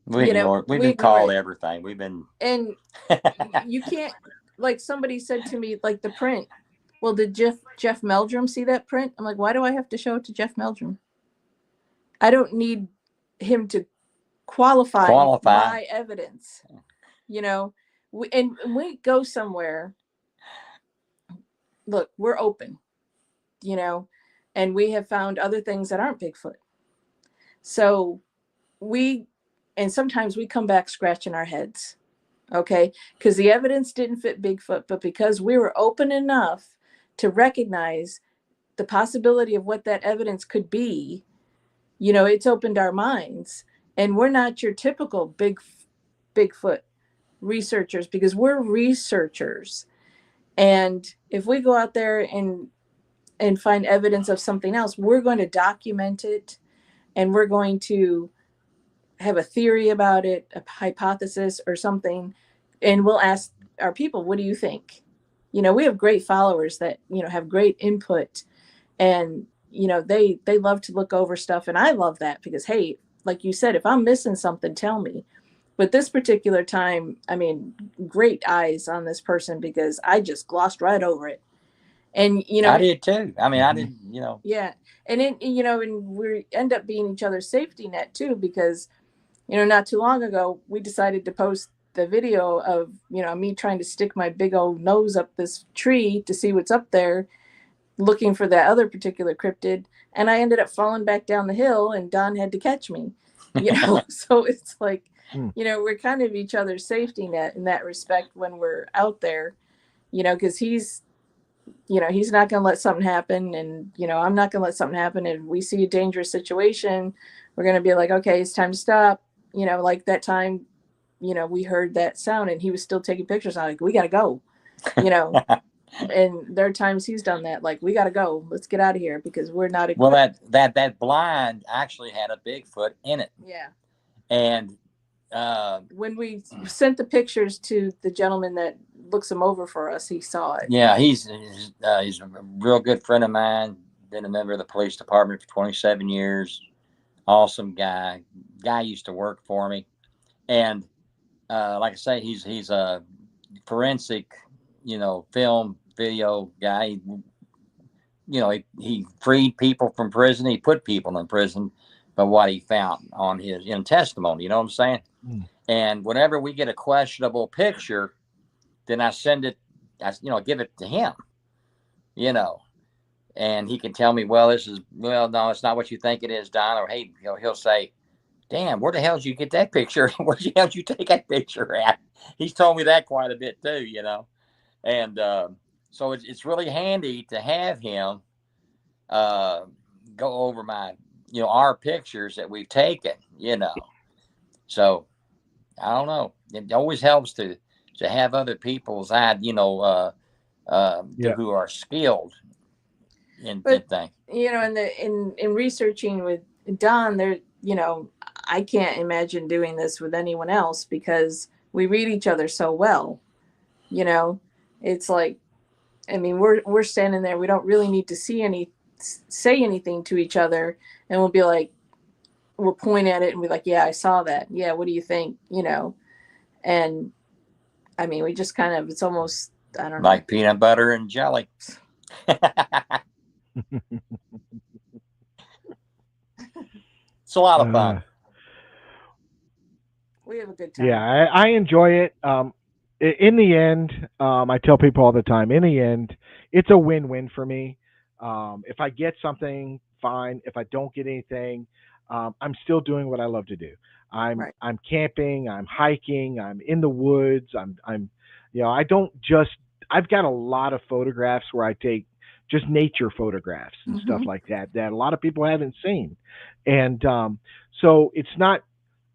We ignore. We've We been ignore called it. everything. We've been. And you can't like somebody said to me, like the print. Well, did Jeff Meldrum see that print? I'm like, why do I have to show it to Jeff Meldrum? I don't need him to qualify Qualify. my evidence. You know, and we go somewhere. Look, we're open. You know, and we have found other things that aren't Bigfoot. So we, and sometimes we come back scratching our heads, okay, because the evidence didn't fit Bigfoot, but because we were open enough to recognize the possibility of what that evidence could be, you know, it's opened our minds. And we're not your typical Bigfoot researchers, because we're researchers. And if we go out there and find evidence of something else, we're going to document it, and we're going to have a theory about it, a hypothesis or something, and we'll ask our people, what do you think? You know, we have great followers that, you know, have great input, and you know, they love to look over stuff, and I love that, because hey, like you said, if I'm missing something, tell me. But this particular time, I mean, great eyes on this person, because I just glossed right over it. And you know, I did too. I mean, I Mhm. did, you know. yeah, and it, you know, and we end up being each other's safety net too, because you know, not too long ago, we decided to post the video of, you know, me trying to stick my big old nose up this tree to see what's up there, looking for that other particular cryptid. And I ended up falling back down the hill, and Don had to catch me, you know. So it's like, Hmm. you know, we're kind of each other's safety net in that respect when we're out there, you know, because he's, you know, he's not going to let something happen. And, you know, I'm not going to let something happen. And we see a dangerous situation, we're going to be like, okay, it's time to stop. You know, like that time, you know, we heard that sound and he was still taking pictures. I'm like, we got to go, you know. And there are times he's done that, like, we got to go, let's get out of here, because we're not Well, equipped. that blind actually had a Bigfoot in it, Yeah. and When we sent the pictures to the gentleman that looks them over for us, he saw it. yeah, he's a real good friend of mine. Been a member of the police department for 27 years. Awesome guy. Guy used to work for me, and like I say, he's a forensic, you know, film video guy. You know, he freed people from prison. He put people in prison, but what he found on his in testimony. You know what I'm saying? Hmm. And whenever we get a questionable picture, then I send it. You know, give it to him. You know, and he can tell me, well, no, it's not what you think it is, Don. Or hey, you know, he'll say, damn, where the hell did you get that picture? Where the hell did you take that picture at? He's told me that quite a bit too, you know. And so it's really handy to have him uh, go over my, you know, our pictures that we've taken, you know. So I don't know. It always helps to have other people's you know, Yeah. who are skilled in But things. you know, in researching with Don, there, you know, I can't imagine doing this with anyone else, because we read each other so well. You know, it's like, I mean, we're standing there, we don't really need to say anything to each other, and we'll be like, we'll point at it and be like, yeah, I saw that. Yeah, what do you think? You know, and I mean, we just kind of, it's almost, I don't know. Like peanut butter and jelly. It's a lot of fun. We have a good time. Yeah, I enjoy it. In the end, I tell people all the time, in the end, it's a win-win for me. If I get something, fine. If I don't get anything, I'm still doing what I love to do. Right. I'm camping, I'm hiking, I'm in the woods. You know, I don't just. I've got a lot of photographs where I take just nature photographs and stuff Mhm. like that a lot of people haven't seen, and so it's not.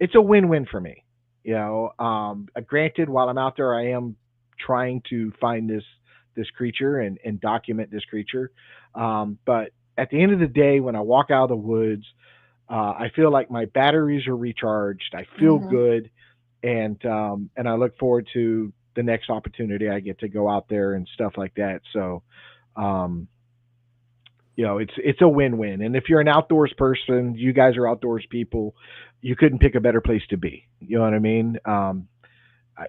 It's a win-win for me. You know, granted, while I'm out there, I am trying to find this creature and document this creature. But at the end of the day, when I walk out of the woods, I feel like my batteries are recharged. I feel Mhm. good, and I look forward to the next opportunity I get to go out there and stuff like that. So, um, you know, it's a win-win. And if you're an outdoors person, you guys are outdoors people, you couldn't pick a better place to be. You know what I mean?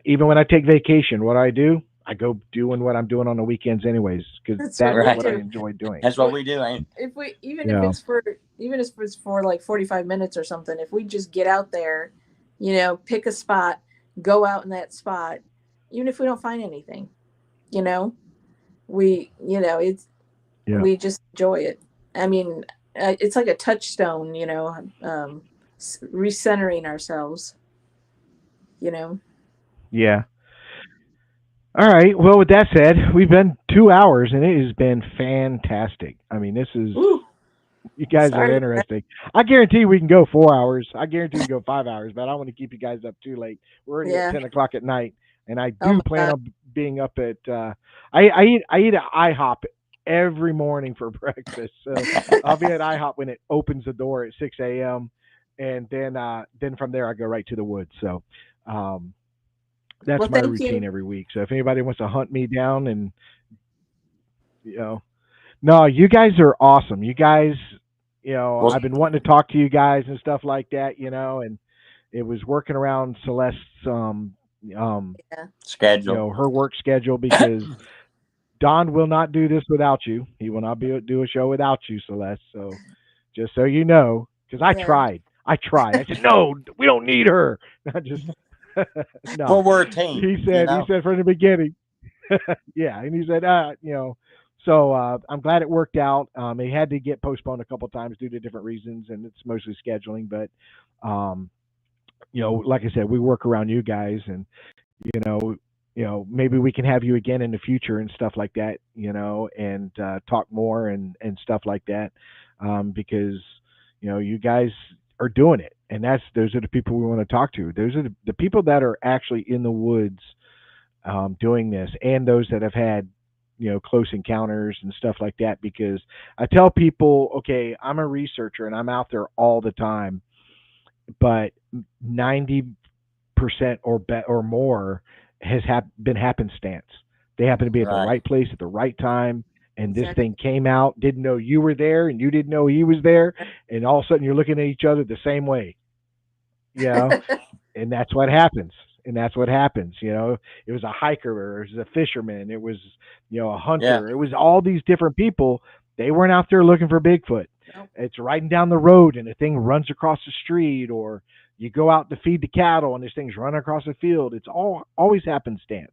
Even when I take vacation, what do? I go doing what I'm doing on the weekends anyways, because That's what that's we Right. what I do. enjoy doing. That's what we do. Ain't If we You know, even if it's for like 45 minutes or something, if we just get out there, pick a spot, go out in that spot, even if we don't find anything, you know, it's yeah, we just enjoy it. I mean, it's like a touchstone, recentering ourselves, you know. yeah. All right. Well, with that said, we've been 2 hours and it has been fantastic. I mean, this is Ooh, you guys are sorry. interesting. I guarantee we can go 4 hours. I guarantee we can go 5 hours, but I don't want to keep you guys up too late. We're already at Yeah. 10 o'clock at night, and I Oh do my plan God. on being up at. I eat at IHOP every morning for breakfast, so I'll be at IHOP when it opens the door at 6 a.m. And then from there I go right to the woods. So um, that's Well, my thank routine you. every week. So if anybody wants to hunt me down and you know no, you guys are awesome. You guys, well, I've been wanting to talk to you guys and stuff like that, and it was working around Celeste's um Yeah. schedule. her work schedule because Don will not do this without you. He will not do a show without you, Celeste. So just so you know, because I Yeah. tried. I tried. I said, no, we don't need her. I just Well, no. we're a team, He said from the beginning, yeah, and he said, so I'm glad it worked out. It had to get postponed a couple times due to different reasons, and it's mostly scheduling. But, um, like I said, we work around you guys, and you know, maybe we can have you again in the future and stuff like that, and talk more and stuff like that, because you guys are doing it, and those are the people we want to talk to. Those are the people that are actually in the woods doing this, and those that have had close encounters and stuff like that. Because I tell people, okay, I'm a researcher and I'm out there all the time, but 90% or more has been happenstance. They happen to be at the right? right place at the right time, and this Exactly. thing came out. Didn't know you were there, and you didn't know he was there, and all of a sudden you're looking at each other the same way. You know, and that's what happens. And that's what happens. It was a hiker, or it was a fisherman, it was a Yeah, hunter. It was all these different people. They weren't out there looking for Bigfoot. Nope. It's riding down the road and the thing runs across the street, or you go out to feed the cattle and this thing's running across the field. It's always happenstance,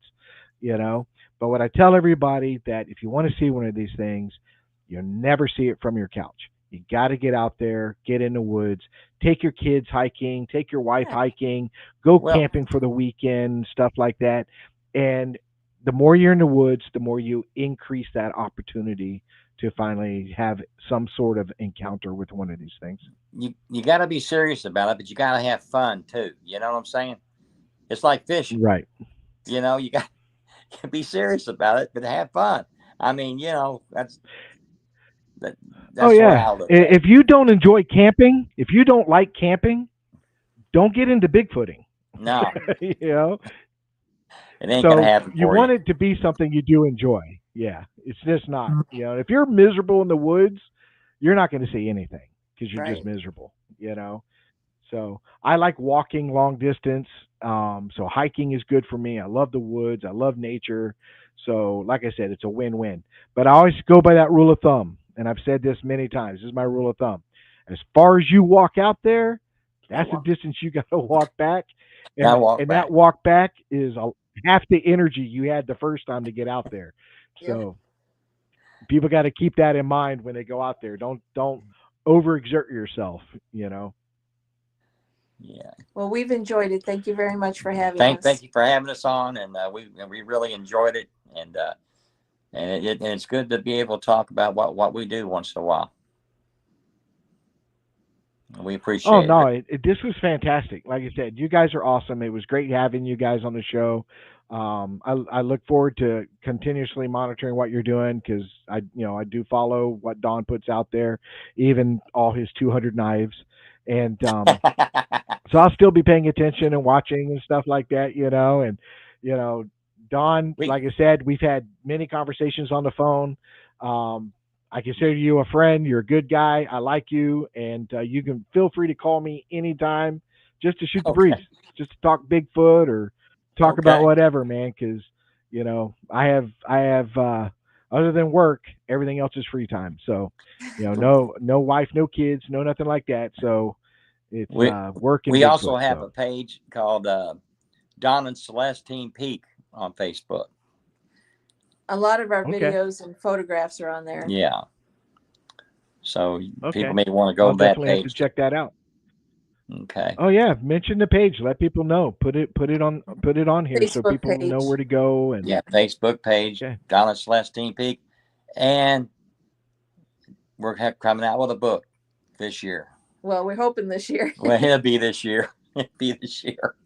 you know. But what I tell everybody, that if you want to see one of these things, you'll never see it from your couch. You got to get out there, get in the woods, take your kids hiking, take your wife Yeah. hiking, go well, camping for the weekend, stuff like that. And the more you're in the woods, the more you increase that opportunity to finally have some sort of encounter with one of these things. you got to be serious about it, but you got to have fun too. You know what I'm saying? It's like fishing. Right. You got to be serious about it, but have fun. I mean, that, Oh that's the way yeah. I look at it. If you don't enjoy camping, if you don't like camping, don't get into Bigfooting. No, you know, it ain't gonna so happen you for you. want it to be something you do enjoy. Yeah, it's just not. If you're miserable in the woods, you're not going to see anything because you're just Right. miserable. So I like walking long distance. So hiking is good for me. I love the woods. I love nature. So like I said, it's a win-win. But I always go by that rule of thumb, and I've said this many times. This is my rule of thumb. As far as you walk out there, Gotta that's the walk, distance you got to walk back, gotta and walk and that back. walk back is half the energy you had the first time to get out there. Yep. So people got to keep that in mind when they go out there. Don't overexert yourself. You know. Yeah. Well, we've enjoyed it. Thank you very much for having Thank us. you for having us on, and we really enjoyed it, and it's good to be able to talk about what we do once in a while. We Oh appreciate no, it. this was fantastic. Like I said, you guys are awesome. It was great having you guys on the show. I look forward to continuously monitoring what you're doing, because I do follow what Don puts out there, even all his 200 knives, and so I'll still be paying attention and watching and stuff like that. And you know, Don, we like I said, we've had many conversations on the phone. Um, I consider you a friend. You're a good guy. I like you, and you can feel free to call me anytime, just to shoot the breeze, okay, just to talk Bigfoot or talk about okay, whatever, man. Because I have other than work, everything else is free time. So, no wife, no kids, no nothing like that. So it's We work and we also Bigfoot. have a So page called Don and Celeste Team Peak on Facebook. A lot of our okay, videos and photographs are on there. Yeah, so people okay, may want to go I'll to that definitely have to page. check that out. Okay. Oh yeah, mention the page. Let people know. Put it on here so Facebook people know page. where to go. And Yeah, Facebook page, okay, Don and Celeste Team Peak, and we're coming out with a book this year. Well, we're hoping this year. Well, it'll be this year. It'll be this year.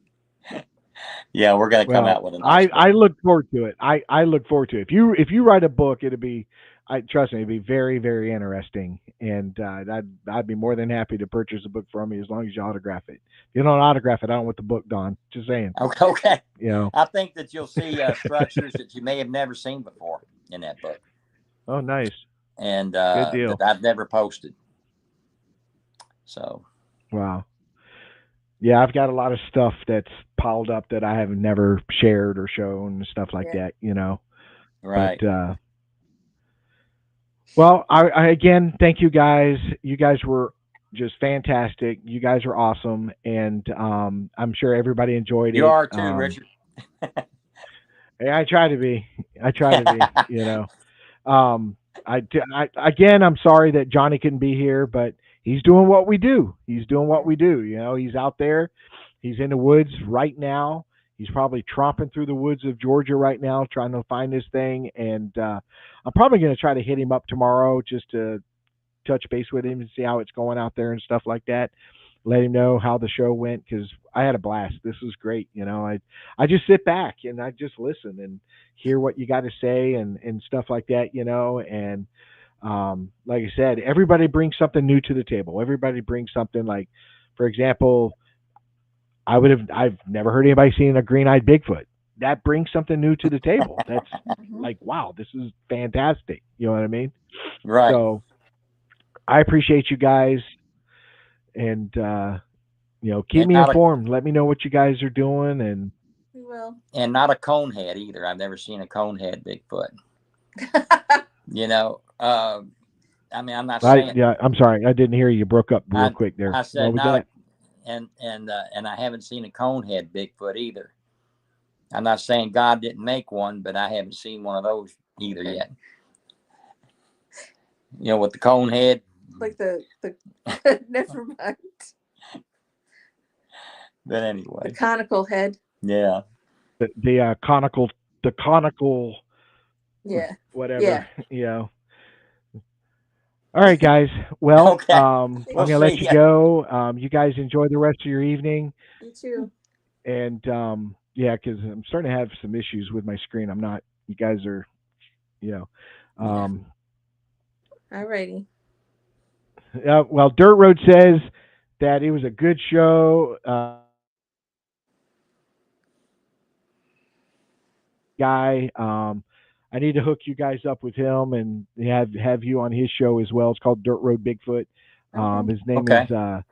Yeah, we're going to come well, out with a nice book. I look forward to it. I look forward to it. If you write a book, it'll be, I trust me, it'll be very very interesting. And I'd be more than happy to purchase a book from you as long as you autograph it. If you don't autograph it, I don't want the book, Don. Just saying. Okay. Okay. You know. I think that you'll see structures that you may have never seen before in that book, Oh, nice. and Good that deal. I've never posted. So, Wow. Yeah, I've got a lot of stuff that's piled up that I have never shared or shown and stuff like Yeah. that. But right. well, I again thank you guys. You guys were just fantastic. You guys were awesome, and I'm sure everybody enjoyed You it. are too, Richard. Hey, I try to be. I try to be. Um, again, I'm sorry that Johnny couldn't be here, but he's doing what we do. He's doing what we do. He's out there. He's in the woods right now. He's probably tromping through the woods of Georgia right now, trying to find this thing. And I'm probably going to try to hit him up tomorrow just to touch base with him and see how it's going out there and stuff like that. Let him know how the show went because I had a blast. This was great. I just sit back and I just listen and hear what you got to say and stuff like that. And like I said, everybody brings something new to the table. Everybody brings something like, for example, I've never heard anybody seeing a green-eyed Bigfoot. That brings something new to the table. That's Mhm. like, wow, this is fantastic. You know what I mean? Right. So I appreciate you guys, and keep And me not a informed. Let me know what you guys are doing, and We will. and not a conehead either. I've never seen a conehead Bigfoot. I mean, I'm not saying I'm sorry, I didn't hear you. You broke up real I quick there. I What said was not a that? and I haven't seen a conehead Bigfoot either. I'm not saying God didn't make one, but I haven't seen one of those either yet. With the cone head. Like the never mind. But The anyway, conical head. yeah. The conical Yeah. whatever. Yeah. All right, guys. Well, Okay, I'm we'll gonna let see you ya. go. You guys enjoy the rest of your evening, You too. and yeah, because I'm starting to have some issues with my screen. I'm not. You guys are, you know. Yeah. Um, Alrighty. well, Dirt Road says that it was a good show. Guy. I need to hook you guys up with him and have you on his show as well. It's called Dirt Road Bigfoot. Okay. His name is Okay.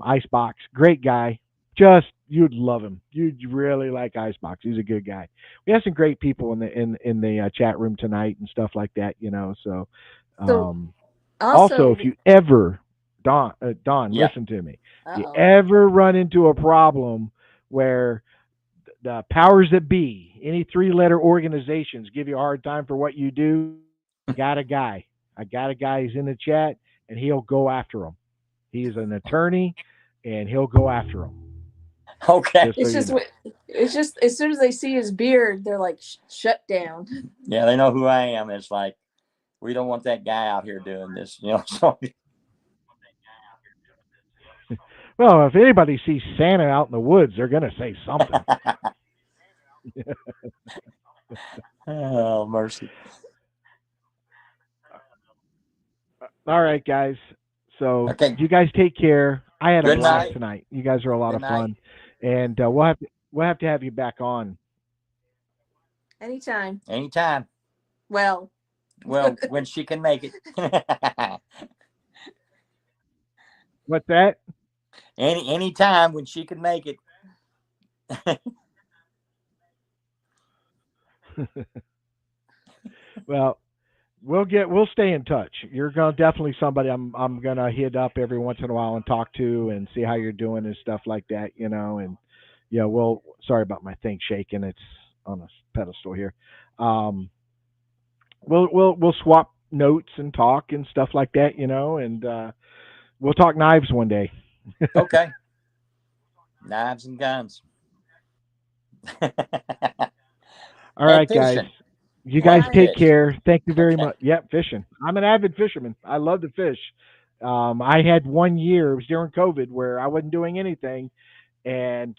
Icebox. Great guy. Just you'd love him. You'd really like Icebox. He's a good guy. We have some great people in the chat room tonight and stuff like that. So So also, also, if you ever Don, Yeah. listen to me. If you oh, ever run into a problem where the powers that be, any three-letter organizations, give you a hard time for what you do, I got a guy. I got a guy who's in the chat, and he'll go after them. He is an attorney, and he'll go after them. Okay. Just so you know. it's just as soon as they see his beard, they're like shut down. Yeah, they know who I am. It's like we don't want that guy out here doing this. So Well, if anybody sees Santa out in the woods, they're gonna say something. oh mercy. All right, guys. So Okay. you guys take care. I had a Good blast night. tonight. You guys are a lot Good of night. fun, and we'll have to have you back on. Anytime. Anytime. Well, Well, when she can make it. What's that? Anytime when she can make it. Well, we'll stay in touch. You're gonna definitely somebody I'm gonna hit up every once in a while and talk to and see how you're doing and stuff like that, and yeah, we'll sorry about my thing shaking. It's on a pedestal here. Um we'll swap notes and talk and stuff like that, and we'll talk knives one day. Okay. Knives and guns. All And right, guys. fishing. You All Love guys to right. take fish. care. Thank you very Okay. much. Yep, fishing. I'm an avid fisherman. I love to fish. I had one year, it was during COVID, where I wasn't doing anything, and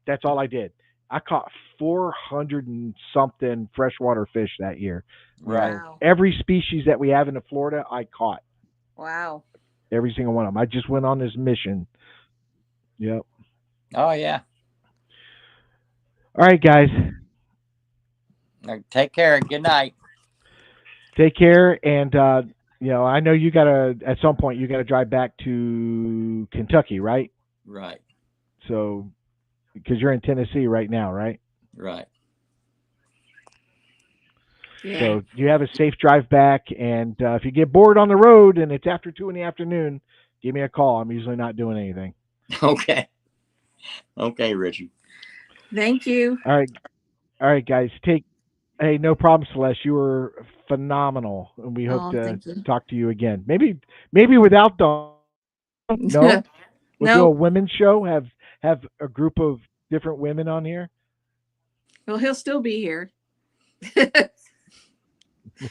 that's all I did. I caught 400 and something freshwater fish that year. Right. Wow. Every species that we have in Florida, I caught Wow. every single one of them. I just went on this mission. Yep. Oh yeah. All right, guys. Take care. Good night. Take care, and I know you gotta at some point you gotta drive back to Kentucky, right? Right. So because you're in Tennessee right now, right? Right. Yeah. So you have a safe drive back, and if you get bored on the road and it's after 2 in the afternoon, give me a call. I'm usually not doing anything. Okay. Okay, Richie. Thank you. All right, guys. Hey, no problem, Celeste. You were phenomenal, and we hope Oh, to thank you. talk to you again. Maybe without Dawn. No, we'll do a No. women's show. Have a group of different women on here. Well, he'll still be here.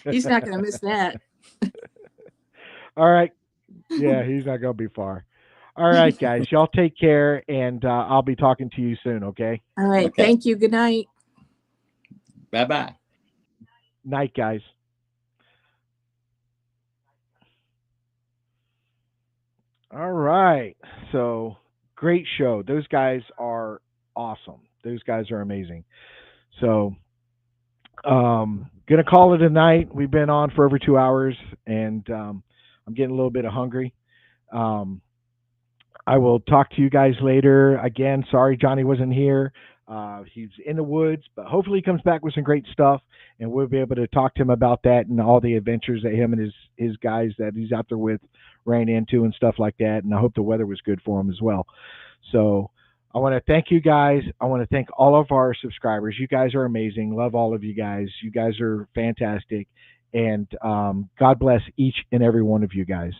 He's not going to miss that. All right. Yeah, he's not going to be far. All right, guys. Y'all take care, and I'll be talking to you soon, okay? All right. Okay. Thank you. Good night. Bye bye. Night, guys. All right. So, great show. Those guys are awesome. Those guys are amazing. So, gonna call it a night. We've been on for over 2 hours, and I'm getting a little bit of hungry. Um, I will talk to you guys later. Again, sorry Johnny wasn't here. He's in the woods, but hopefully he comes back with some great stuff, and we'll be able to talk to him about that and all the adventures that him and his guys that he's out there with ran into and stuff like that. And I hope the weather was good for him as well. So I want to thank you guys. I want to thank all of our subscribers. You guys are amazing. Love all of you guys. You guys are fantastic. And God bless each and every one of you guys.